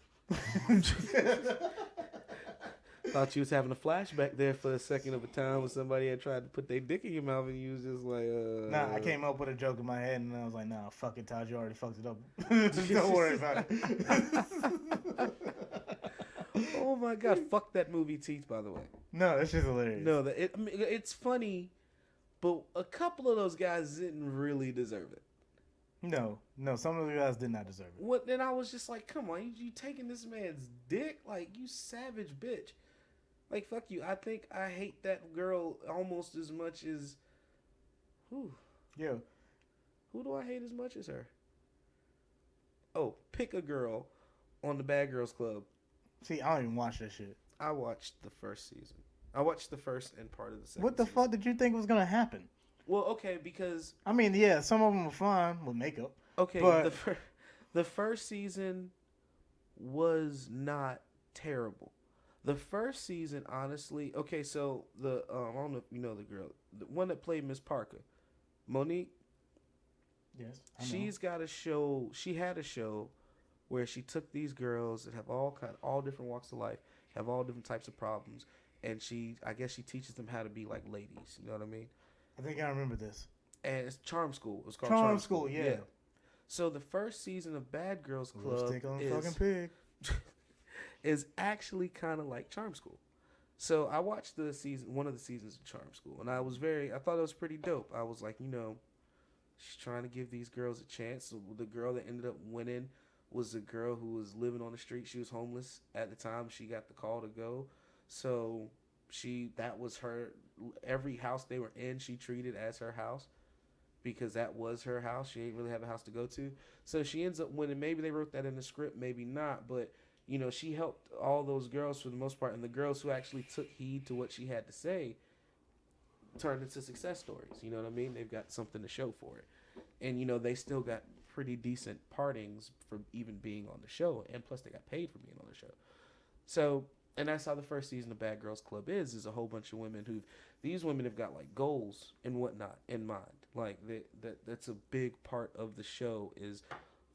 Speaker 1: Thought you was having a flashback there for a second of a time when somebody had tried to put their dick in your mouth and you was just like,
Speaker 2: Nah, I came up with a joke in my head and I was like, nah, fuck it, Todd, you already fucked it up. Don't worry about it.
Speaker 1: Oh my god, fuck that movie Teeth, by the way.
Speaker 2: No, that's just hilarious.
Speaker 1: No, I mean, it's funny, but a couple of those guys didn't really deserve it.
Speaker 2: No, some of the guys did not deserve it.
Speaker 1: What? Then I was just like, come on, you taking this man's dick? Like, you savage bitch. Like, fuck you. I think I hate that girl almost as much as... Who do I hate as much as her? Oh, pick a girl on the Bad Girls Club.
Speaker 2: See, I don't even watch that shit.
Speaker 1: I watched the first season. I watched the first and part of the second
Speaker 2: What the
Speaker 1: season.
Speaker 2: fuck did you think was gonna happen?
Speaker 1: Well, okay, because...
Speaker 2: I mean, yeah, some of them were fine with makeup.
Speaker 1: Okay,
Speaker 2: but...
Speaker 1: the first season was not terrible. The first season, honestly... Okay, so the... I don't know if you know the girl. The one that played Miss Parker. Monique.
Speaker 2: Yes, I know.
Speaker 1: She's got a show... She had a show where she took these girls that have all different walks of life, have all different types of problems, and I guess she teaches them how to be like ladies. You know what I mean?
Speaker 2: I think I remember this.
Speaker 1: And it's Charm School. It was called
Speaker 2: Charm School, yeah.
Speaker 1: So the first season of Bad Girls Club
Speaker 2: Lipstick on the fucking pig.
Speaker 1: is actually kind of like Charm School. So I watched one of the seasons of Charm School, and I thought it was pretty dope. I was like, she's trying to give these girls a chance. So the girl that ended up winning was a girl who was living on the street. She was homeless at the time. She got the call to go. So that was her. Every house they were in, she treated as her house because that was her house. She didn't really have a house to go to. So she ends up winning. Maybe they wrote that in the script, maybe not. But, she helped all those girls for the most part. And the girls who actually took heed to what she had to say turned into success stories. You know what I mean? They've got something to show for it. And, they still got pretty decent partings for even being on the show. And plus they got paid for being on the show. So... And that's how the first season of Bad Girls Club is a whole bunch of women these women have got like goals and whatnot in mind. Like that's a big part of the show is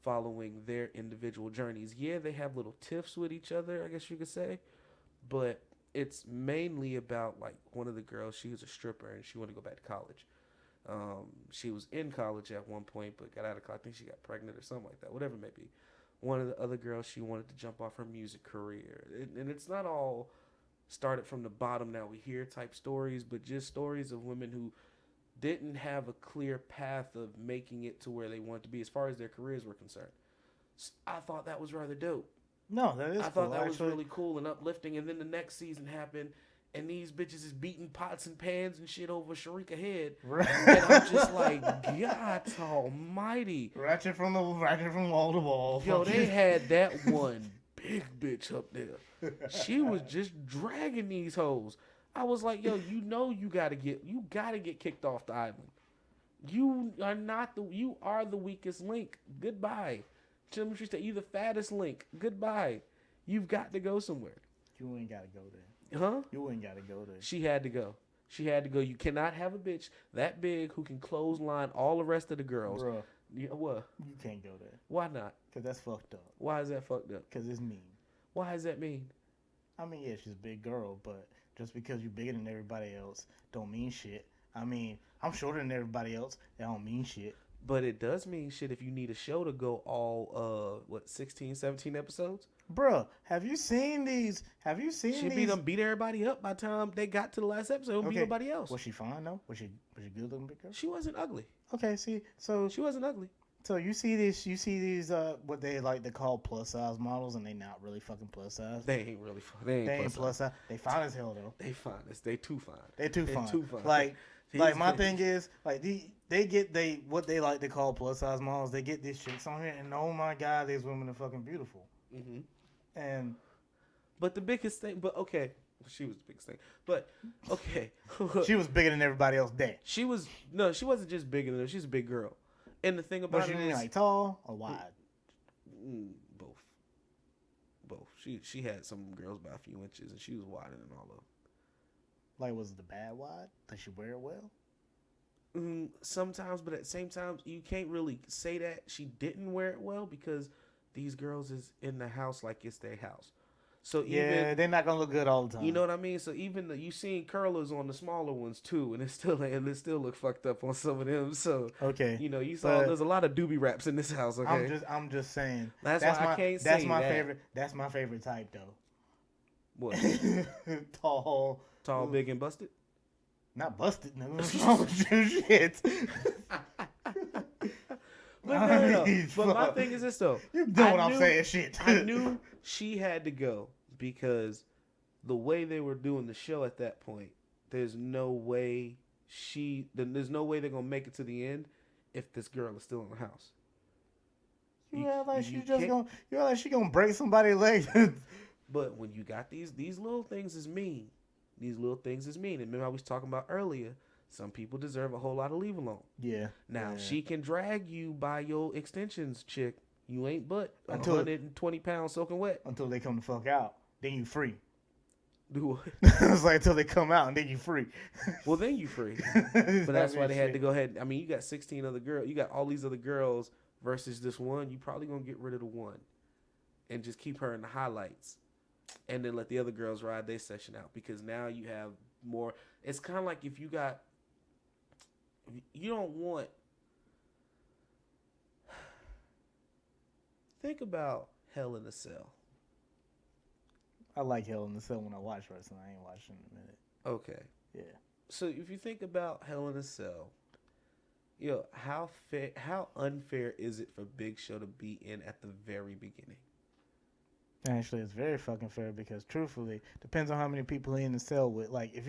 Speaker 1: following their individual journeys. Yeah, they have little tiffs with each other, I guess you could say, but it's mainly about like one of the girls, she was a stripper and she wanted to go back to college. She was in college at one point, but got out of college. I think she got pregnant or something like that, whatever it may be. One of the other girls, she wanted to jump off her music career. And it's not all started from the bottom now we hear type stories, but just stories of women who didn't have a clear path of making it to where they wanted to be as far as their careers were concerned. So I thought that was rather dope.
Speaker 2: No, that is
Speaker 1: I
Speaker 2: cool,
Speaker 1: thought that was
Speaker 2: actually.
Speaker 1: really cool and uplifting. And then the next season happened, and these bitches is beating pots and pans and shit over Sharika Head.
Speaker 2: Right.
Speaker 1: And I'm just like, God almighty.
Speaker 2: Ratchet from wall to wall.
Speaker 1: Yo, they had that one big bitch up there. She was just dragging these hoes. I was like, yo, you gotta get kicked off the island. You are the weakest link. Goodbye. You the fattest link. Goodbye. You've got to go somewhere.
Speaker 2: You ain't gotta go there.
Speaker 1: Huh?
Speaker 2: You ain't gotta go there.
Speaker 1: She had to go. You cannot have a bitch that big who can clothesline all the rest of the girls.
Speaker 2: Bruh,
Speaker 1: What?
Speaker 2: you can't go there.
Speaker 1: Why not?
Speaker 2: Because that's fucked up.
Speaker 1: Why is that fucked up?
Speaker 2: Because it's mean.
Speaker 1: Why does that mean?
Speaker 2: I mean, yeah, she's a big girl, but just because you're bigger than everybody else don't mean shit. I mean, I'm shorter than everybody else. That don't mean shit.
Speaker 1: But it does mean shit if you need a show to go all, 16, 17 episodes?
Speaker 2: Bruh, have you seen these?
Speaker 1: She beat everybody up by the time they got to the last episode and beat nobody else.
Speaker 2: Was she fine, though? Was she good looking big girl?
Speaker 1: She wasn't ugly.
Speaker 2: Okay, see, so...
Speaker 1: She wasn't ugly.
Speaker 2: So you see these, what they like to call plus size models, and they not really fucking plus size.
Speaker 1: They ain't
Speaker 2: plus size. They fine as hell, though.
Speaker 1: They fine. They too fine.
Speaker 2: They too fine.
Speaker 1: Too fine.
Speaker 2: Like my thing is, like what they like to call plus size models. They get these chicks on here, and oh my god, these women are fucking beautiful.
Speaker 1: Mm-hmm.
Speaker 2: But
Speaker 1: the biggest thing, okay, she was the biggest thing. But okay,
Speaker 2: she was bigger than everybody else there.
Speaker 1: She wasn't just bigger than her. She's a big girl. And the thing about
Speaker 2: she mean like tall or wide?
Speaker 1: Both. She had some girls by a few inches, and she was wider than all of them.
Speaker 2: Like, was it the bad wide? Did she wear it well?
Speaker 1: Sometimes, but at the same time, you can't really say that she didn't wear it well because these girls is in the house like it's their house. So
Speaker 2: Yeah,
Speaker 1: even
Speaker 2: they're not gonna look good all the time.
Speaker 1: you know what I mean. So even you seen curlers on the smaller ones too, and it still look fucked up on some of them. So
Speaker 2: Okay,
Speaker 1: you saw
Speaker 2: but
Speaker 1: there's a lot of doobie wraps in this house. Okay,
Speaker 2: I'm just saying
Speaker 1: that's why I can't
Speaker 2: that's
Speaker 1: say
Speaker 2: my
Speaker 1: that.
Speaker 2: favorite. That's my favorite type though.
Speaker 1: What
Speaker 2: Tall,
Speaker 1: tall, big, and busted?
Speaker 2: not busted. No, what's wrong with you? Shit.
Speaker 1: But no.
Speaker 2: mean,
Speaker 1: But my
Speaker 2: fuck.
Speaker 1: thing is this though.
Speaker 2: You know what I'm saying? Shit.
Speaker 1: I knew she had to go because the way they were doing the show at that point, there's no way there's no way they're gonna make it to the end if this girl is still in the house.
Speaker 2: You act like
Speaker 1: you
Speaker 2: she just
Speaker 1: can't-
Speaker 2: gonna. You act like she gonna break somebody's leg.
Speaker 1: But when you got these little things is mean. These little things is mean. And remember I was talking about earlier. Some people deserve a whole lot of leave alone.
Speaker 2: Yeah.
Speaker 1: Now
Speaker 2: yeah.
Speaker 1: she can drag you by your extensions, chick. You ain't but
Speaker 2: Until-
Speaker 1: 120 pounds soaking wet.
Speaker 2: Until they come the fuck out, then you free.
Speaker 1: Do what?
Speaker 2: It's like until they come out and then you free.
Speaker 1: Well, then you free. But that's why they had to go ahead. I mean, you got 16 other girls. You got all these other girls versus this one. You probably gonna get rid of the one, and just keep her in the highlights, and then let the other girls ride their session out because now you have more. It's kind of like if you got. You don't want. Think about Hell in a Cell.
Speaker 2: I like Hell in the Cell when I watch wrestling. I ain't watching in a minute.
Speaker 1: Okay.
Speaker 2: Yeah.
Speaker 1: So if you think about Hell in a Cell, how unfair is it for Big Show to be in at the very beginning?
Speaker 2: Actually, it's very fucking fair because truthfully, depends on how many people he in the cell with. Like if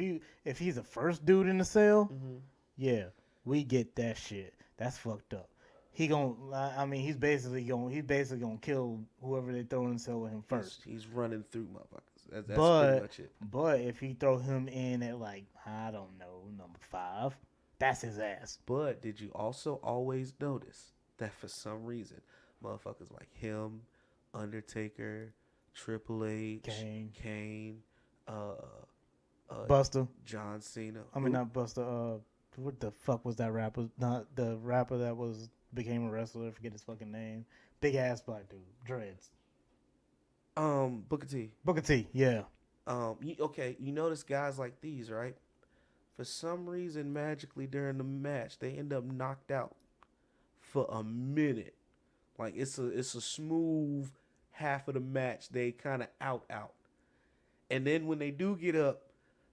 Speaker 2: he's the first dude in the cell, yeah, we get that shit. That's fucked up. He's basically gonna kill whoever they throw in the cell with him first.
Speaker 1: He's running through motherfuckers. That's
Speaker 2: but
Speaker 1: pretty much it.
Speaker 2: But if he throw him in at like I don't know number 5, that's his ass.
Speaker 1: But did you also always notice that for some reason, motherfuckers like him, Undertaker, Triple H, Kane,
Speaker 2: Buster,
Speaker 1: John Cena.
Speaker 2: I mean not Buster. What the fuck was that rapper? Not the rapper that became a wrestler. I forget his fucking name. Big ass black dude, dreads.
Speaker 1: Booker T.
Speaker 2: Booker T. Yeah.
Speaker 1: You notice guys like these, right? For some reason, magically during the match, they end up knocked out for a minute. Like it's a smooth half of the match. They kind of out, and then when they do get up,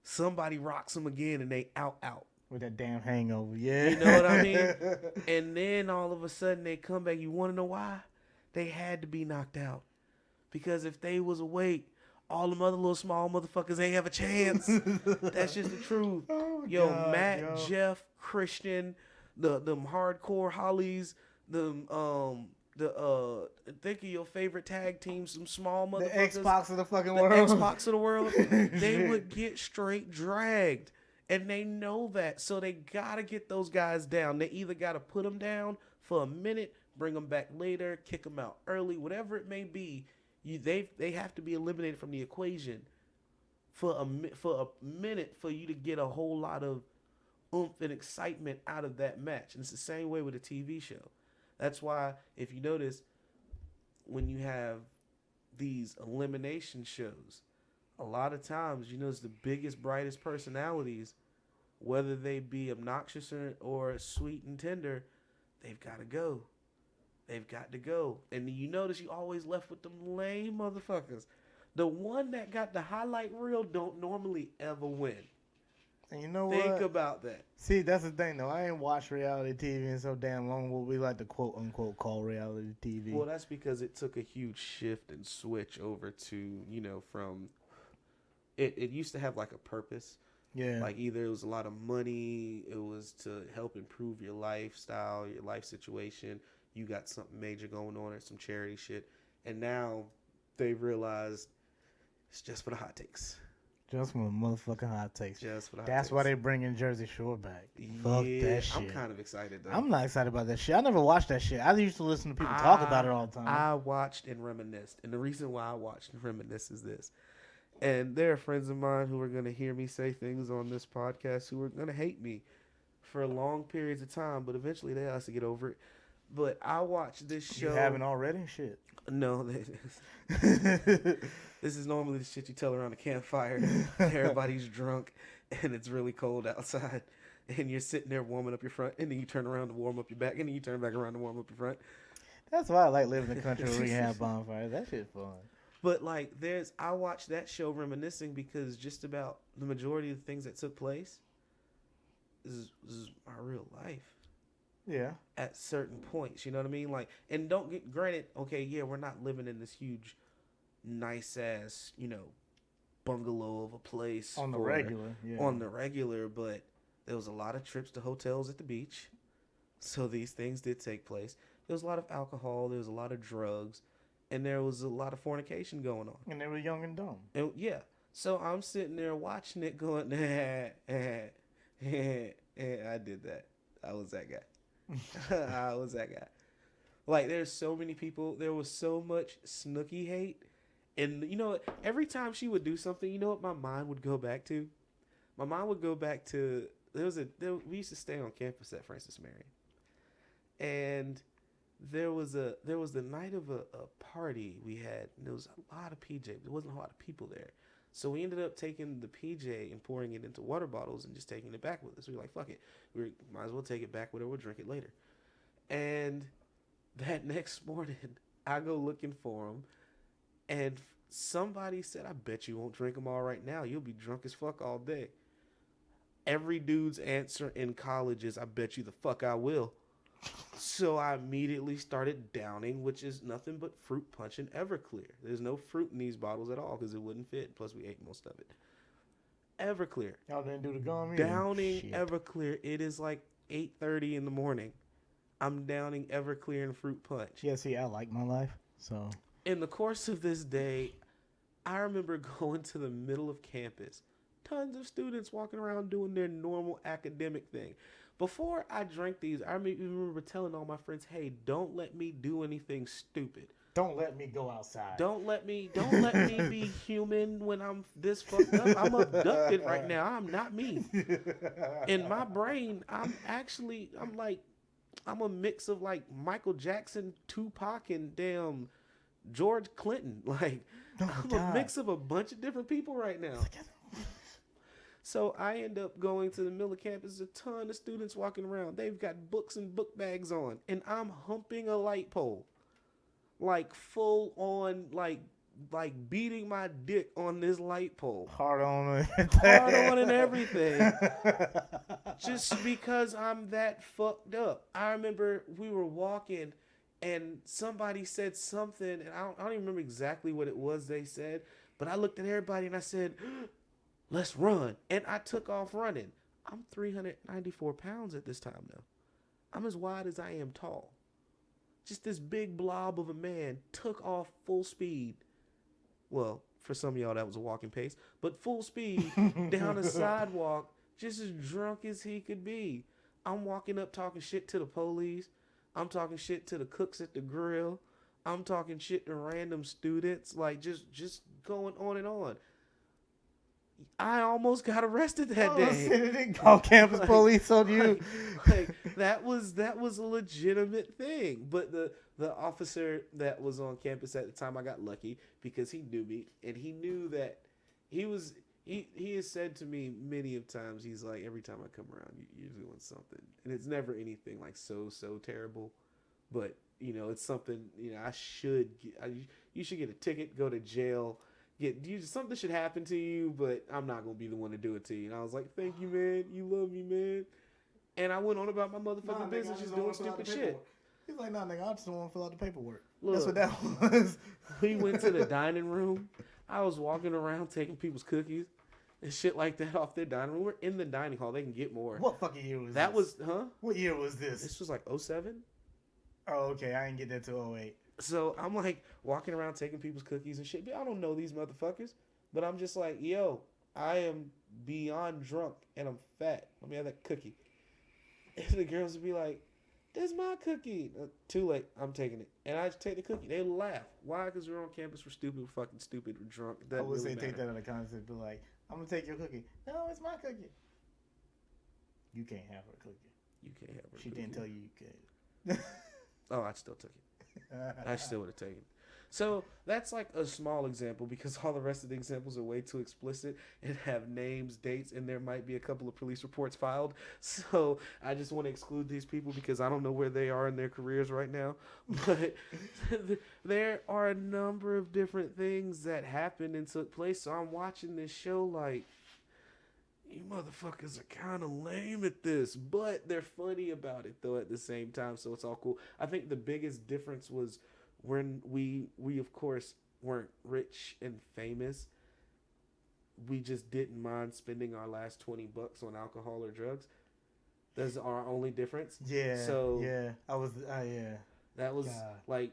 Speaker 1: somebody rocks them again, and they out.
Speaker 2: With that damn hangover, yeah.
Speaker 1: You know what I mean? And then all of a sudden they come back. You want to know why? They had to be knocked out. Because if they was awake, all them other little small motherfuckers ain't have a chance. That's just the truth.
Speaker 2: Oh,
Speaker 1: God, Matt, Jeff, Christian, them hardcore Hollies, think of your favorite tag teams, some small motherfuckers.
Speaker 2: The Xbox of the fucking
Speaker 1: the
Speaker 2: world.
Speaker 1: Xbox of the world. They would get straight dragged. And they know that, so they gotta get those guys down. They either gotta put them down for a minute, bring them back later, kick them out early, whatever it may be. They have to be eliminated from the equation for a minute for you to get a whole lot of oomph and excitement out of that match. And it's the same way with a TV show. That's why, if you notice, when you have these elimination shows, a lot of times, it's the biggest, brightest personalities, whether they be obnoxious or sweet and tender, they've got to go. They've got to go. And you notice you always left with them lame motherfuckers. The one that got the highlight reel don't normally ever win.
Speaker 2: And you know what?
Speaker 1: Think about that.
Speaker 2: See, that's the thing, though. I ain't watched reality TV in so damn long. What we like to quote unquote call reality TV.
Speaker 1: Well, that's because it took a huge shift and switch over to, from... It used to have like a purpose.
Speaker 2: Yeah.
Speaker 1: Like either it was a lot of money, it was to help improve your lifestyle, your life situation. You got something major going on or some charity shit. And now they've realized it's just for the hot takes.
Speaker 2: Just for the motherfucking hot takes.
Speaker 1: Just for the hot
Speaker 2: That's
Speaker 1: takes.
Speaker 2: why they bringing Jersey Shore back. Fuck that shit.
Speaker 1: I'm kind of excited though.
Speaker 2: I'm not excited about that shit. I never watched that shit. I used to listen to people talk about it all the time.
Speaker 1: I watched and reminisced. And the reason why I watched and reminisced is this. And there are friends of mine who are going to hear me say things on this podcast who are going to hate me for long periods of time, but eventually they have to get over it. But I watched this show.
Speaker 2: You haven't already? Shit.
Speaker 1: No, this is normally the shit you tell around a campfire. Everybody's drunk and it's really cold outside. And you're sitting there warming up your front, and then you turn around to warm up your back, and then you turn back around to warm up your front.
Speaker 2: That's why I like living in the country where we have bonfires. That shit's fun.
Speaker 1: But like, I watched that show reminiscing because just about the majority of the things that took place is my real life.
Speaker 2: Yeah.
Speaker 1: At certain points, you know what I mean? Like, and don't get granted. Okay, yeah, we're not living in this huge, nice ass, bungalow of a place
Speaker 2: on the regular. Yeah.
Speaker 1: On the regular, but there was a lot of trips to hotels at the beach, so these things did take place. There was a lot of alcohol. There was a lot of drugs. And there was a lot of fornication going on.
Speaker 2: And they were young and dumb.
Speaker 1: And yeah. So I'm sitting there watching it going, I did that. I was that guy. I was that guy. Like, there's so many people. There was so much Snooki hate. And, every time she would do something, you know what my mind would go back to? My mind would go back to, we used to stay on campus at Francis Marion. And there was the night of a party we had, and there was a lot of PJ, but there wasn't a lot of people there. So we ended up taking the PJ and pouring it into water bottles and just taking it back with us. We were like, fuck it. We might as well take it back, whatever, we'll drink it later. And that next morning, I go looking for them, and somebody said, I bet you won't drink them all right now. You'll be drunk as fuck all day. Every dude's answer in college is, I bet you the fuck I will. So I immediately started downing, which is nothing but fruit punch and Everclear. There's no fruit in these bottles at all because it wouldn't fit. Plus, we ate most of it. Everclear.
Speaker 2: Y'all didn't do the gum either.
Speaker 1: Downing Everclear. It is like 8:30 in the morning. I'm downing Everclear and fruit punch.
Speaker 2: Yeah, see, I like my life, so.
Speaker 1: In the course of this day, I remember going to the middle of campus. Tons of students walking around doing their normal academic thing. Before I drank these, I remember telling all my friends, hey, don't let me do anything stupid.
Speaker 2: Don't let me go outside.
Speaker 1: Don't let me be human when I'm this fucked up. I'm abducted right now. I'm not me. In my brain, I'm a mix of like Michael Jackson, Tupac, and damn George Clinton. Like, I'm a mix of a bunch of different people right now. So I end up going to the middle of campus, a ton of students walking around. They've got books and book bags on, and I'm humping a light pole. Like full on, like beating my dick on this light pole.
Speaker 2: Hard on
Speaker 1: and everything. Just because I'm that fucked up. I remember we were walking, and somebody said something, and I don't even remember exactly what it was they said, but I looked at everybody and I said, let's run. And I took off running. I'm 394 pounds at this time now. I'm as wide as I am tall. Just this big blob of a man took off full speed. Well, for some of y'all that was a walking pace. But full speed down a sidewalk, just as drunk as he could be. I'm walking up talking shit to the police. I'm talking shit to the cooks at the grill. I'm talking shit to random students. Like, just going on and on. I almost got arrested that day.
Speaker 2: They didn't call campus police on you.
Speaker 1: Like, that was a legitimate thing. But the officer that was on campus at the time, I got lucky because he knew me, and he knew that he has said to me many of times, he's like, every time I come around, you're doing something, and it's never anything like so terrible, but it's something. You should get a ticket, go to jail. Something should happen to you, but I'm not going to be the one to do it to you. And I was like, thank you, man. You love me, man. And I went on about my motherfucking business just doing stupid shit.
Speaker 2: He's like, nah, nigga, I just don't want to fill out the paperwork.
Speaker 1: Look,
Speaker 2: that's what that was.
Speaker 1: We went to the dining room. I was walking around taking people's cookies and shit like that off their dining room. We're in the dining hall. They can get more.
Speaker 2: What fucking year was
Speaker 1: that?
Speaker 2: This?
Speaker 1: What
Speaker 2: year was this?
Speaker 1: This was like 07.
Speaker 2: Oh, okay. I didn't get that till 08.
Speaker 1: So I'm like walking around taking people's cookies and shit. I don't know these motherfuckers, but I'm just like, yo, I am beyond drunk and I'm fat. Let me have that cookie. And the girls would be like, "That's my cookie." Too late. I'm taking it, and I just take the cookie. They laugh. Why? Because we're on campus. We're stupid. We're fucking stupid. We're drunk.
Speaker 2: I would say take that in the concept. Be like, "I'm gonna take your cookie." No, it's my cookie. You can't have her cookie.
Speaker 1: You can't have her.
Speaker 2: She
Speaker 1: cookie.
Speaker 2: didn't tell you you could.
Speaker 1: Oh, I still took it. I still would have taken it. So that's like a small example because all the rest of the examples are way too explicit and have names, dates, and there might be a couple of police reports filed. So I just want to exclude these people because I don't know where they are in their careers right now. But there are a number of different things that happened and took place. So I'm watching this show like, you motherfuckers are kind of lame at this, but they're funny about it though at the same time. So it's all cool. I think the biggest difference was when we of course weren't rich and famous. We just didn't mind spending our last $20 on alcohol or drugs. That's our only difference.
Speaker 2: Yeah.
Speaker 1: So
Speaker 2: yeah, I was. Yeah.
Speaker 1: that was
Speaker 2: God.
Speaker 1: like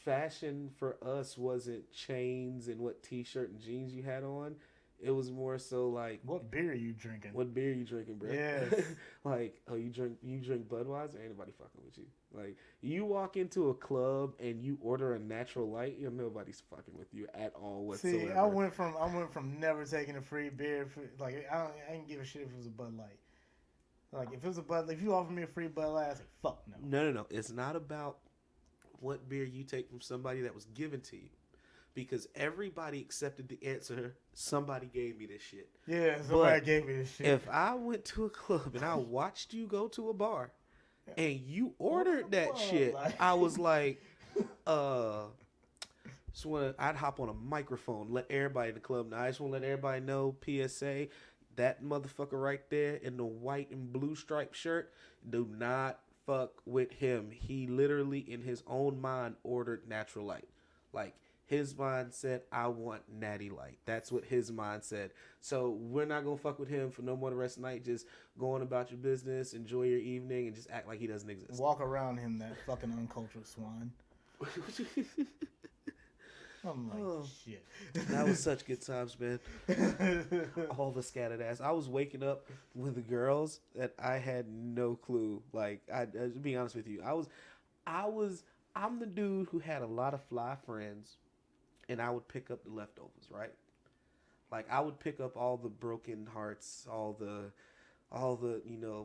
Speaker 1: fashion for us wasn't chains and what t-shirt and jeans you had on. It was more so like,
Speaker 2: What beer are you drinking?
Speaker 1: what beer you drinking, bro?
Speaker 2: Yes.
Speaker 1: Like, oh, you drink Budweiser? Ain't nobody fucking with you. Like, you walk into a club and you order a natural light, you know, nobody's fucking with you at all whatsoever.
Speaker 2: See, I went from never taking a free beer. Like I didn't give a shit if it was a Bud Light. Like if it was a Bud, if you offered me a free Bud Light, I was like, fuck no.
Speaker 1: No. It's not about what beer you take from somebody that was given to you. Because everybody accepted the answer, somebody gave me this shit.
Speaker 2: Yeah, somebody
Speaker 1: But
Speaker 2: gave me this shit.
Speaker 1: If I went to a club and I watched you go to a bar and you ordered that shit, I was like, so I'd hop on a microphone, let everybody in the club know. I just want to let everybody know, PSA, that motherfucker right there in the white and blue striped shirt, do not fuck with him. He literally, in his own mind, ordered natural light. Like, his mind said, I want natty light. That's what his mind said. So we're not going to fuck with him for no more the rest of the night. Just go on about your business, enjoy your evening, and just act like he doesn't exist.
Speaker 2: Walk around him, that fucking uncultured swine. I'm like, shit.
Speaker 1: That was such good times, man. All the scattered ass. I was waking up with the girls that I had no clue. Like, to be honest with you, I'm the dude who had a lot of fly friends, and I would pick up the leftovers, right? Like, I would pick up all the broken hearts, all the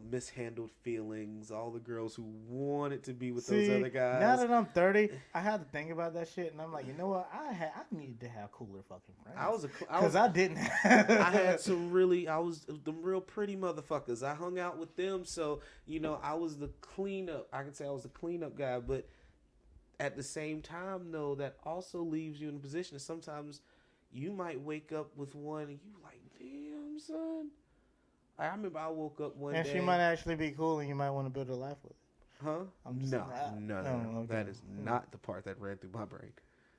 Speaker 1: mishandled feelings, all the girls who wanted to be with those other guys.
Speaker 2: Now that I'm 30, I had to think about that shit, and I'm like, you know what? I needed to have cooler fucking friends. I didn't.
Speaker 1: I had some them real pretty motherfuckers. I hung out with them, so I was the cleanup. I can say I was the cleanup guy, but at the same time, though, that also leaves you in a position that sometimes you might wake up with one and you like, damn, son. I remember I woke up one day.
Speaker 2: And she might actually be cool and you might want to build a life with it.
Speaker 1: Huh? No.
Speaker 2: Okay.
Speaker 1: That is not the part that ran through my brain.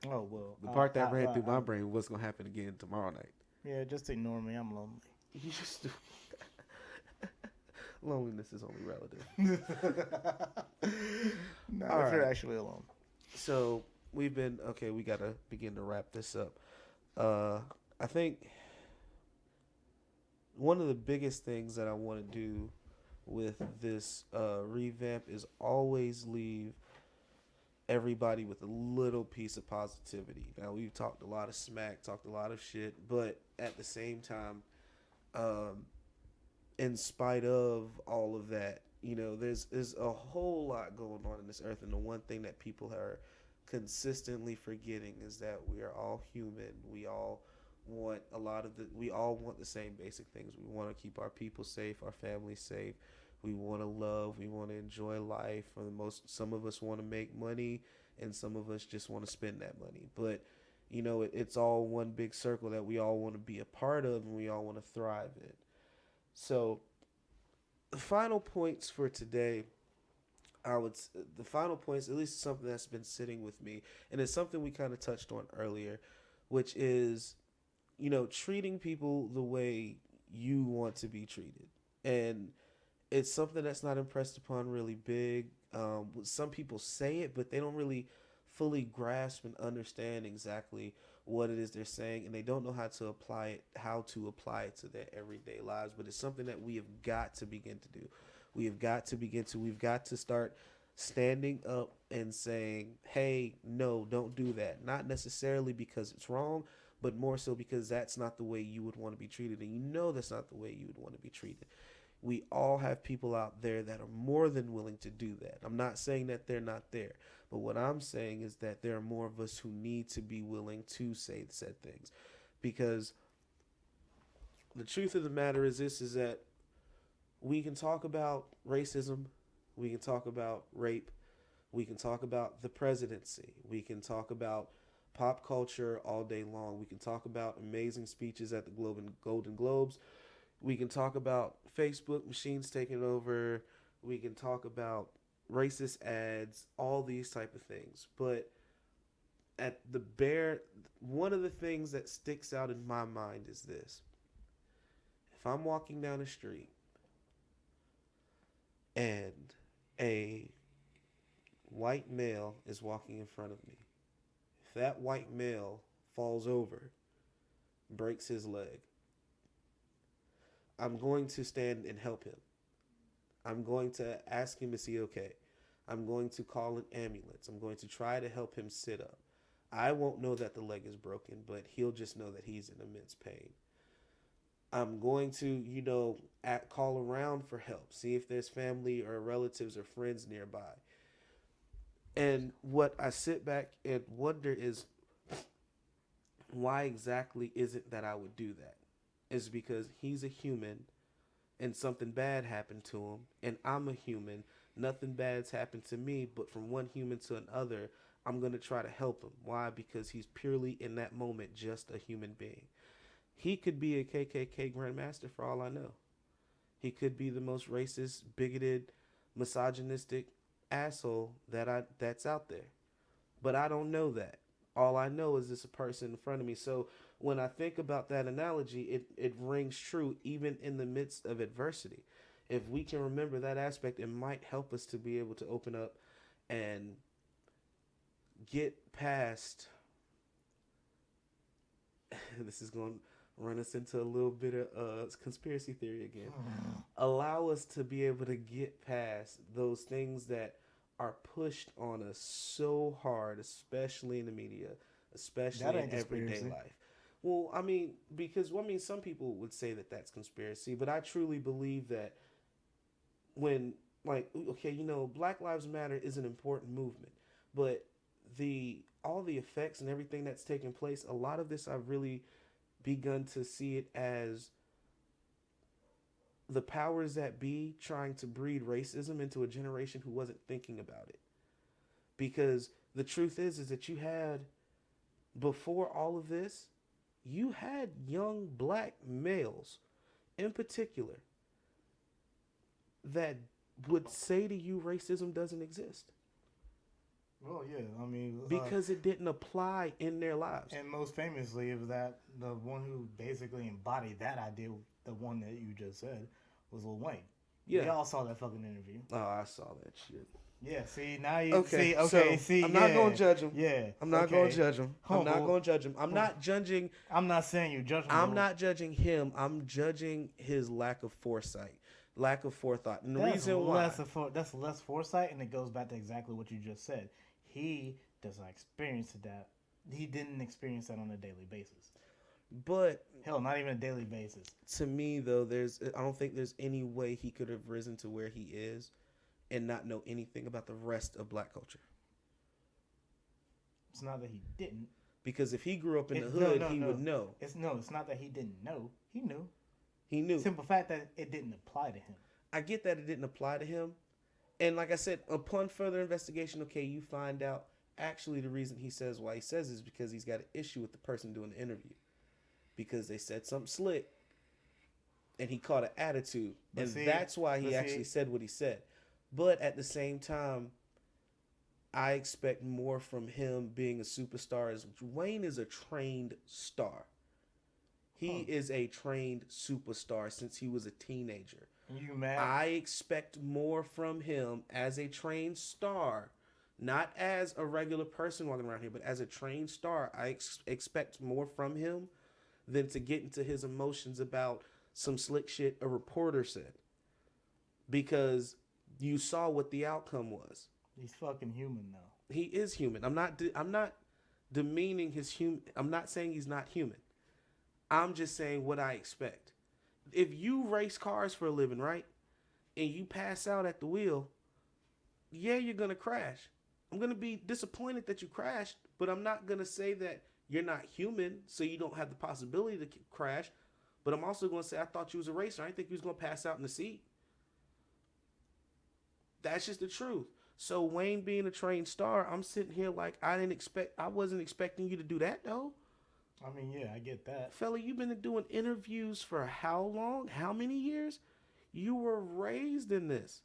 Speaker 2: Oh, well.
Speaker 1: The part that ran through my brain, what's going to happen again tomorrow night.
Speaker 2: Yeah, just ignore me. I'm lonely.
Speaker 1: You just loneliness is only relative.
Speaker 2: All if you're actually alone.
Speaker 1: So we got to begin to wrap this up. I think one of the biggest things that I want to do with this revamp is always leave everybody with a little piece of positivity. Now, we've talked a lot of smack, talked a lot of shit, but at the same time, in spite of all of that, there's a whole lot going on in this earth, and the one thing that people are consistently forgetting is that we are all human. We all want the same basic things. We want to keep our people safe, our families safe. We want to love, we want to enjoy life. Some of us want to make money, and some of us just want to spend that money. But it's all one big circle that we all want to be a part of, and we all want to thrive in. So the final points for today, at least something that's been sitting with me, and it's something we kind of touched on earlier, which is, treating people the way you want to be treated. And it's something that's not impressed upon really big. Some people say it, but they don't really fully grasp and understand exactly what it is they're saying, and they don't know how to apply it to their everyday lives. But it's something that we have got to begin to do. We've got to start standing up and saying, hey, no, don't do that. Not necessarily because it's wrong, but more so because that's not the way you would want to be treated. And that's not the way you would want to be treated. We all have people out there that are more than willing to do that. I'm not saying that they're not there, but what I'm saying is that there are more of us who need to be willing to say said things, because the truth of the matter is this: is that we can talk about racism, we can talk about rape, we can talk about the presidency, we can talk about pop culture all day long. We can talk about amazing speeches at the Golden Globes. We can talk about Facebook machines taking over. We can talk about racist ads, all these type of things. But at the bare, one of the things that sticks out in my mind is this: if I'm walking down the street and a white male is walking in front of me, if that white male falls over, breaks his leg, I'm going to stand and help him. I'm going to ask him, is he okay? I'm going to call an ambulance. I'm going to try to help him sit up. I won't know that the leg is broken, but he'll just know that he's in immense pain. I'm going to, call around for help, see if there's family or relatives or friends nearby. And what I sit back and wonder is, why exactly is it that I would do that? Is because he's a human and something bad happened to him, and I'm a human. Nothing bad's happened to me, but from one human to another, I'm going to try to help him. Why? Because he's purely in that moment just a human being. He could be a KKK Grandmaster for all I know. He could be the most racist, bigoted, misogynistic asshole that's out there. But I don't know that. All I know is this a person in front of me. So when I think about that analogy, it rings true even in the midst of adversity. If we can remember that aspect, it might help us to be able to open up and get past. This is going to run us into a little bit of conspiracy theory again. Allow us to be able to get past those things that are pushed on us so hard, especially in the media, especially in everyday life. Well, because some people would say that that's conspiracy, but I truly believe that when, Black Lives Matter is an important movement, but all the effects and everything that's taken place, a lot of this I've really begun to see it as the powers that be trying to breed racism into a generation who wasn't thinking about it. Because the truth is that you had, before all of this, you had young black males in particular that would say to you racism doesn't exist.
Speaker 2: Well, yeah,
Speaker 1: because it didn't apply in their lives.
Speaker 2: And most famously, it was that the one who basically embodied that idea, the one that you just said, was Lil Wayne. Yeah, we all saw that fucking interview.
Speaker 1: Oh, I saw that shit.
Speaker 2: Yeah, see, now you
Speaker 1: see. I'm not gonna judge him. Yeah, I'm not gonna judge him. I'm not gonna judge him. I'm not judging.
Speaker 2: I'm not saying you judge him.
Speaker 1: I'm not judging him. I'm judging his lack of foresight, lack of forethought, and the reason why
Speaker 2: that's less foresight, and it goes back to exactly what you just said. He does not experience that. He didn't experience that on a daily basis.
Speaker 1: But
Speaker 2: hell, not even a daily basis.
Speaker 1: To me, though, I don't think there's any way he could have risen to where he is and not know anything about the rest of black culture.
Speaker 2: It's not that he didn't.
Speaker 1: Because if he grew up in the hood, he would know.
Speaker 2: It's not that he didn't know. He knew.
Speaker 1: He knew.
Speaker 2: Simple fact that it didn't apply to him.
Speaker 1: I get that it didn't apply to him. And like I said, upon further investigation, you find out actually the reason he says why he says is because he's got an issue with the person doing the interview. Because they said something slick and he caught an attitude. That's why he actually said what he said. But at the same time, I expect more from him being a superstar. Wayne is a trained star. He is a trained superstar since he was a teenager.
Speaker 2: You mad?
Speaker 1: I expect more from him as a trained star, not as a regular person walking around here, but as a trained star. I expect more from him than to get into his emotions about some slick shit a reporter said. Because you saw what the outcome was.
Speaker 2: He's fucking human though.
Speaker 1: He is human. I'm not demeaning his human. I'm not saying he's not human. I'm just saying what I expect. if you race cars for a living, right, and you pass out at the wheel, yeah, you're gonna crash. I'm gonna be disappointed that you crashed, but I'm not gonna say that you're not human, so you don't have the possibility to crash. But I'm also gonna say I thought you was a racer. I didn't think you was gonna pass out in the seat. That's just the truth. So Wayne being a trained star, I'm sitting here like I wasn't expecting you to do that though.
Speaker 2: I mean, yeah, I get that.
Speaker 1: Fella, you've been doing interviews for how long? How many years? You were raised in this.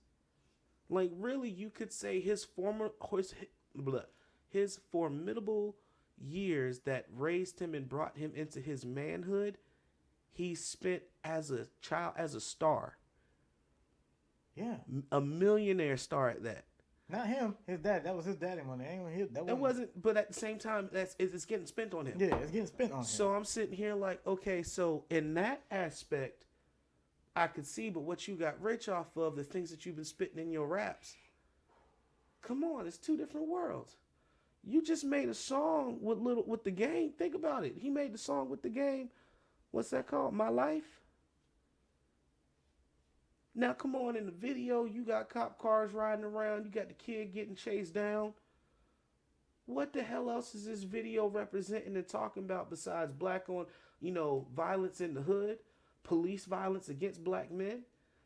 Speaker 1: Like really, you could say his formidable years that raised him and brought him into his manhood, he spent as a child, as a star.
Speaker 2: Yeah.
Speaker 1: A millionaire star at that.
Speaker 2: Not him. His dad. That was his daddy money.
Speaker 1: It wasn't, but at the same time, it's getting spent on him.
Speaker 2: Yeah, it's getting spent on him.
Speaker 1: So I'm sitting here like, okay, so in that aspect, I could see, but what you got rich off of, the things that you've been spitting in your raps, come on, it's two different worlds. You just made a song with the Game. Think about it. He made the song with the Game. What's that called? My Life. Now come on, in the video, you got cop cars riding around. You got the kid getting chased down. What the hell else is this video representing and talking about besides black on, violence in the hood, police violence against black men?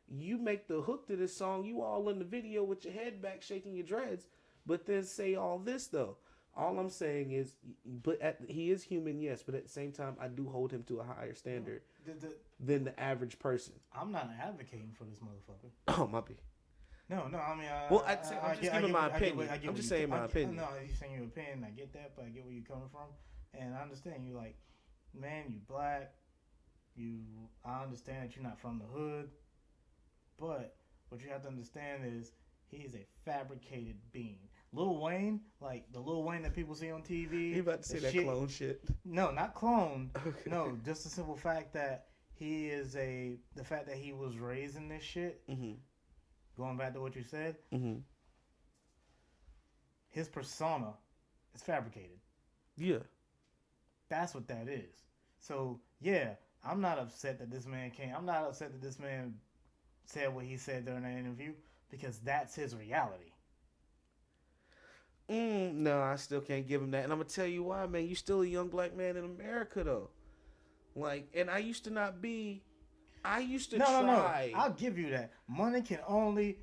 Speaker 1: You make the hook to this song, you all in the video with your head back shaking your dreads, but then say all this though. All I'm saying is, he is human, yes, but at the same time, I do hold him to a higher standard than the average person.
Speaker 2: I'm not advocating for this motherfucker.
Speaker 1: Oh, my bad.
Speaker 2: No, I mean,
Speaker 1: I'm just giving my opinion. I'm just saying my opinion.
Speaker 2: No, you're saying your opinion. I get that, but I get where you're coming from, and I understand. You like, man, you black. I understand that you're not from the hood, but what you have to understand is he is a fabricated being. Lil Wayne, like the Lil Wayne that people see on TV.
Speaker 1: You about to say that clone shit?
Speaker 2: No, not clone.
Speaker 1: Okay.
Speaker 2: No, just the simple fact that the fact that he was raised in this shit.
Speaker 1: Mm-hmm.
Speaker 2: Going back to what you said,
Speaker 1: mm-hmm.
Speaker 2: His persona is fabricated.
Speaker 1: Yeah.
Speaker 2: That's what that is. So, yeah, I'm not upset that this man came. I'm not upset that this man said what he said during that interview because that's his reality.
Speaker 1: No, I still can't give him that. And I'm going to tell you why, man. You still a young black man in America, though. Like, and I used to try.
Speaker 2: No. I'll give you that. Money can only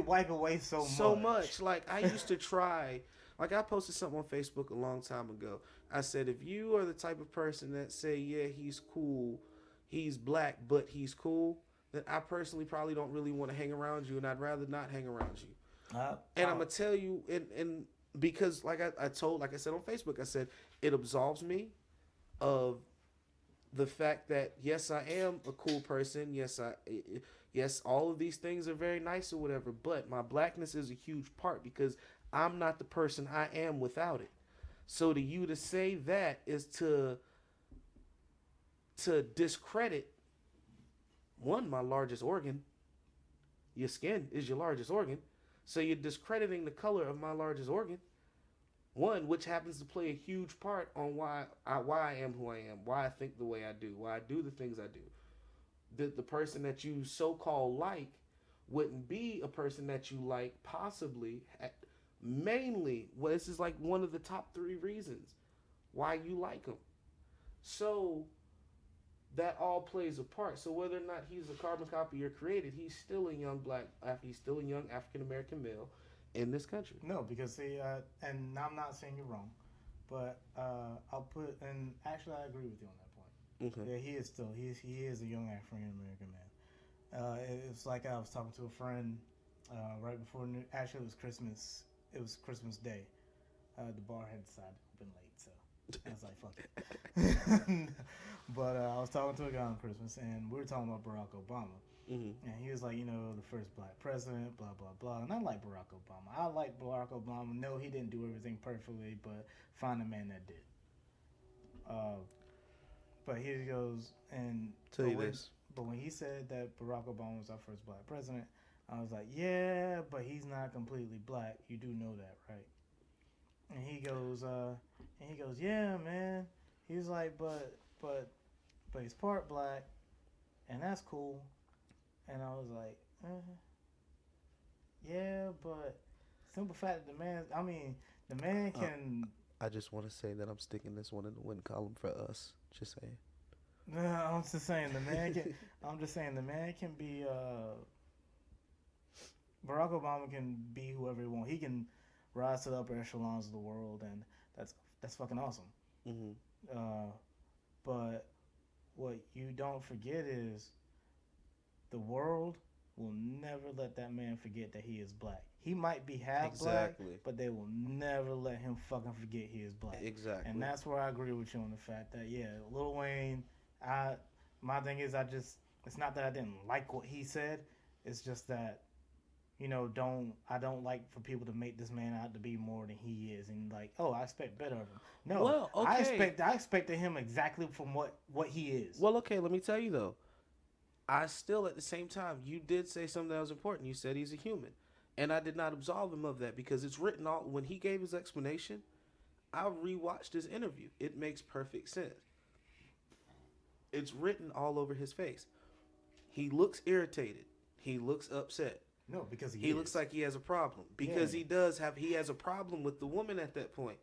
Speaker 2: wipe away so much.
Speaker 1: Like, I used to try. Like, I posted something on Facebook a long time ago. I said, if you are the type of person that say, yeah, he's cool, he's black, but he's cool, then I personally probably don't really want to hang around you, and I'd rather not hang around you. And I'm going to tell you, and because like I said on Facebook, I said, it absolves me of the fact that, yes, I am a cool person. Yes, all of these things are very nice or whatever, but my blackness is a huge part because I'm not the person I am without it. So to you to say that is to discredit, one, my largest organ. Your skin is your largest organ. So you're discrediting the color of my largest organ. One, which happens to play a huge part on why I am who I am, why I think the way I do, why I do the things I do. The person that you so-called like wouldn't be a person that you like possibly. Mainly, well, this is like one of the top 3 reasons why you like him. So that all plays a part. So whether or not he's a carbon copy or created, he's still a young African American male in this country.
Speaker 2: No, because see, and I'm not saying you're wrong, but and actually I agree with you on that point.
Speaker 1: Okay.
Speaker 2: Yeah, he is a young African American man. It's like I was talking to a friend right before actually it was Christmas. It was Christmas Day. The bar had decided to open late, so I was like, fuck it. But I was talking to a guy on Christmas, and we were talking about Barack Obama.
Speaker 1: Mm-hmm.
Speaker 2: And he was like, the first black president, blah, blah, blah. And I like Barack Obama. I like Barack Obama. No, he didn't do everything perfectly, but find a man that did. But he goes, but when he said that Barack Obama was our first black president, I was like, yeah, but he's not completely black. You do know that, right? And he goes, yeah, man. He was like, but he's part black, and that's cool. And I was like, yeah, but simple fact that the man, I mean, the man
Speaker 1: Uh,
Speaker 2: can.
Speaker 1: I just want to say that I'm sticking this one in the win column for us. Just saying.
Speaker 2: I'm just saying the man can. I'm just saying the man can be. Barack Obama can be whoever he wants. He can rise to the upper echelons of the world, and that's fucking awesome.
Speaker 1: Hmm.
Speaker 2: Uh, but what you don't forget is the world will never let that man forget that he is black. He might be half black,
Speaker 1: Exactly.
Speaker 2: but they will never let him fucking forget he is black.
Speaker 1: Exactly.
Speaker 2: And that's where I agree with you on the fact that yeah, Lil Wayne. I my thing is I just it's not that I didn't like what he said. It's just that I don't like for people to make this man out to be more than he is, and like, oh, I expect better of him. No,
Speaker 1: Well, okay.
Speaker 2: I expected him exactly from what he is.
Speaker 1: Well, okay. Let me tell you though. I still, at the same time, you did say something that was important. You said he's a human, and I did not absolve him of that because it's written all. When he gave his explanation, I rewatched his interview. It makes perfect sense. It's written all over his face. He looks irritated. He looks upset.
Speaker 2: No, because
Speaker 1: He looks like he has a problem because
Speaker 2: Yeah.
Speaker 1: he has a problem with the woman at that point.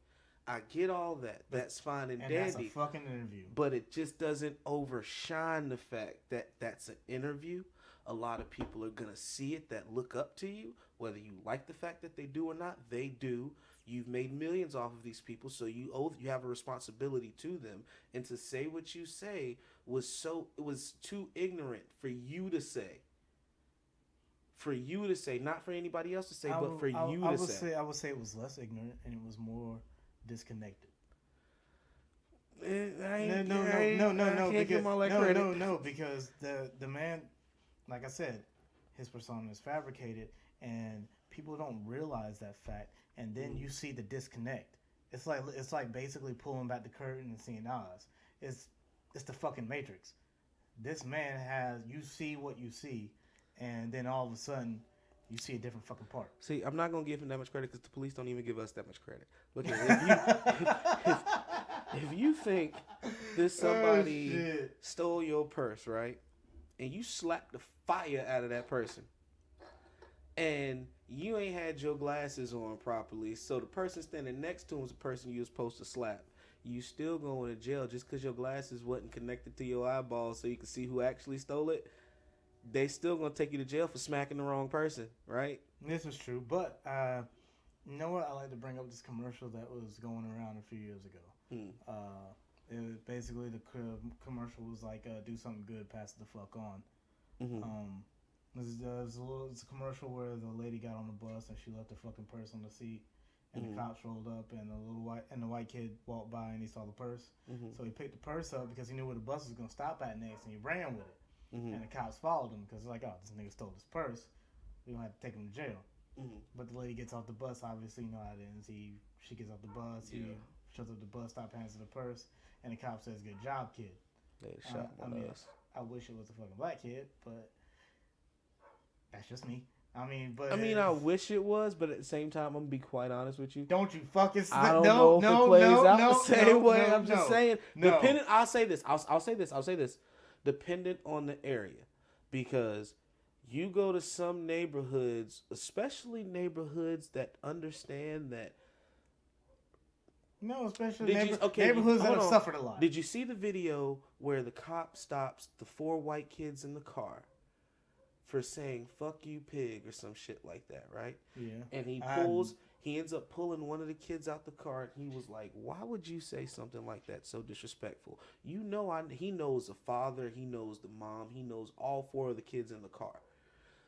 Speaker 1: I get all that. That's fine and
Speaker 2: and that's a
Speaker 1: dandy.
Speaker 2: fucking interview.
Speaker 1: But it just doesn't overshine the fact that that's an interview. A lot of people are going to see it that look up to you. Whether you like the fact that they do or not, they do. You've made millions off of these people, so you have a responsibility to them. And to say what you say it was too ignorant for you to say. For you to say, not for anybody else to say, but for you to say.
Speaker 2: I would say it was less ignorant and it was more disconnected. No, because the man, like I said, his persona is fabricated, and people don't realize that fact, and then you see the disconnect. It's like basically pulling back the curtain and seeing Oz. It's the fucking Matrix. This man has you see what you see, and then all of a sudden you see a different fucking part.
Speaker 1: See, I'm not gonna give him that much credit because the police don't even give us that much credit. Look, if you think this somebody stole your purse, right, and you slapped the fire out of that person, and you ain't had your glasses on properly, so the person standing next to him is the person you was supposed to slap. You still going to jail just because your glasses wasn't connected to your eyeballs so you can see who actually stole it. They still gonna take you to jail for smacking the wrong person, right?
Speaker 2: This is true, but you know what? I like to bring up this commercial that was going around a few years ago. It was basically the commercial was like, "Do something good, pass it the fuck on." It's a commercial where the lady got on the bus and she left her fucking purse on the seat, and the cops rolled up and the white kid walked by and he saw the purse, so he picked the purse up because he knew where the bus was gonna stop at next, and he ran with it. And the cops followed him because they're like, oh, this nigga stole his purse. We don't have to take him to jail. But the lady gets off the bus. Obviously, you know how it ends. She gets off the bus. He shows up the bus stop, hands her the purse, and the cop says, "Good job, kid."
Speaker 1: They shot one of us.
Speaker 2: I wish it was a fucking black kid, but that's just me. I
Speaker 1: I wish it was, but at the same time, I'm gonna be quite honest with you.
Speaker 2: Don't you fucking
Speaker 1: I don't know if it plays out the same way. I'm just saying.
Speaker 2: No.
Speaker 1: Dependent. I'll say this. I'll say this. Dependent on the area, because you go to some neighborhoods, especially neighborhoods that understand that.
Speaker 2: No, especially neighborhoods that have suffered a lot.
Speaker 1: Did you see the video where the cop stops the 4 white kids in the car for saying "fuck you, pig" or some shit like that, right?
Speaker 2: Yeah.
Speaker 1: And he ends up pulling one of the kids out the car, and he was like, "Why would you say something like that? So disrespectful." He knows the father, he knows the mom, he knows all 4 of the kids in the car.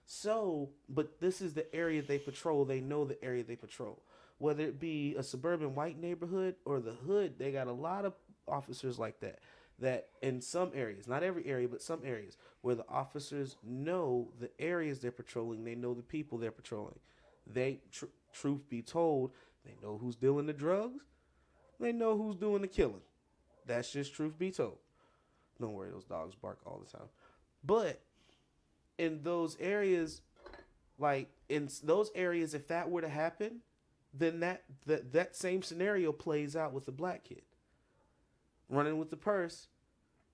Speaker 1: So, but this is the area they patrol. They know the area they patrol. Whether it be a suburban white neighborhood or the hood, they got a lot of officers like that. That in some areas, not every area, but some areas, where the officers know the areas they're patrolling, they know the people they're patrolling. Truth be told, they know who's dealing the drugs. They know who's doing the killing. That's just truth be told. Don't worry, those dogs bark all the time. But in those areas, if that were to happen, then that same scenario plays out with the black kid running with the purse,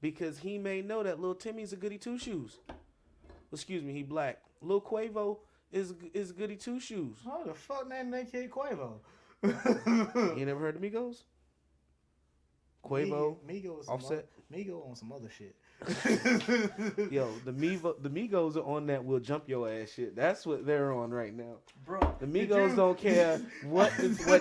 Speaker 1: because he may know that Lil Timmy's a goody two shoes. Excuse me, he black. Lil Quavo is goody two shoes.
Speaker 2: How the fuck name that kid Quavo?
Speaker 1: You never heard of Migos? Quavo,
Speaker 2: Migos,
Speaker 1: Offset.
Speaker 2: Migos on some other shit.
Speaker 1: Yo, the Migos are on that "will jump your ass" shit. That's what they're on right now.
Speaker 2: Bro,
Speaker 1: The Migos don't care what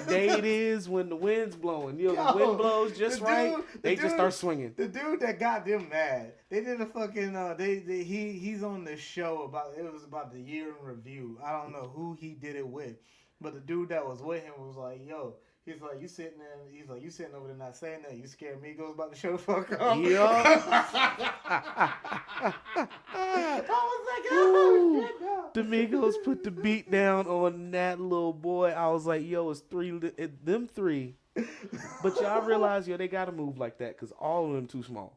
Speaker 1: day it is when the wind's blowing. The wind blows just right, they just start swinging.
Speaker 2: The dude that got them mad, they did a fucking he's on the show it was about the year in review. I don't know who he did it with, but the dude that was with him was like, yo. He's like, you sitting there. He's like, you sitting over there not saying that. You scared Migos about to show the fuck up.
Speaker 1: Yo.
Speaker 2: I was like, oh shit, no.
Speaker 1: The Migos put the beat down on that little boy. I was like, yo, it's them three. But y'all realize, yo, they gotta move like that because all of them too small.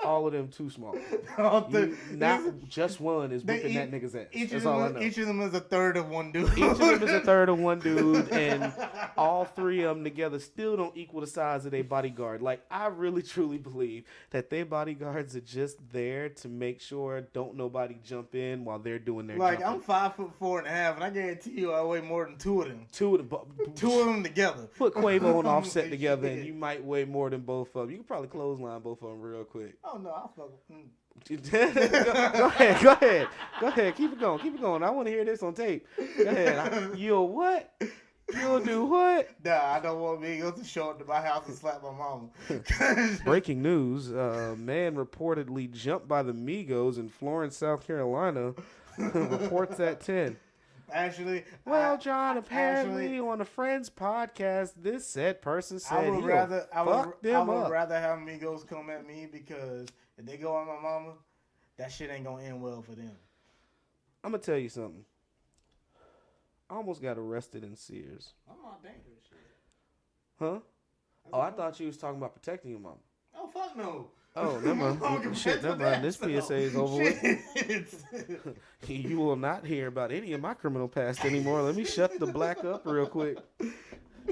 Speaker 1: All of them too small. Not just one is whipping that nigga's ass. That's all I know.
Speaker 2: Each of them is a third of one dude.
Speaker 1: Each of them is a third of one dude, and all three of them together still don't equal the size of their bodyguard. Like, I really, truly believe that their bodyguards are just there to make sure don't nobody jump in while they're doing their
Speaker 2: like,
Speaker 1: jumping.
Speaker 2: I'm 5'4.5", and I guarantee you I weigh more than two of them. Two of them together.
Speaker 1: Put Quavo and Offset together, and you might weigh more than both of them. You could probably clothesline both of them real quick.
Speaker 2: Oh, no, I'll fuck
Speaker 1: Go ahead. Keep it going. I want to hear this on tape. Go ahead. You'll what? You'll do what?
Speaker 2: Nah, I don't want Migos to show up to my house and slap my mama.
Speaker 1: Breaking news. Man reportedly jumped by the Migos in Florence, South Carolina. Reports at 10.
Speaker 2: Actually,
Speaker 1: John, apparently on a friend's podcast, this said person said
Speaker 2: I would rather have
Speaker 1: up.
Speaker 2: Migos come at me because if they go on my mama, that shit ain't gonna end well for them.
Speaker 1: I'm gonna tell you something. I almost got arrested in Sears.
Speaker 2: I'm not dangerous shit.
Speaker 1: Huh? Oh, I thought you was talking about protecting your mom.
Speaker 2: Oh, fuck no.
Speaker 1: Oh, never mind. Shit, never mind. This PSA is over with. You will not hear about any of my criminal past anymore. Let me shut the black up real quick.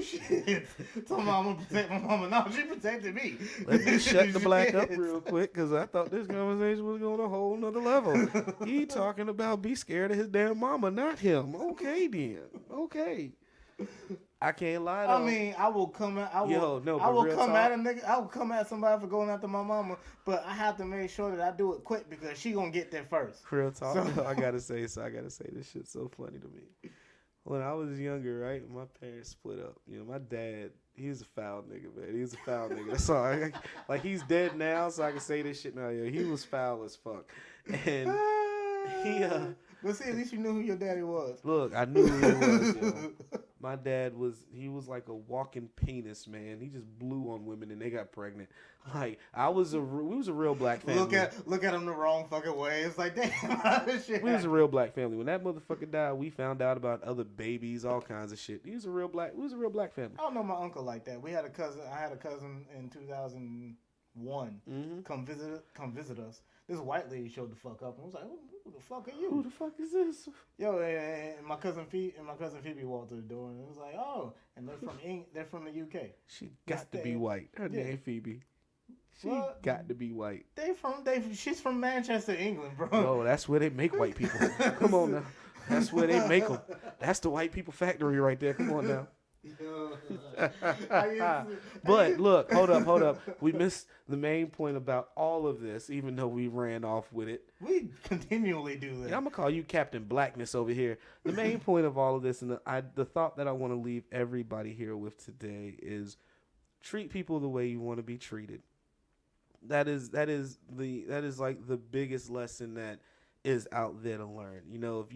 Speaker 2: Shit. Told me I'm going to protect my mama. No, she protected me.
Speaker 1: Let me shut the black up real quick because I thought this conversation was going a whole nother level. He talking about be scared of his damn mama, not him. Okay, then. Okay. I can't lie though.
Speaker 2: I mean, I will come at a nigga. I will come at somebody for going after my mama, but I have to make sure that I do it quick because she gonna get there first.
Speaker 1: Real talk. So, I gotta say this shit's so funny to me. When I was younger, right, my parents split up. You know, my dad, he's a foul nigga, man. He was a foul nigga. That's all. Like he's dead now, so I can say this shit now. Yo, he was foul as fuck, and he
Speaker 2: But see, at least you knew who your daddy was.
Speaker 1: Look, I knew who he was, yo. My dad was like a walking penis, man. He just blew on women and they got pregnant. Like, we was a real black family.
Speaker 2: Look at him the wrong fucking way. It's like, damn, shit.
Speaker 1: We was a real black family. When that motherfucker died, we found out about other babies, all kinds of shit. We was a real black family.
Speaker 2: I don't know my uncle like that. I had a cousin in 2001 come visit us. This white lady showed the fuck up and was like, who the fuck are you?
Speaker 1: Who the fuck is this?
Speaker 2: Yo, and my cousin Phoebe walked to the door and it was like, oh, and they're from the UK.
Speaker 1: She got to be white. Her name Phoebe. She got to be white.
Speaker 2: She's from Manchester, England, bro.
Speaker 1: Oh, that's where they make white people. Come on now. That's where they make them. That's the white people factory right there. Come on now. But look, hold up. We missed the main point about all of this, even though we ran off with it.
Speaker 2: We continually do that.
Speaker 1: Yeah, I'm gonna call you Captain Blackness over here. The main point of all of this, and the thought that I want to leave everybody here with today is treat people the way you want to be treated. That is like the biggest lesson that is out there to learn. You know, if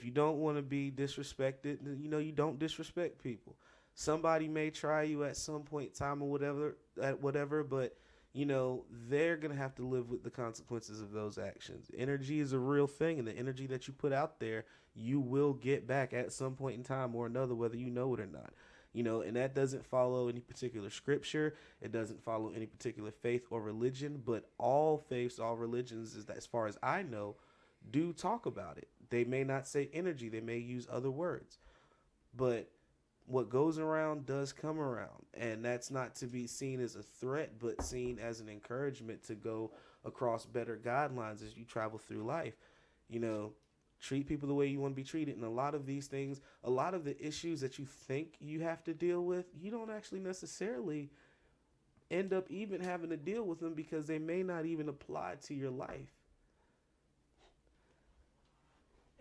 Speaker 1: you don't want to be disrespected, you know, you don't disrespect people. Somebody may try you at some point in time or whatever, but you know, they're going to have to live with the consequences of those actions. Energy is a real thing, and the energy that you put out there, you will get back at some point in time or another, whether you know it or not. You know, and that doesn't follow any particular scripture. It doesn't follow any particular faith or religion, but all faiths, all religions, as far as I know, do talk about it. They may not say energy. They may use other words. But what goes around does come around, and that's not to be seen as a threat, but seen as an encouragement to go across better guidelines as you travel through life. You know, treat people the way you want to be treated, and a lot of these things, a lot of the issues that you think you have to deal with, you don't actually necessarily end up even having to deal with them because they may not even apply to your life.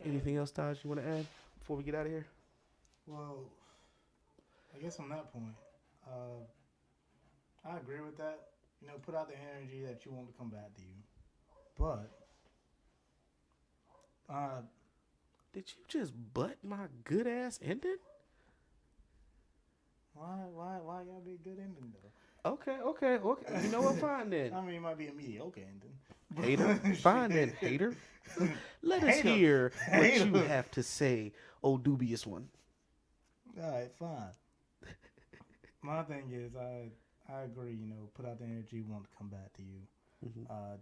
Speaker 1: Anything else, Taj, you want to add before we get out of here?
Speaker 2: Well, I guess on that point, I agree with that. You know, put out the energy that you want to come back to you. But
Speaker 1: Did you just butt my good ass ending?
Speaker 2: why gotta be a good ending though?
Speaker 1: Okay. You know what? Fine then.
Speaker 2: I mean, it might be a mediocre ending.
Speaker 1: Hater. Fine then, hater. Let us
Speaker 2: Hater.
Speaker 1: hear what
Speaker 2: Hater.
Speaker 1: you have to say, oh dubious one.
Speaker 2: All right, fine. My thing is, I agree. You know, put out the energy, want to come back to you.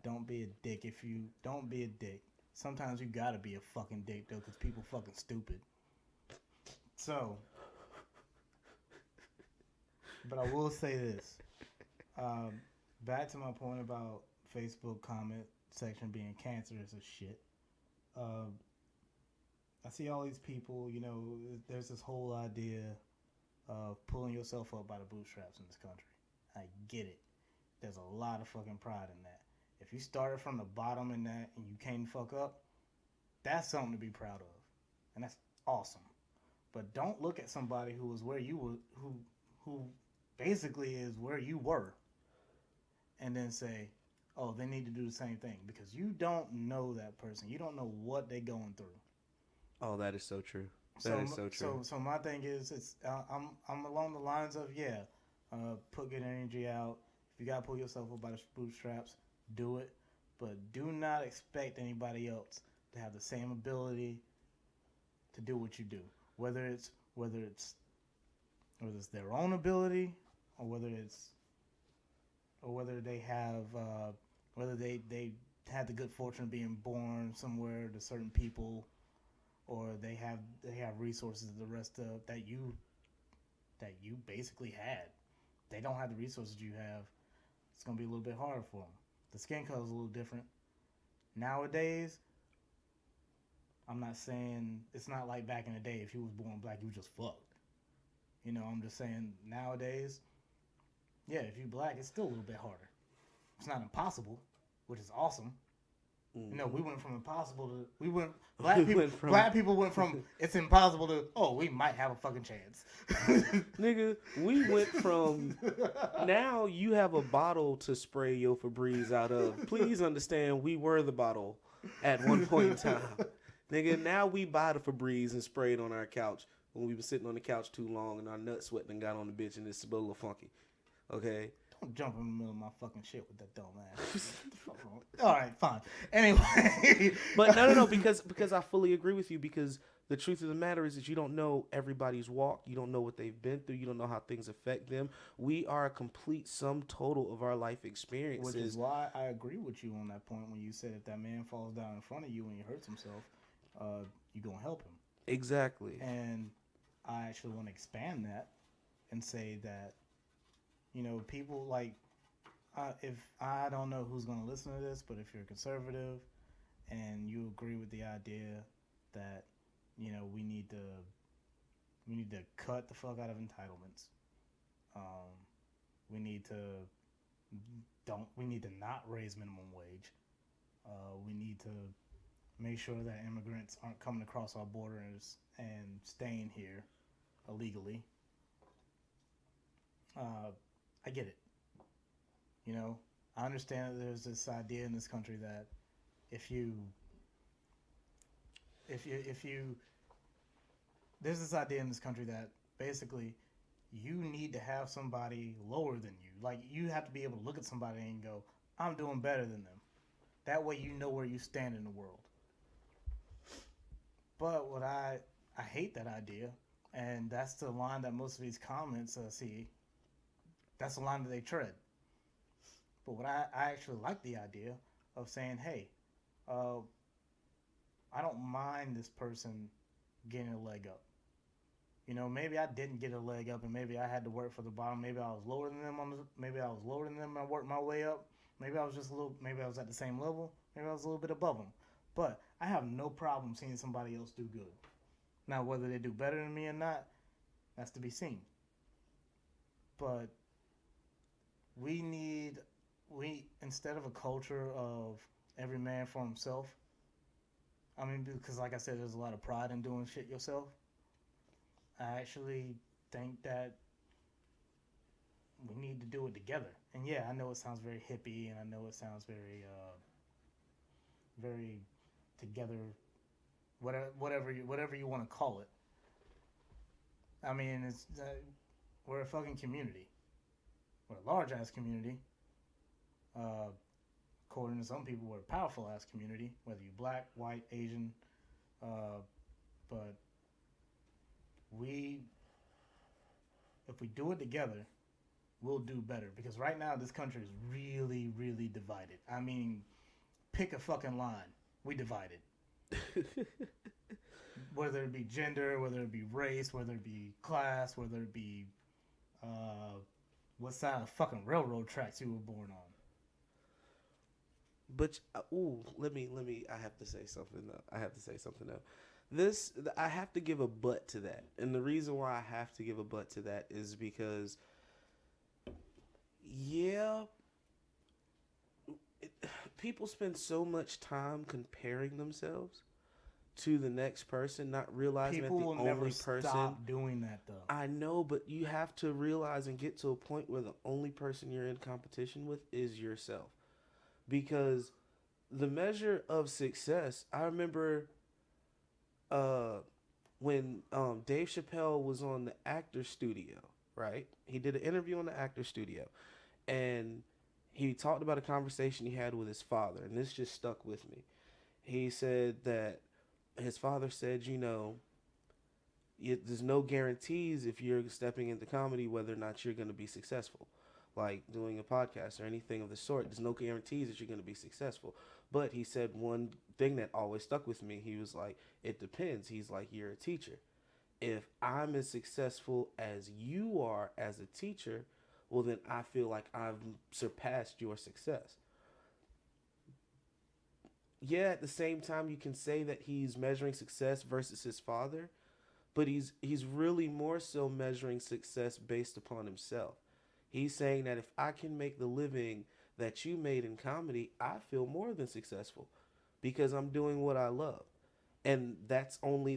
Speaker 2: Don't be a dick. Don't be a dick. Sometimes you gotta be a fucking dick though, because people fucking stupid. So, but I will say this. Back to my point about Facebook comment section being cancerous as shit. I see all these people, you know, there's this whole idea of pulling yourself up by the bootstraps in this country. I get it. There's a lot of fucking pride in that. If you started from the bottom in that and you can't fuck up, that's something to be proud of. And that's awesome. But don't look at somebody who was where you were, who basically is where you were, and then say, oh, they need to do the same thing, because you don't know that person. You don't know what they're going through.
Speaker 1: Oh, that is so true. That is so true.
Speaker 2: So my thing is, I'm along the lines of put good energy out. If you gotta pull yourself up by the bootstraps, do it. But do not expect anybody else to have the same ability to do what you do. Whether it's their own ability, or whether they have whether they had the good fortune of being born somewhere to certain people, or they have resources the rest of that you basically had. They don't have the resources you have. It's gonna be a little bit harder for them. The skin color is a little different nowadays. I'm not saying it's not like back in the day. If you was born black, you was just fucked. You know, I'm just saying nowadays, yeah, if you black, it's still a little bit harder. It's not impossible, which is awesome. You know, we went from impossible to black people went from it's impossible to, oh, we might have a fucking chance.
Speaker 1: Nigga, we went from now you have a bottle to spray your Febreze out of. Please understand, we were the bottle at one point in time. Nigga, now we buy the Febreze and spray it on our couch when we were sitting on the couch too long and our nuts sweating and got on the bitch and it's a little funky. Okay?
Speaker 2: Don't jump in the middle of my fucking shit with that dumb ass. All right, fine. Anyway.
Speaker 1: But no, because I fully agree with you, because the truth of the matter is that you don't know everybody's walk. You don't know what they've been through. You don't know how things affect them. We are a complete sum total of our life experiences.
Speaker 2: Which is why I agree with you on that point when you said if that man falls down in front of you and he hurts himself, you're going to help him.
Speaker 1: Exactly.
Speaker 2: And I actually want to expand that and say that, you know, people like, if I don't know who's going to listen to this, but if you're conservative and you agree with the idea that, you know, we need to cut the fuck out of entitlements. We need to not raise minimum wage. We need to make sure that immigrants aren't coming across our borders and staying here illegally. I get it. You know, I understand that there's this idea in this country that if you there's this idea in this country that basically you need to have somebody lower than you. Like, you have to be able to look at somebody and go, I'm doing better than them. That way you know where you stand in the world. But what I hate that idea, and that's the line that most of these comments see. That's the line that they tread. But what I actually like the idea of saying, hey, I don't mind this person getting a leg up. You know, maybe I didn't get a leg up, and maybe I had to work for the bottom. Maybe I was lower than them Maybe I was lower than them. And I worked my way up. Maybe I was just a little. Maybe I was at the same level. Maybe I was a little bit above them. But I have no problem seeing somebody else do good. Now, whether they do better than me or not, that's to be seen. But we need we instead of a culture of every man for himself. I mean, because like I said, there's a lot of pride in doing shit yourself. I actually think that we need to do it together. And yeah, I know it sounds very hippie, and I know it sounds very together, whatever you want to call it. I mean, we're a fucking community. We're a large ass community. Uh, According to some people, we're a powerful ass community. Whether you're black, white, Asian, uh, but we, if we do it together, we'll do better. Because right now, this country is really, really divided. I mean, pick a fucking line. We divided. Whether it be gender, whether it be race, whether it be class, whether it be uh, what side of fucking railroad tracks you were born on.
Speaker 1: But let me. I have to say something though. I have to say something though. This I have to give a butt to that, and the reason why I have to give a butt to that is because, yeah, it, people spend so much time comparing themselves to the next person, not realizing
Speaker 2: People
Speaker 1: that
Speaker 2: will
Speaker 1: the
Speaker 2: never
Speaker 1: only person.
Speaker 2: stop doing that though.
Speaker 1: I know, but you have to realize and get to a point where the only person you're in competition with is yourself. Because the measure of success, I remember uh, when Dave Chappelle was on the Actor Studio, right? He did an interview on the Actor Studio, and he talked about a conversation he had with his father, and this just stuck with me. He said that his father said, there's no guarantees if you're stepping into comedy whether or not you're going to be successful. Like doing a podcast or anything of the sort, there's no guarantees that you're going to be successful. But he said one thing that always stuck with me. He was like, it depends. He's like, you're a teacher. If I'm as successful as you are as a teacher, well, then I feel like I've surpassed your success. Yeah, at the same time, you can say that he's measuring success versus his father, but he's really more so measuring success based upon himself. He's saying that if I can make the living that you made in comedy, I feel more than successful because I'm doing what I love. And that's only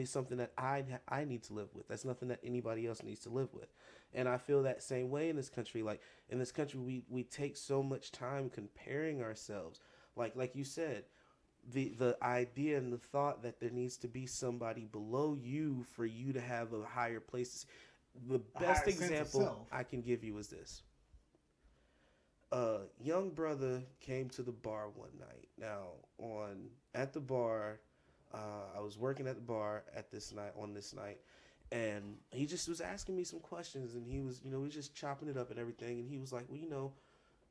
Speaker 1: something that I need to live with. That's nothing that anybody else needs to live with. And I feel that same way in this country. Like in this country, we take so much time comparing ourselves. Like you said, the idea and the thought that there needs to be somebody below you for you to have a higher place. The
Speaker 2: A
Speaker 1: best
Speaker 2: higher sense of
Speaker 1: example
Speaker 2: self.
Speaker 1: I can give you is this. A young brother came to the bar one night. Now, on at the bar, I was working at the bar at this night on this night, and he just was asking me some questions, and he was, we was just chopping it up and everything, and he was like, well,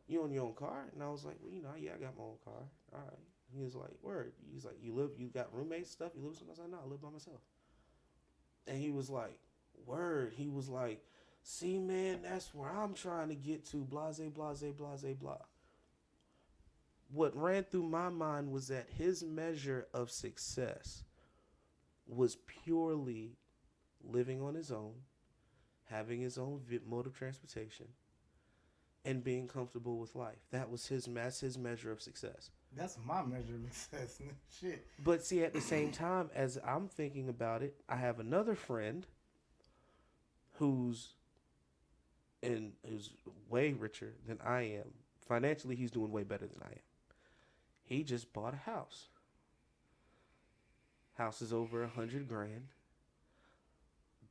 Speaker 1: you own your own car, and I was like, well, yeah, I got my own car. All right. He was like, word. He's like, you got roommates stuff? You live with someone? I was like, no, I live by myself. And he was like, word. He was like, see, man, that's where I'm trying to get to. Blase, blase, blase, blah. What ran through my mind was that his measure of success was purely living on his own, having his own mode of transportation, and being comfortable with life. That's his measure of success.
Speaker 2: That's my measure of success. Shit.
Speaker 1: But see, at the same time, as I'm thinking about it, I have another friend who's who's way richer than I am. Financially, he's doing way better than I am. He just bought a house. House is over 100 grand.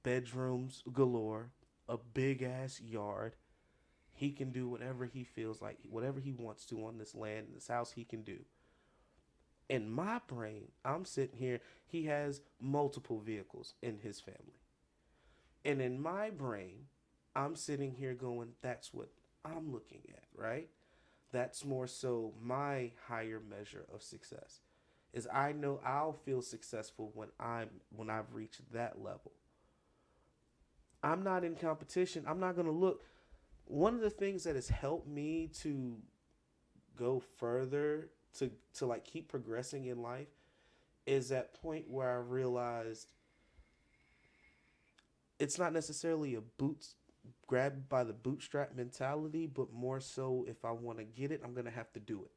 Speaker 1: Bedrooms galore. A big ass yard. He can do whatever he feels like, whatever he wants to on this land, this house. He can do. In my brain, I'm sitting here. He has multiple vehicles in his family. And in my brain, I'm sitting here going, that's what I'm looking at, right? That's more so my higher measure of success. Is I know I'll feel successful when I've reached that level. I'm not in competition. I'm not going to look. One of the things that has helped me to go further, to like keep progressing in life, is that point where I realized it's not necessarily a boots grab by the bootstrap mentality, but more so if I want to get it, I'm going to have to do it.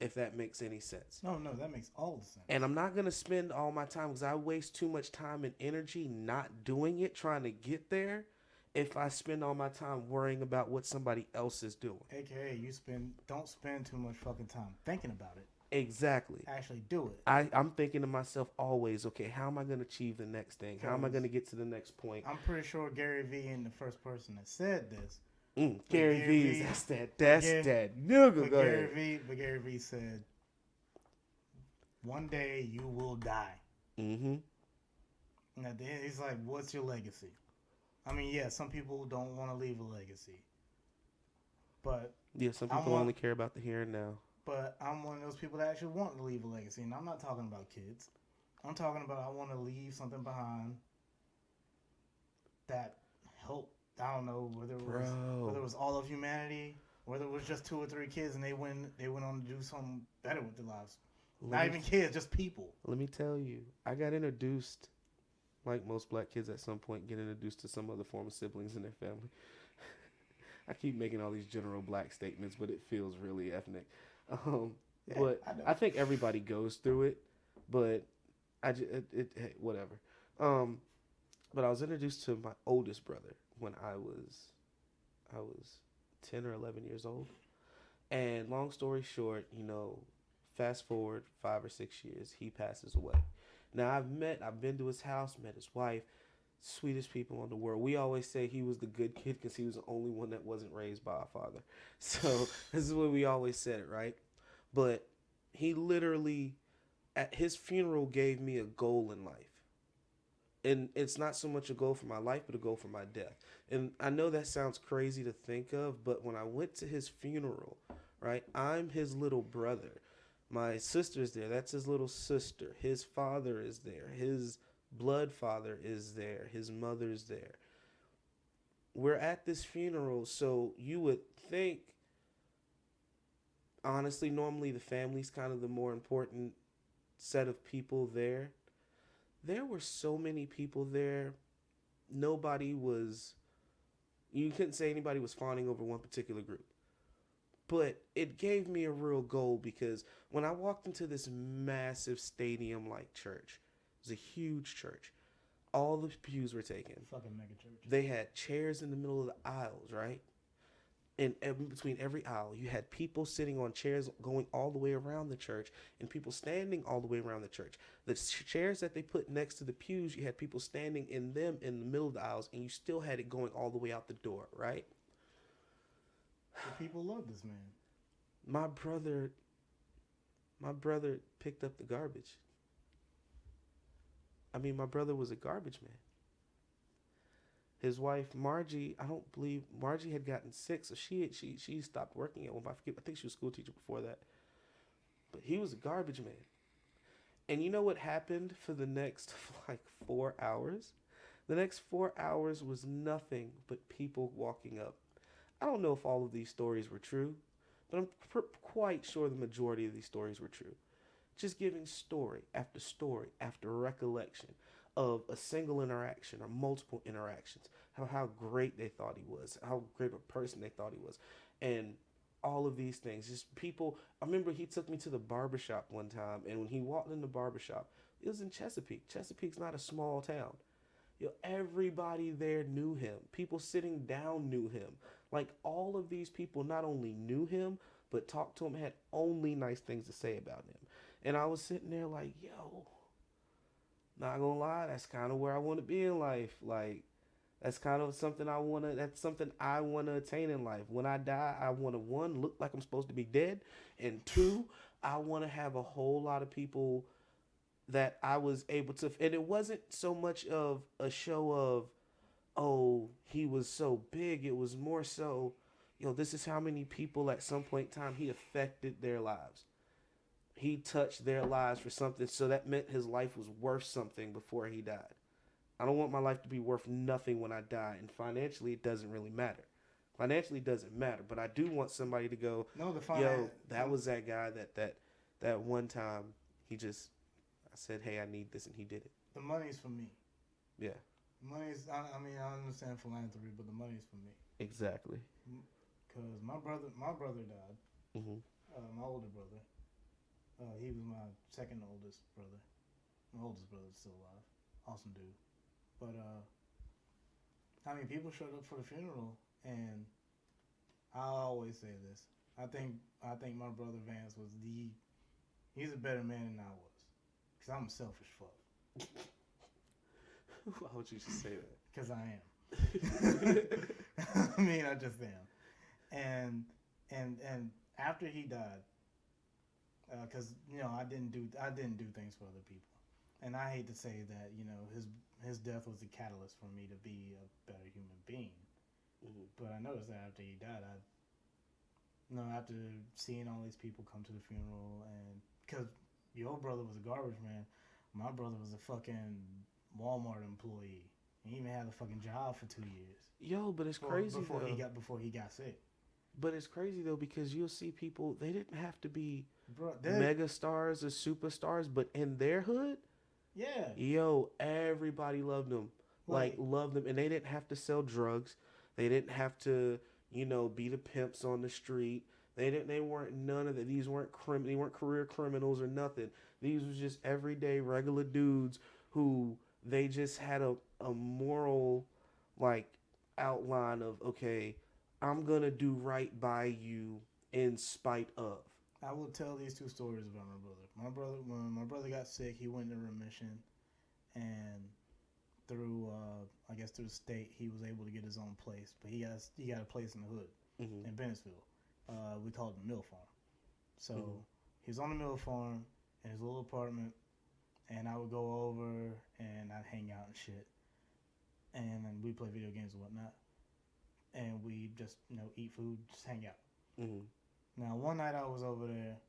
Speaker 1: If that makes any sense.
Speaker 2: No, that makes all the sense.
Speaker 1: And I'm not going to spend all my time, because I waste too much time and energy not doing it, trying to get there, if I spend all my time worrying about what somebody else is doing.
Speaker 2: AKA, don't spend too much fucking time thinking about it.
Speaker 1: Exactly.
Speaker 2: Actually do it.
Speaker 1: I'm thinking to myself always, okay, how am I going to achieve the next thing? How am I going to get to the next point?
Speaker 2: I'm pretty sure Gary Vee ain't the first person that said this.
Speaker 1: Gary Vee, that's that nigga. Go ahead.
Speaker 2: But Gary Vee said, one day you will die.
Speaker 1: Mm-hmm.
Speaker 2: And at the end, he's like, what's your legacy? I mean, yeah, some people don't want to leave a legacy. But
Speaker 1: yeah, some people only care about the here and now.
Speaker 2: But I'm one of those people that actually want to leave a legacy. And I'm not talking about kids. I'm talking about I want to leave something behind that help. I don't know whether it was all of humanity, whether it was just 2 or 3 kids, and they went on to do something better with their lives. Not even kids, just people.
Speaker 1: Let me tell you, I got introduced, like most black kids at some point, get introduced to some other form of siblings in their family. I keep making all these general black statements, but it feels really ethnic. But I think everybody goes through it, but whatever. But I was introduced to my oldest brother when I was 10 or 11 years old. And long story short, fast forward 5 or 6 years, he passes away. Now I've been to his house, met his wife, sweetest people in the world. We always say he was the good kid because he was the only one that wasn't raised by a father. So this is what we always said, right? But he literally, at his funeral, gave me a goal in life. And it's not so much a goal for my life, but a goal for my death. And I know that sounds crazy to think of, but when I went to his funeral, right, I'm his little brother. My sister's there. That's his little sister. His father is there. His blood father is there. His mother's there. We're at this funeral, so you would think, honestly, normally the family's kind of the more important set of people there. There were so many people there. You couldn't say anybody was fawning over one particular group. But it gave me a real goal because when I walked into this massive stadium-like church, it was a huge church. All the pews were taken.
Speaker 2: Fucking mega church.
Speaker 1: They had chairs in the middle of the aisles, right? And between every aisle, you had people sitting on chairs going all the way around the church and people standing all the way around the church. The chairs that they put next to the pews, you had people standing in them in the middle of the aisles, and you still had it going all the way out the door, right?
Speaker 2: The people love this man.
Speaker 1: My brother picked up the garbage. I mean, my brother was a garbage man. His wife, Margie, I don't believe Margie had gotten sick, so she stopped working at one point. I think she was a school teacher before that. But he was a garbage man. And you know what happened for the next 4 hours? The next 4 hours was nothing but people walking up. I don't know if all of these stories were true, but I'm quite sure the majority of these stories were true. Just giving story after story after recollection of a single interaction or multiple interactions, how great they thought he was, how great a person they thought he was, and all of these things. Just people. I remember he took me to the barbershop one time, and when he walked in the barbershop, it was in Chesapeake. Chesapeake's not a small town. Everybody there knew him. People sitting down knew him. Like, all of these people not only knew him, but talked to him, had only nice things to say about him. And I was sitting there like, yo, not gonna lie, that's kind of where I want to be in life. Like, that's kind of something I want to attain in life. When I die, I want to, 1, look like I'm supposed to be dead, and 2, I want to have a whole lot of people that I was able to, and it wasn't so much of a show of, oh, he was so big. It was more so, this is how many people at some point in time he affected their lives. He touched their lives for something, so that meant his life was worth something before he died. I don't want my life to be worth nothing when I die. And financially, it doesn't really matter. Financially, it doesn't matter. But I do want somebody to go,
Speaker 2: No,
Speaker 1: yo, that was that guy that one time he just, I said, hey, I need this, and he did it.
Speaker 2: the money's for me.
Speaker 1: Yeah.
Speaker 2: Money's. I mean, I understand philanthropy, but the money's for me.
Speaker 1: Exactly.
Speaker 2: Cause my brother died.
Speaker 1: Mhm.
Speaker 2: My older brother. He was my second oldest brother. My oldest brother's still alive. Awesome dude. But I mean, people showed up for the funeral, and I always say this. I think my brother Vance was he's a better man than I was, cause I'm a selfish fuck.
Speaker 1: Why would you just say that?
Speaker 2: Cause I am. I mean, I just am. And after he died, because I didn't do things for other people, and I hate to say that his death was the catalyst for me to be a better human being.
Speaker 1: Mhm.
Speaker 2: But I noticed that after he died, after seeing all these people come to the funeral, and because your old brother was a garbage man, my brother was a fucking Walmart employee. He even had a fucking job for 2 years.
Speaker 1: Yo, but it's crazy
Speaker 2: before
Speaker 1: though.
Speaker 2: before he got sick.
Speaker 1: But it's crazy though because you'll see people. They didn't have to be
Speaker 2: Bro,
Speaker 1: mega stars or superstars, but in their hood,
Speaker 2: yeah,
Speaker 1: yo, everybody loved them. Like loved them, and they didn't have to sell drugs. They didn't have to, be the pimps on the street. They didn't. They weren't none of that. These weren't They weren't career criminals or nothing. These was just everyday regular dudes who they just had a moral, like, outline of, okay, I'm gonna do right by you in spite of.
Speaker 2: I will tell these two stories about my brother. When my brother got sick, he went into remission, and through I guess through the state, he was able to get his own place. But he got a place in the hood
Speaker 1: Mm-hmm.
Speaker 2: in Bennettsville. We called it the Mill Farm. So
Speaker 1: Mhm.
Speaker 2: he was on the Mill Farm in his little apartment, and I would go over and I'd hang out and shit, and then we play video games and whatnot, and we just eat food, just hang out.
Speaker 1: Mm-hmm.
Speaker 2: Now one night I was over there.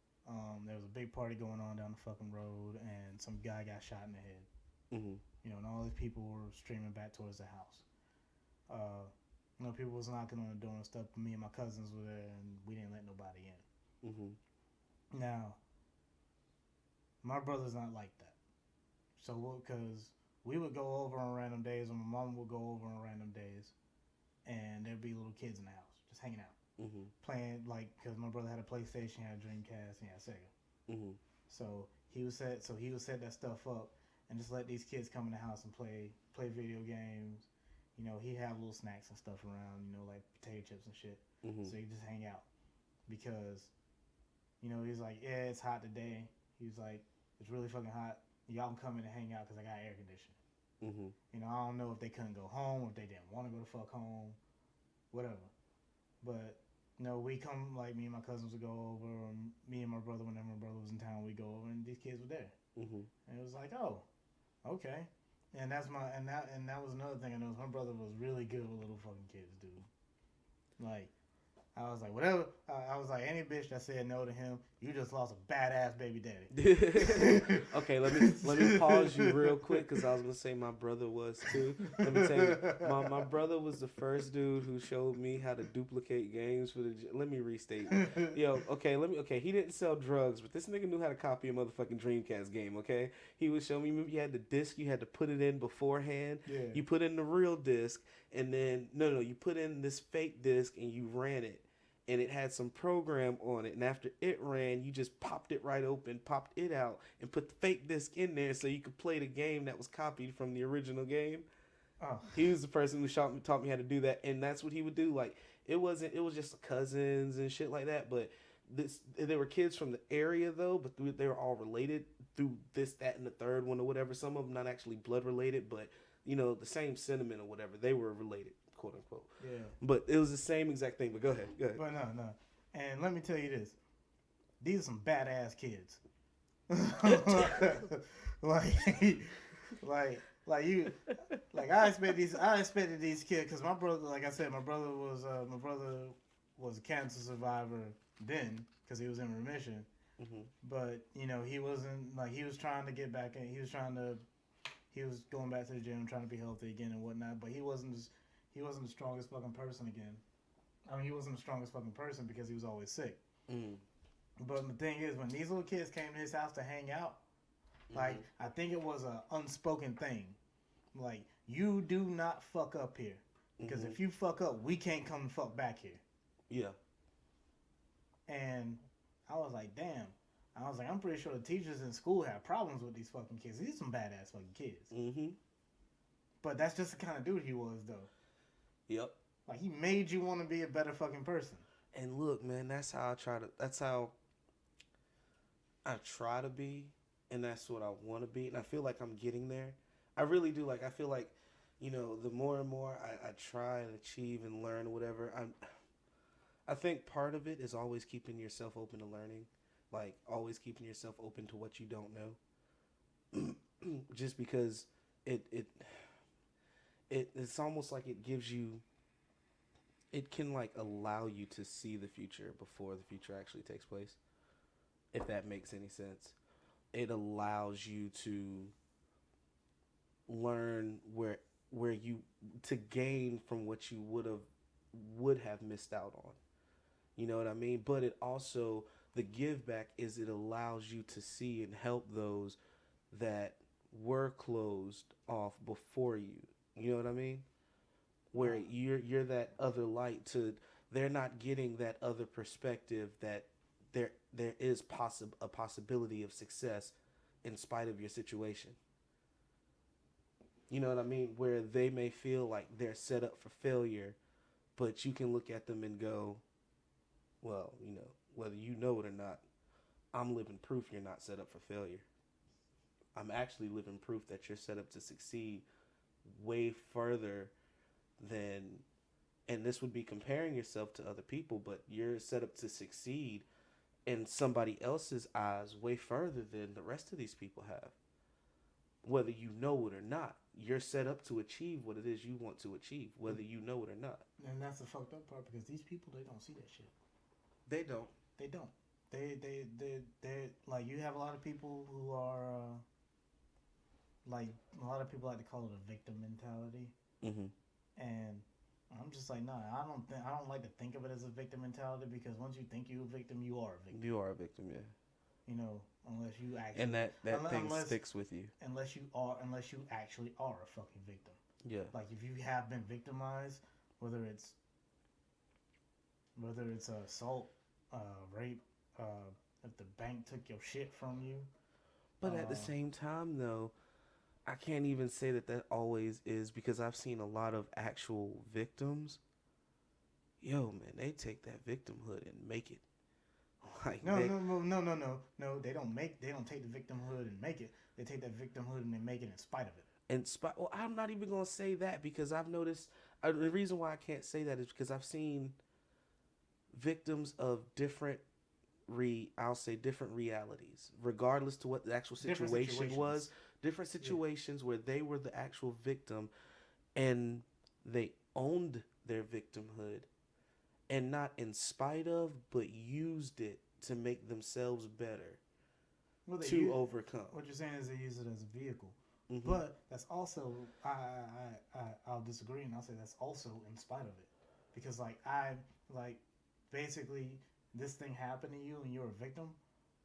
Speaker 2: There was a big party going on down the fucking road, and some guy got shot in the head.
Speaker 1: Mm-hmm.
Speaker 2: And all these people were streaming back towards the house. People was knocking on the door and stuff. Me and my cousins were there, and we didn't let nobody in.
Speaker 1: Mm-hmm.
Speaker 2: Now, my brother's not like that. So, because we would go over on random days, or my mom would go over on random days, and there'd be little kids in the house just hanging out,
Speaker 1: Mm-hmm.
Speaker 2: playing, like, because my brother had a PlayStation, he had a Dreamcast, he had a Sega.
Speaker 1: Mm-hmm.
Speaker 2: So he would set that stuff up and just let these kids come in the house and play video games. He'd have little snacks and stuff around, like potato chips and shit.
Speaker 1: Mm-hmm.
Speaker 2: So he'd just hang out because, he's like, yeah, it's hot today. He was like, it's really fucking hot. Y'all can come in and hang out because I got air conditioning.
Speaker 1: Mm-hmm.
Speaker 2: I don't know if they couldn't go home, or if they didn't want to go the fuck home, whatever. But we come, like, me and my cousins would go over, or me and my brother, whenever my brother was in town, we'd go over, and these kids were there.
Speaker 1: Mm-hmm.
Speaker 2: And it was like, oh, okay. And that was another thing I noticed. My brother was really good with little fucking kids, dude. Like, I was like, whatever. I was like, any bitch that said no to him, you just lost a badass baby daddy.
Speaker 1: Okay, let me pause you real quick because I was gonna say my brother was too. Let me tell you, my brother was the first dude who showed me how to duplicate games for the. Let me restate. Okay, he didn't sell drugs, but this nigga knew how to copy a motherfucking Dreamcast game. Okay, he would show me. You had the disc, you had to put it in beforehand.
Speaker 2: Yeah.
Speaker 1: You put in the real disc, and then you put in this fake disc and you ran it. And it had some program on it. And after it ran, you just popped it right open, popped it out, and put the fake disc in there so you could play the game that was copied from the original game.
Speaker 2: Oh.
Speaker 1: He was the person who taught me how to do that. And that's what he would do. Like, it was just cousins and shit like that. But there were kids from the area, though, but they were all related through this, that, and the third one or whatever. Some of them not actually blood related, but, the same sentiment or whatever. They were related, quote unquote.
Speaker 2: Yeah.
Speaker 1: But it was the same exact thing. But go ahead.
Speaker 2: But no. And let me tell you this. These are some badass kids. I expected these kids, because my brother, like I said, my brother was a cancer survivor then, because he was in remission.
Speaker 1: Mm-hmm.
Speaker 2: But he wasn't, like, he was trying to get back in. He he was going back to the gym, trying to be healthy again and whatnot. But he wasn't the strongest fucking person again. I mean, he wasn't the strongest fucking person because he was always sick.
Speaker 1: Mm.
Speaker 2: But the thing is, when these little kids came to his house to hang out, like I think it was a unspoken thing. Like, you do not fuck up here. Because if you fuck up, we can't come the fuck back here.
Speaker 1: Yeah.
Speaker 2: And I was like, damn. I was like, I'm pretty sure the teachers in school have problems with these fucking kids. These are some badass fucking kids.
Speaker 1: Mm-hmm.
Speaker 2: But that's just the kind of dude he was, though.
Speaker 1: Yep.
Speaker 2: Like, he made you want to be a better fucking person.
Speaker 1: And look, man, that's how I try to be, and that's what I want to be, and I feel like I'm getting there. I really do. Like, I feel like, the more and more I try and achieve and learn whatever, I think part of it is always keeping yourself open to learning, like always keeping yourself open to what you don't know. Just because it's almost like it can like allow you to see the future before the future actually takes place. If that makes any sense. It allows you to learn where you to gain from what you would have missed out on. You know what I mean? But it also, the give back is it allows you to see and help those that were closed off before you. You know what I mean? Where you're that other light to, they're not getting that other perspective that there is a possibility of success in spite of your situation. You know what I mean? Where they may feel like they're set up for failure, but you can look at them and go, well, whether you know it or not, I'm living proof you're not set up for failure. I'm actually living proof that you're set up to succeed way further than, and this would be comparing yourself to other people, but you're set up to succeed in somebody else's eyes way further than the rest of these people have. Whether you know it or not, you're set up to achieve what it is you want to achieve, whether you know it or not.
Speaker 2: And that's the fucked up part, because these people, they don't see that shit.
Speaker 1: They don't.
Speaker 2: They don't. They like, you have a lot of people who are like, a lot of people like to call it a victim mentality.
Speaker 1: Mm-hmm.
Speaker 2: And I'm just like, nah, I don't like to think of it as a victim mentality, because once you think you're a victim, you are a victim.
Speaker 1: You are a victim, yeah.
Speaker 2: Unless you actually,
Speaker 1: and that thing sticks with you.
Speaker 2: Unless you actually are a fucking victim.
Speaker 1: Yeah.
Speaker 2: Like, if you have been victimized, whether it's assault, rape, if the bank took your shit from you.
Speaker 1: But at the same time, though, I can't even say that always is, because I've seen a lot of actual victims. Yo, man, they take that victimhood and make it. Like,
Speaker 2: no. They don't take the victimhood and make it. They take that victimhood and they make it in spite of it.
Speaker 1: Well, I'm not even gonna say that, because I've noticed the reason why I can't say that is because I've seen victims of different realities, regardless to what the actual situation was. Different situations where they were the actual victim, and they owned their victimhood, and not in spite of, but used it to make themselves better, overcome.
Speaker 2: What you're saying is they use it as a vehicle.
Speaker 1: Mm-hmm.
Speaker 2: But that's also, I'll disagree, and I'll say that's also in spite of it, because basically this thing happened to you and you're a victim,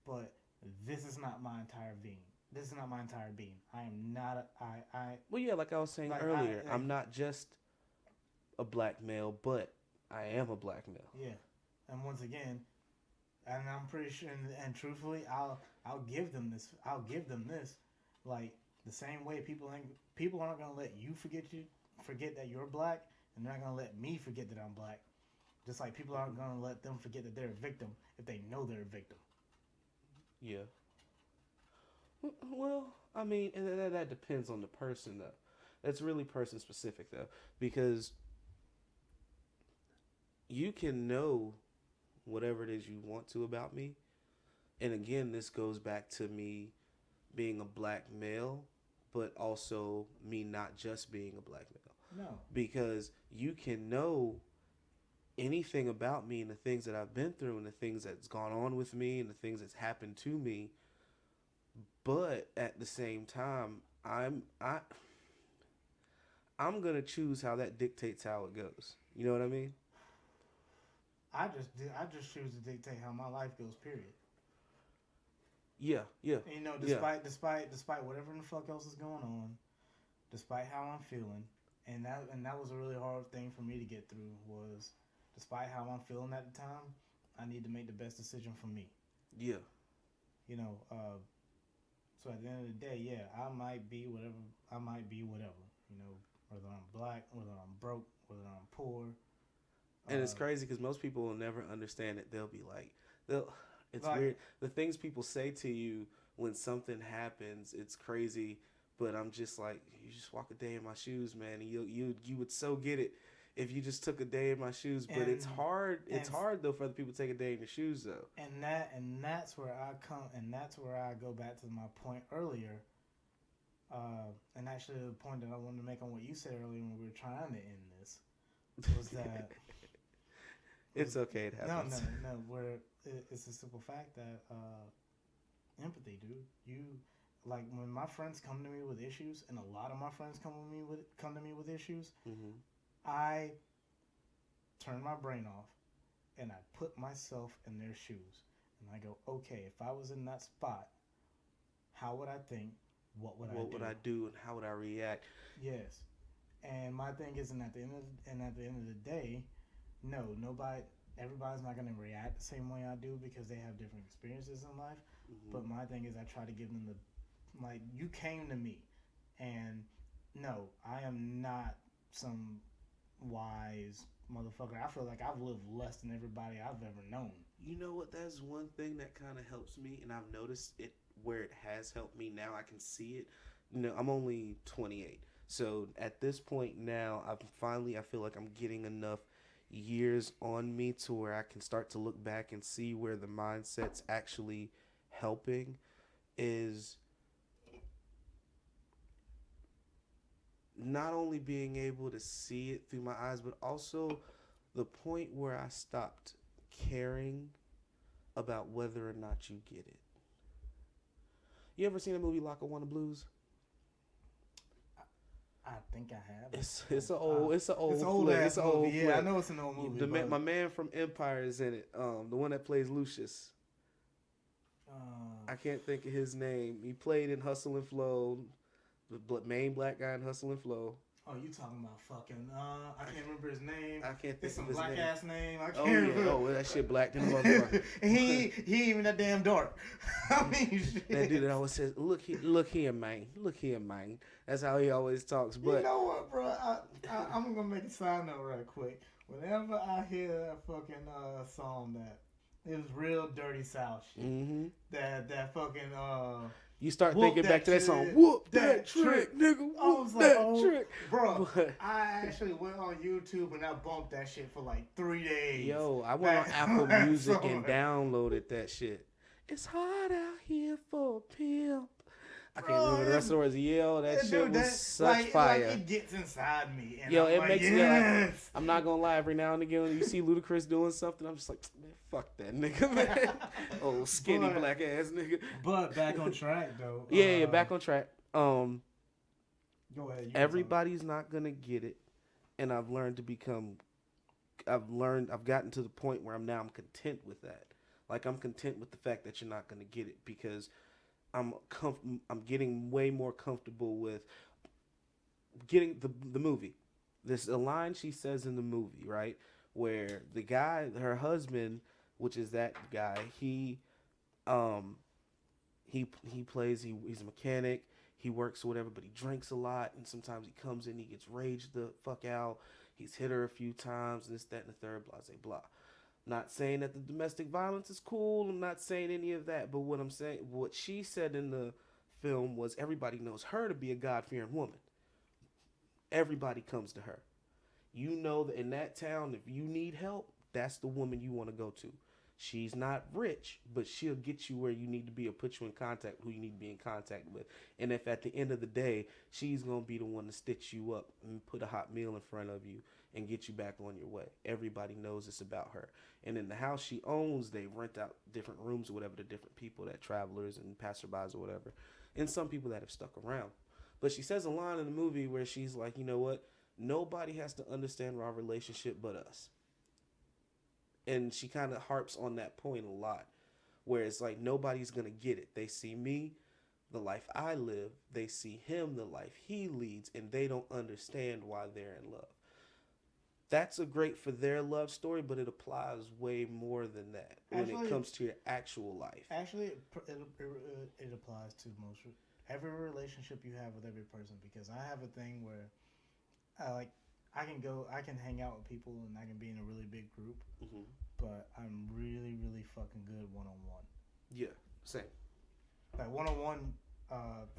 Speaker 2: but this is not my entire being. This is not my entire being. I am not.
Speaker 1: Well, yeah, like I was saying earlier, I'm not just a black male, but I am a black male.
Speaker 2: Yeah, and once again, and I'm pretty sure, and truthfully, I'll give them this. I'll give them this, like the same way people aren't gonna let you forget that you're black, and they're not gonna let me forget that I'm black. Just like people aren't gonna let them forget that they're a victim if they know they're a victim.
Speaker 1: Yeah. Well, I mean, that depends on the person, though. That's really person specific, though, because you can know whatever it is you want to about me. And again, this goes back to me being a black male, but also me not just being a black male.
Speaker 2: No.
Speaker 1: Because you can know anything about me and the things that I've been through and the things that's gone on with me and the things that's happened to me. But at the same time, I I'm gonna choose how that dictates how it goes. You know what I mean?
Speaker 2: I just choose to dictate how my life goes. Period.
Speaker 1: Yeah, yeah,
Speaker 2: And, you know,
Speaker 1: yeah,
Speaker 2: despite whatever the fuck else is going on, despite how I'm feeling, and that was a really hard thing for me to get through. Was despite how I'm feeling at the time, I need to make the best decision for me.
Speaker 1: yeah.
Speaker 2: You know, so at the end of the day, yeah, I might be whatever. I might be whatever. You know, whether I'm black, whether I'm broke, whether I'm poor.
Speaker 1: And it's
Speaker 2: Uh,
Speaker 1: crazy because most people will never understand it. They'll be like, they'll. It's
Speaker 2: like
Speaker 1: weird. The things people say to you when something happens, it's crazy. But I'm just like, you just walk a day in my shoes, man, and you would so get it if you just took a day in my shoes. But it's
Speaker 2: and
Speaker 1: hard. It's
Speaker 2: and
Speaker 1: hard though for other people to take a day in your shoes though.
Speaker 2: that's where I come, and that's where I go back to my point earlier. And actually, the point that I wanted to make on what you said earlier when we were trying to end this was that
Speaker 1: It's okay. It
Speaker 2: no,
Speaker 1: happens.
Speaker 2: no, no. Where it's a simple fact that empathy, dude. You like when my friends come to me with issues, and a lot of my friends come to me with issues.
Speaker 1: Hmm.
Speaker 2: I turn my brain off, and I put myself in their shoes, and I go, okay, if I was in that spot, how would I think? What would I
Speaker 1: What
Speaker 2: do?
Speaker 1: would I do and how would I react?
Speaker 2: Yes. And my thing is, and at the end of the day, no, nobody, everybody's not gonna react the same way I do because they have different experiences in life.
Speaker 1: Hmm.
Speaker 2: But my thing is, I try to give them the, like, you came to me, and no, I am not some wise motherfucker. I feel like I've lived less than everybody I've ever known.
Speaker 1: You know what? That's one thing that kind of helps me, and I've noticed it where it has helped me. Now I can see it. You know, I'm only 28, so at this point now, I feel like I'm getting enough years on me to where I can start to look back and see where the mindset's actually helping is not only being able to see it through my eyes, but also the point where I stopped caring about whether or not you get it. You ever seen a movie Lackawanna Blues?
Speaker 2: I think I have.
Speaker 1: It's an
Speaker 2: It's
Speaker 1: old
Speaker 2: an old
Speaker 1: flick.
Speaker 2: ass
Speaker 1: It's an
Speaker 2: movie.
Speaker 1: old
Speaker 2: Yeah, I
Speaker 1: flick.
Speaker 2: know it's an old movie.
Speaker 1: My
Speaker 2: But
Speaker 1: man from Empire is in it. The one that plays Lucius.
Speaker 2: uh,
Speaker 1: I can't think of his name. He played in Hustle and Flow. The main black guy in Hustle and Flow.
Speaker 2: oh, you talking about fucking? I can't remember his name.
Speaker 1: I can't
Speaker 2: It's
Speaker 1: think of
Speaker 2: some
Speaker 1: his
Speaker 2: black
Speaker 1: name.
Speaker 2: ass name. I can't
Speaker 1: Oh yeah.
Speaker 2: remember.
Speaker 1: Oh, that shit black than a motherfucker.
Speaker 2: And he even that damn dark. I mean, shit.
Speaker 1: That dude that always says, look here, man. Look here, man." That's how he always talks.
Speaker 2: You
Speaker 1: But
Speaker 2: know what, bro? I'm gonna make a side note right quick. Whenever I hear that fucking song that it was real dirty South shit,
Speaker 1: hmm
Speaker 2: that fucking
Speaker 1: you start
Speaker 2: whoop
Speaker 1: thinking back to that song.
Speaker 2: shit,
Speaker 1: Whoop that trick, nigga.
Speaker 2: I was
Speaker 1: Whoop
Speaker 2: like,
Speaker 1: that
Speaker 2: oh,
Speaker 1: trick.
Speaker 2: bro.
Speaker 1: But,
Speaker 2: I actually went on YouTube and I bumped that shit for like 3 days.
Speaker 1: yo, I went on
Speaker 2: That-
Speaker 1: Apple
Speaker 2: that
Speaker 1: Music
Speaker 2: song.
Speaker 1: and downloaded that shit. It's hot out here for a pimp. I can't
Speaker 2: Bro,
Speaker 1: remember the rest of the words. Yo, that shit
Speaker 2: Dude,
Speaker 1: was such
Speaker 2: like,
Speaker 1: fire.
Speaker 2: Like it gets inside me. And
Speaker 1: Yo,
Speaker 2: I'm
Speaker 1: it
Speaker 2: like,
Speaker 1: makes me like,
Speaker 2: yes.
Speaker 1: I'm not gonna lie. Every now and again, when you see Ludacris doing something, I'm just like, man, fuck that nigga, man. Oh, skinny
Speaker 2: But-
Speaker 1: black ass nigga.
Speaker 2: But back on track though.
Speaker 1: Yeah, back on track.
Speaker 2: Go ahead. You
Speaker 1: Everybody's not gonna get it, and I've learned to become. I've gotten to the point where I'm content with that. Like I'm content with the fact that you're not gonna get it because I'm getting way more comfortable with getting the movie. This a line she says in the movie, right? Where the guy, her husband, which is that guy, um he plays he's a mechanic, he works or whatever, but he drinks a lot and sometimes he comes in, he gets raged the fuck out, he's hit her a few times, this, that, and the third, blah blah blah. Not saying that the domestic violence is cool, I'm not saying any of that, but what she said in the film was everybody knows her to be a God-fearing woman. Everybody comes to her. You know that in that town, if you need help, that's the woman you want to go to. She's not rich, but she'll get you where you need to be or put you in contact with who you need to be in contact with. And if at the end of the day, she's going to be the one to stitch you up and put a hot meal in front of you and get you back on your way. Everybody knows it's about her. And in the house she owns, they rent out different rooms or whatever to different people, that travelers and passerbys or whatever. And some people that have stuck around. But she says a line in the movie where she's like, you know what? Nobody has to understand our relationship but us. And she kind of harps on that point a lot, where it's like nobody's gonna get it. They see me, the life I live. They see him, the life he leads, and they don't understand why they're in love. That's a great for their love story, but it applies way more than that when it comes to your actual life.
Speaker 2: Actually, it applies to most every relationship you have with every person, because I have a thing where I can hang out with people and I can be in a really big group, but I'm really, really fucking good one-on-one.
Speaker 1: Yeah, same.
Speaker 2: Like one-on-one.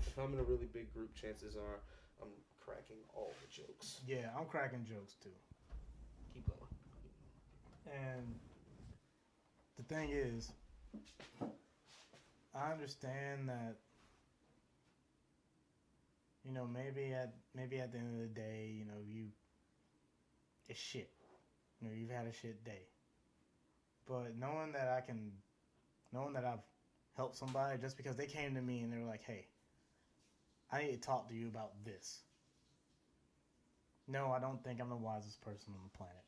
Speaker 1: If I'm in a really big group, chances are I'm cracking all the jokes.
Speaker 2: Yeah, I'm cracking jokes too.
Speaker 1: Keep going.
Speaker 2: And the thing is, I understand that, you know, maybe at the end of the day, you know, it's shit. You know, you've had a shit day. But knowing that I've helped somebody just because they came to me and they were like, hey, I need to talk to you about this. No, I don't think I'm the wisest person on the planet.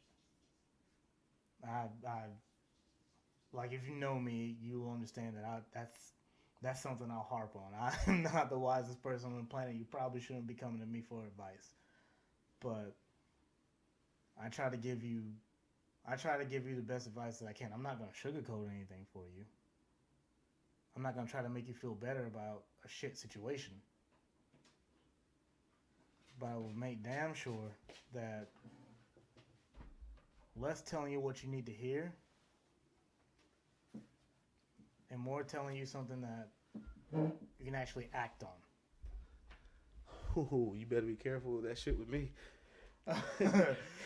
Speaker 2: Like, if you know me, you will understand that that's something I'll harp on. I'm not the wisest person on the planet. You probably shouldn't be coming to me for advice. But I try to give you the best advice that I can. I'm not going to sugarcoat anything for you. I'm not going to try to make you feel better about a shit situation. But I will make damn sure that less telling you what you need to hear and more telling you something that you can actually act on.
Speaker 1: Ooh, you better be careful with that shit with me.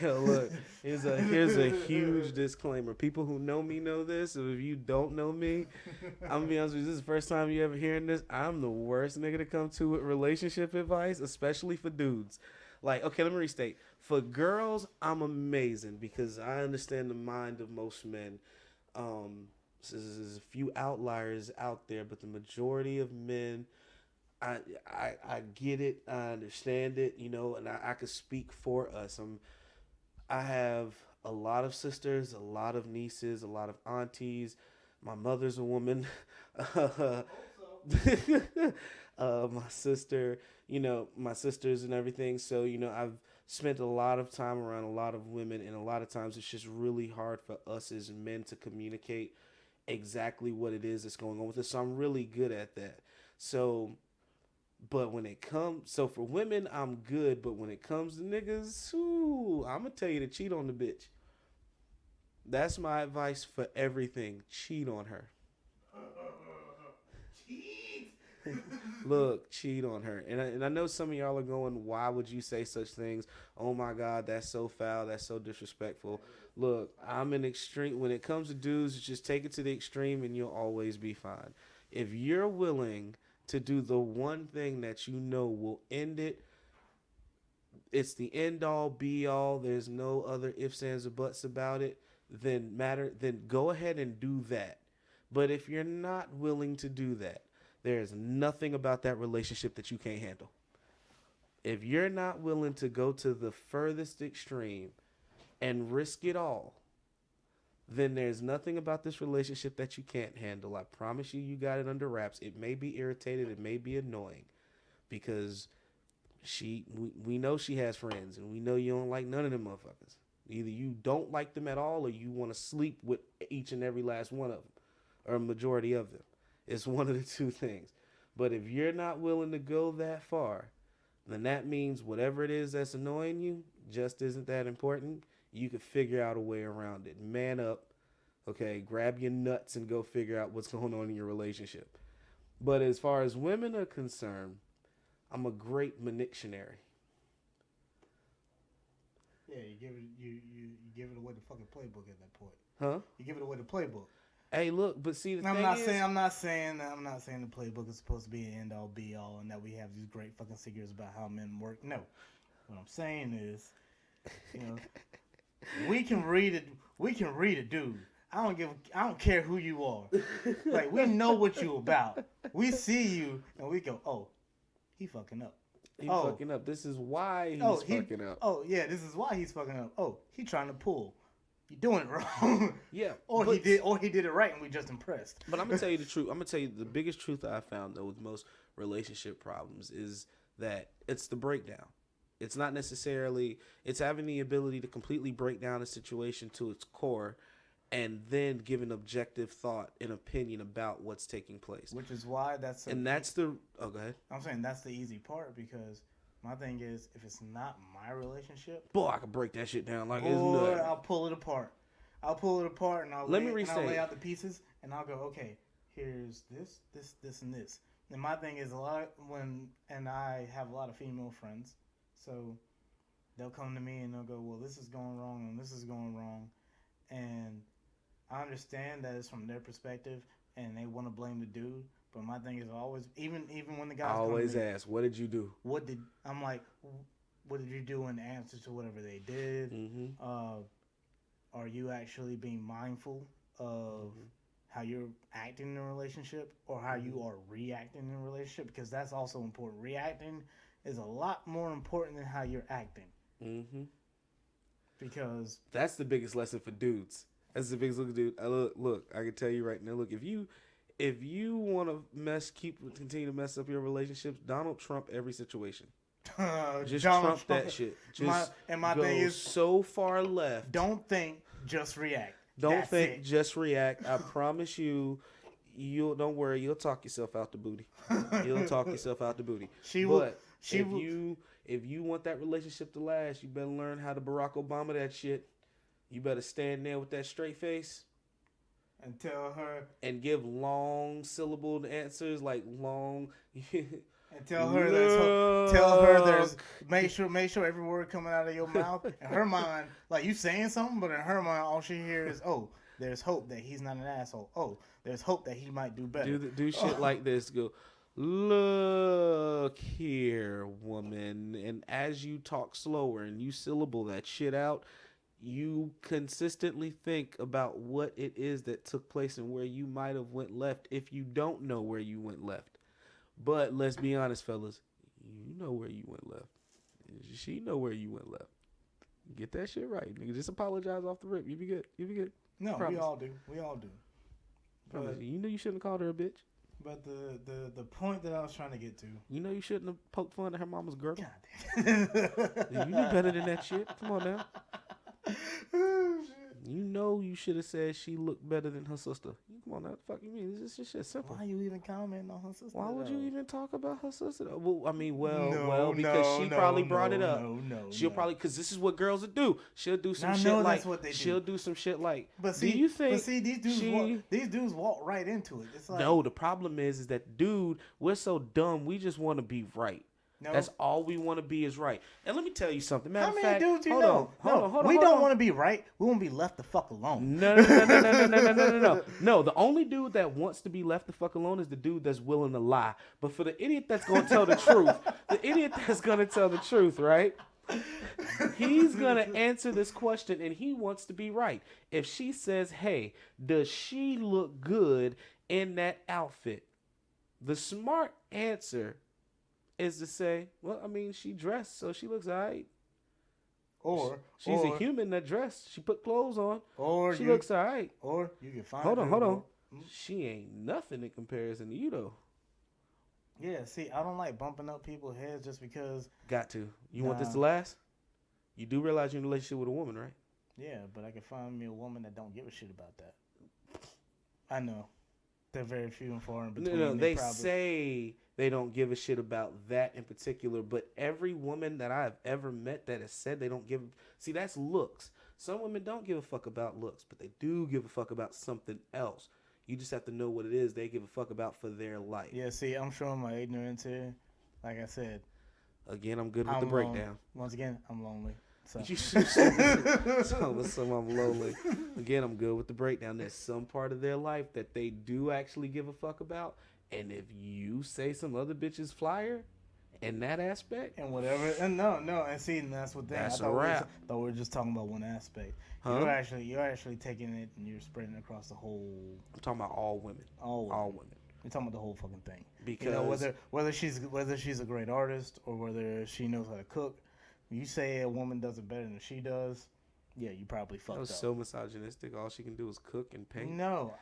Speaker 1: Yo, look, here's a huge disclaimer. People who know me know this. So if you don't know me, I'm gonna be honest with you, this is the first time you ever hearing this. I'm the worst nigga to come to with relationship advice, especially for dudes. Like, okay, let me restate. For girls, I'm amazing because I understand the mind of most men. There's a few outliers out there, but the majority of men, I get it, I understand it, you know, and I could speak for us. I have a lot of sisters, a lot of nieces, a lot of aunties. My mother's a woman. My sister, you know, my sisters and everything. So, you know, I've spent a lot of time around a lot of women, and a lot of times it's just really hard for us as men to communicate exactly what it is that's going on with us. So I'm really good at that. So, but when it comes, so for women, I'm good. But when it comes to niggas, ooh, I'm going to tell you to cheat on the bitch. That's my advice for everything. Cheat on her. Look, cheat on her. And I know some of y'all are going, why would you say such things? Oh my God, that's so foul. That's so disrespectful. Look, I'm an extreme. When it comes to dudes, just take it to the extreme and you'll always be fine. If you're willing to do the one thing that you know will end it, it's the end all be all, there's no other ifs, ands, or buts about it, then go ahead and do that. But if you're not willing to do that, there's nothing about that relationship that you can't handle. If you're not willing to go to the furthest extreme and risk it all, then there's nothing about this relationship that you can't handle. I promise you, you got it under wraps. It may be irritated. It may be annoying because we know she has friends, and we know you don't like none of them motherfuckers. Either you don't like them at all, or you want to sleep with each and every last one of them, or a majority of them. It's one of the two things. But if you're not willing to go that far, then that means whatever it is that's annoying you just isn't that important. You can figure out a way around it. Man up, okay? Grab your nuts and go figure out what's going on in your relationship. But as far as women are concerned, I'm a great manictionary.
Speaker 2: Yeah, you give it away the fucking playbook at that point.
Speaker 1: Huh?
Speaker 2: You give it away the playbook.
Speaker 1: Hey, look, but see,
Speaker 2: I'm not saying the playbook is supposed to be an end all be all and that we have these great fucking secrets about how men work. No, what I'm saying is, you know, we can read it. We can read it, dude. I don't care who you are. Like, we know what you about. We see you and we go, oh, he fucking up.
Speaker 1: He fucking up. This is why he's fucking up.
Speaker 2: Oh yeah, this is why he's fucking up. Oh, he trying to pull. You doing it wrong.
Speaker 1: Yeah.
Speaker 2: Or he did it right, and we just impressed.
Speaker 1: But I'm gonna tell you the truth. I'm gonna tell you the biggest truth that I found though with most relationship problems is that it's the breakdown. It's not necessarily. It's having the ability to completely break down a situation to its core, and then give an objective thought and opinion about what's taking place.
Speaker 2: Which is why that's
Speaker 1: the. Oh, go ahead.
Speaker 2: I'm saying that's the easy part because my thing is if it's not my relationship,
Speaker 1: boy, I can break that shit down like
Speaker 2: it's nothing. I'll pull it apart. And I'll lay out the pieces, and I'll go, okay, here's this, and this. And my thing is and I have a lot of female friends, so they'll come to me and they'll go, well, this is going wrong and this is going wrong, and I understand that it's from their perspective and they want to blame the dude, but my thing is always, even when the guys
Speaker 1: always ask, what did you do?
Speaker 2: What did you do in answer to whatever they did?
Speaker 1: Mm-hmm.
Speaker 2: Are you actually being mindful of how you're acting in a relationship or how you are reacting in a relationship? Because that's also important. Reacting is a lot more important than how you're acting.
Speaker 1: Mm-hmm.
Speaker 2: Because
Speaker 1: that's the biggest lesson for dudes. That's the biggest look, dude. Look, I can tell you right now. Look, if you want to continue to mess up your relationships, Donald Trump every situation. Just Trump that shit.
Speaker 2: My thing is
Speaker 1: so far left.
Speaker 2: Don't think, just react.
Speaker 1: Just react. I promise you. Don't worry. You'll talk yourself out the booty. If you want that relationship to last, you better learn how to Barack Obama that shit. You better stand there with that straight face
Speaker 2: and tell her
Speaker 1: and give long syllabled answers, like long.
Speaker 2: And tell her there's make sure every word coming out of your mouth in her mind, like you saying something, but in her mind all she hears is, oh, there's hope that he's not an asshole. Oh, there's hope that he might do better.
Speaker 1: Do shit like this. Go, look here, woman. And as you talk slower and you syllable that shit out, you consistently think about what it is that took place and where you might have went left if you don't know where you went left. But let's be honest, fellas. You know where you went left. She know where you went left. Get that shit right, nigga. Just apologize off the rip. You be good.
Speaker 2: No,
Speaker 1: Promise.
Speaker 2: We all do.
Speaker 1: But, you know you shouldn't have called her a bitch.
Speaker 2: But the point that I was trying to get to.
Speaker 1: You know you shouldn't have poked fun at her mama's girl.
Speaker 2: God damn.
Speaker 1: You knew better than that shit. Come on now.
Speaker 2: Oh, shit.
Speaker 1: You know you should have said she looked better than her sister. Come on now. What the fuck you mean? This is shit simple.
Speaker 2: Why you even commenting on her sister?
Speaker 1: Why would you even talk about her sister? Well, because she probably brought it up. She'll probably, because this is what girls will do. She'll do some shit like, that's what they do. She'll do some shit like,
Speaker 2: but see,
Speaker 1: do you think?
Speaker 2: But see, these dudes walk right into it. It's like,
Speaker 1: no, the problem is that dude, we're so dumb. We just want to be right. No. That's all we want to be is right. And let me tell you something. Matter of fact,
Speaker 2: dudes you know? Hold on. We don't want to be right. We want to be left the fuck alone.
Speaker 1: No. No, the only dude that wants to be left the fuck alone is the dude that's willing to lie. But for the idiot that's going to tell the truth, right? He's going to answer this question and he wants to be right. If she says, hey, does she look good in that outfit? The smart answer is to say, well, I mean, she dressed, so she looks all right.
Speaker 2: Or
Speaker 1: she's a human that dressed. She put clothes on. Or she looks all right.
Speaker 2: Or you can find
Speaker 1: Hold on. She ain't nothing in comparison to you, though.
Speaker 2: Yeah, see, I don't like bumping up people's heads just because.
Speaker 1: Got to. You want this to last? You do realize you're in a relationship with a woman, right?
Speaker 2: Yeah, but I can find me a woman that don't give a shit about that. I know. They're very few and far in between.
Speaker 1: No, they say they don't give a shit about that in particular, but every woman that I've ever met that has said they don't give... See, that's looks. Some women don't give a fuck about looks, but they do give a fuck about something else. You just have to know what it is they give a fuck about for their life.
Speaker 2: Yeah, see, I'm showing my ignorance here. Like I said.
Speaker 1: Again, I'm good with the breakdown.
Speaker 2: Once again, I'm lonely. So.
Speaker 1: So I'm lonely. Again, I'm good with the breakdown. There's some part of their life that they do actually give a fuck about. And if you say some other bitch's flyer in that aspect.
Speaker 2: And whatever. And no. And see, and that's what
Speaker 1: that's a wrap.
Speaker 2: I thought we were just talking about one aspect. Huh? You're actually taking it and you're spreading it across the whole.
Speaker 1: I'm talking about all women.
Speaker 2: All women. We're talking about the whole fucking thing.
Speaker 1: Because
Speaker 2: You know, whether she's a great artist or whether she knows how to cook. You say a woman does it better than she does, yeah, you probably
Speaker 1: that
Speaker 2: fucked
Speaker 1: was
Speaker 2: up.
Speaker 1: so misogynistic. All she can do is cook and paint.
Speaker 2: No,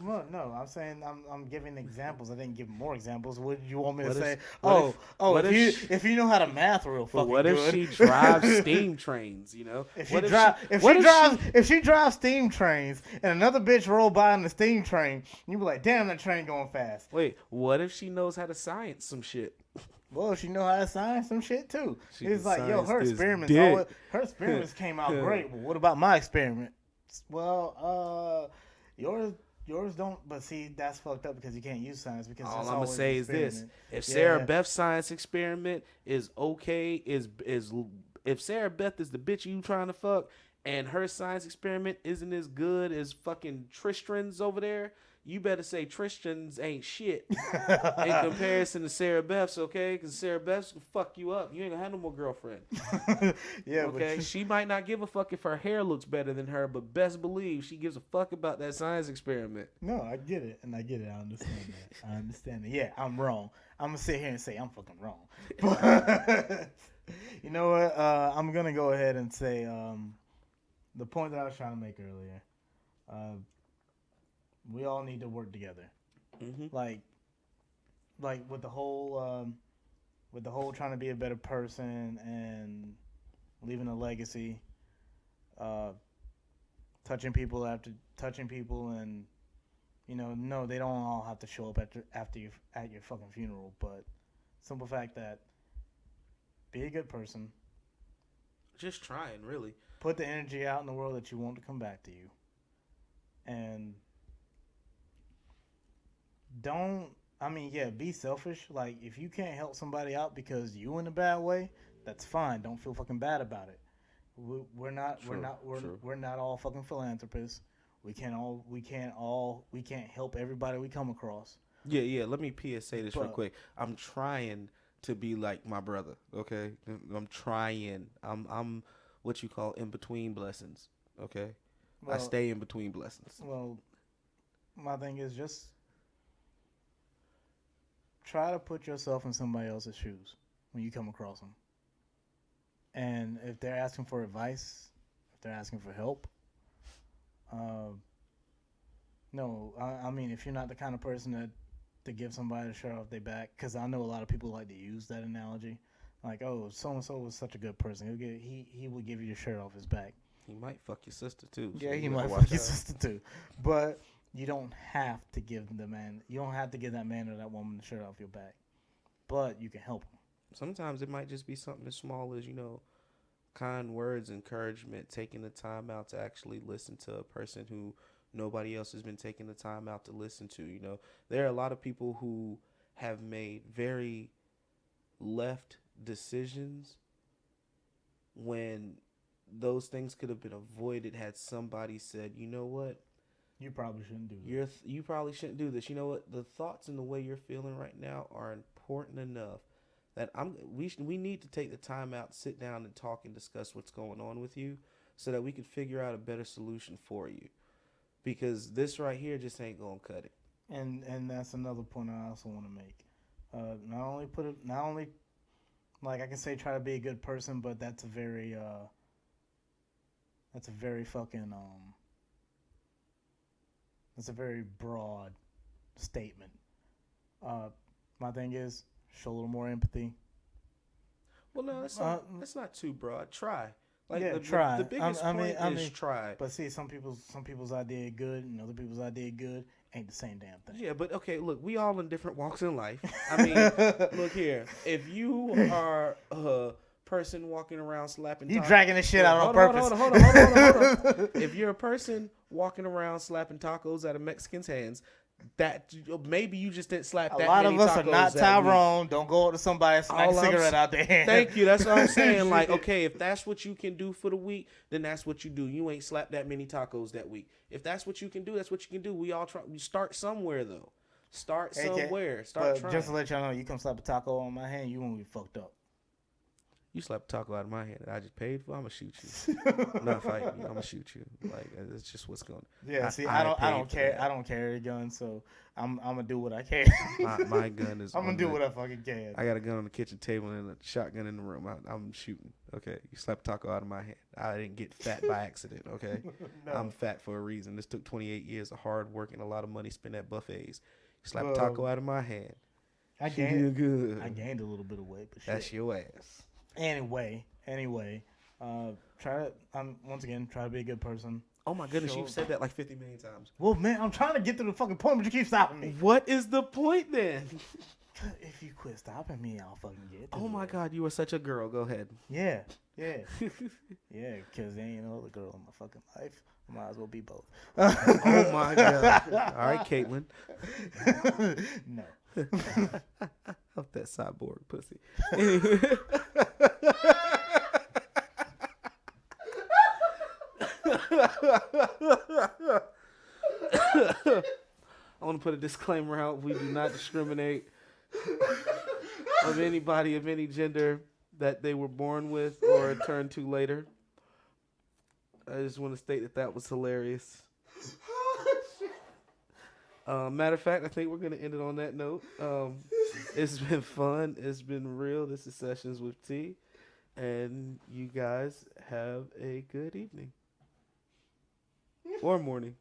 Speaker 2: no. I'm saying I'm giving examples. I didn't give more examples. What do you want me to
Speaker 1: What if-
Speaker 2: say?
Speaker 1: what what
Speaker 2: If you know how to math real
Speaker 1: But
Speaker 2: fucking
Speaker 1: what if
Speaker 2: good.
Speaker 1: she drives steam trains? You know,
Speaker 2: If she
Speaker 1: What
Speaker 2: drive, if she drives steam trains and another bitch roll by in the steam train, you be like, damn, that train going fast.
Speaker 1: Wait, what if she knows how to science some shit?
Speaker 2: Well, she know how to science some shit too.
Speaker 1: She
Speaker 2: It's
Speaker 1: can
Speaker 2: like, yo,
Speaker 1: science
Speaker 2: her
Speaker 1: this
Speaker 2: experiments,
Speaker 1: dick.
Speaker 2: her experiments came out great. Well, what about my experiment? Well, yours don't. But see, that's fucked up because you can't use science because
Speaker 1: All
Speaker 2: that's
Speaker 1: I'm gonna
Speaker 2: always
Speaker 1: say
Speaker 2: an
Speaker 1: is this:
Speaker 2: experiment.
Speaker 1: if
Speaker 2: Yeah.
Speaker 1: Sarah Beth's science experiment is okay, is if Sarah Beth is the bitch you trying to fuck, and her science experiment isn't as good as fucking Tristan's over there, you better say Tristan's ain't shit in comparison to Sarah Beth's, okay? Because Sarah Beth's will fuck you up. You ain't gonna have no more girlfriend.
Speaker 2: Yeah,
Speaker 1: Okay,
Speaker 2: but
Speaker 1: she might not give a fuck if her hair looks better than her, but best believe she gives a fuck about that science experiment.
Speaker 2: no, I get it, and I get it. I understand that. I understand that. Yeah, I'm wrong. I'm gonna sit here and say I'm fucking wrong. But you know what? I'm gonna go ahead and say the point that I was trying to make earlier. We all need to work together.
Speaker 1: Mm-hmm.
Speaker 2: Like with the whole trying to be a better person and leaving a legacy, touching people, and no, they don't all have to show up at your fucking funeral, but simple fact that be a good person,
Speaker 1: Just trying, really.
Speaker 2: put the energy out in the world that you want to come back to you, and be selfish. Like, if you can't help somebody out because you in a bad way, that's fine. Don't feel fucking bad about it. We're not all fucking philanthropists. We can't help everybody we come across.
Speaker 1: Yeah. Let me PSA this real
Speaker 2: But-
Speaker 1: quick. I'm trying to be like my brother. Okay, I'm trying. I'm what you call in between blessings. Okay, I
Speaker 2: Well,
Speaker 1: stay in between blessings.
Speaker 2: Well, my thing is just try to put yourself in somebody else's shoes when you come across them. And if they're asking for advice, if they're asking for help, no, I mean, if you're not the kind of person to give somebody the shirt off their back, because I know a lot of people like to use that analogy, like, oh, so and so was such a good person, he would give you the shirt off his back.
Speaker 1: He might fuck your sister too. so
Speaker 2: Yeah,
Speaker 1: you
Speaker 2: he
Speaker 1: gotta
Speaker 2: might
Speaker 1: watch
Speaker 2: fuck your
Speaker 1: out.
Speaker 2: sister too, but you don't have to give that man or that woman the shirt off your back, but you can help them.
Speaker 1: Sometimes it might just be something as small as kind words, encouragement, taking the time out to actually listen to a person who nobody else has been taking the time out to listen to. There are a lot of people who have made very left decisions when those things could have been avoided had somebody said, you know what,
Speaker 2: You probably shouldn't do that.
Speaker 1: you probably shouldn't do this. You know what, the thoughts and the way you're feeling right now are important enough that we need to take the time out, sit down and talk and discuss what's going on with you so that we can figure out a better solution for you. Because this right here just ain't gonna cut it.
Speaker 2: And that's another point I also want to make. Not only like I can say try to be a good person, but that's a very fucking that's a very broad statement. My thing is show a little more empathy.
Speaker 1: Well, no, that's not too broad. Try.
Speaker 2: Try.
Speaker 1: The biggest point is try.
Speaker 2: But see, some people's idea good, and other people's idea good ain't the same damn thing.
Speaker 1: Yeah, but okay, look, we all in different walks in life. I mean, look here. If you are a person walking around slapping
Speaker 2: You
Speaker 1: tacos,
Speaker 2: dragging this shit out on purpose.
Speaker 1: Hold on. If you're a person walking around slapping tacos out of Mexicans' hands, that maybe you just didn't slap
Speaker 2: A
Speaker 1: that
Speaker 2: lot
Speaker 1: many
Speaker 2: of us are
Speaker 1: tacos
Speaker 2: not
Speaker 1: that week.
Speaker 2: Tyrone. Don't go up to somebody and smack a
Speaker 1: All I'm
Speaker 2: cigarette
Speaker 1: s-
Speaker 2: out their hand.
Speaker 1: Thank you. That's what I'm saying. Like, okay, if that's what you can do for the week, then that's what you do. You ain't slap that many tacos that week. If that's what you can do, that's what you can do. We all try. We start somewhere though. Start
Speaker 2: Okay,
Speaker 1: somewhere. Start
Speaker 2: But
Speaker 1: trying.
Speaker 2: just to let y'all know, you come slap a taco on my hand, you won't be fucked up.
Speaker 1: You slap a taco out of my hand that I just paid for, I'm gonna shoot you. I'm not fighting you. I'm gonna shoot you. Like it's just what's going.
Speaker 2: Yeah, see, I don't care. I don't carry a gun, so I'm gonna do what I can.
Speaker 1: My gun is.
Speaker 2: I'm gonna do what I fucking can.
Speaker 1: I got a gun on the kitchen table and a shotgun in the room. I'm shooting. Okay, you slap a taco out of my hand. I didn't get fat by accident. Okay,
Speaker 2: No.
Speaker 1: I'm fat for a reason. This took 28 years of hard work and a lot of money spent at buffets. You slap a taco out of my hand.
Speaker 2: I
Speaker 1: She did
Speaker 2: gained.
Speaker 1: good.
Speaker 2: I gained a little bit of weight, but shit.
Speaker 1: That's your ass.
Speaker 2: Anyway, try to once again try to be a good person.
Speaker 1: Oh my goodness,
Speaker 2: Sure.
Speaker 1: you've said that like 50 million times.
Speaker 2: Well, man, I'm trying to get to the fucking point, but you keep stopping me.
Speaker 1: What is the point then?
Speaker 2: If you quit stopping me, I'll fucking get to
Speaker 1: Oh my
Speaker 2: it.
Speaker 1: God, you are such a girl. Go ahead.
Speaker 2: Yeah, yeah, because there ain't no other girl in my fucking life. I might as well be both.
Speaker 1: Oh my God. All right, Caitlin.
Speaker 2: No.
Speaker 1: Up that cyborg pussy. I want to put a disclaimer out. We do not discriminate of anybody of any gender that they were born with or turned to later. I just want to state that was hilarious. Matter of fact, I think we're going to end it on that note. It's been fun. It's been real. This is Sessions with T. And you guys have a good evening. Or morning.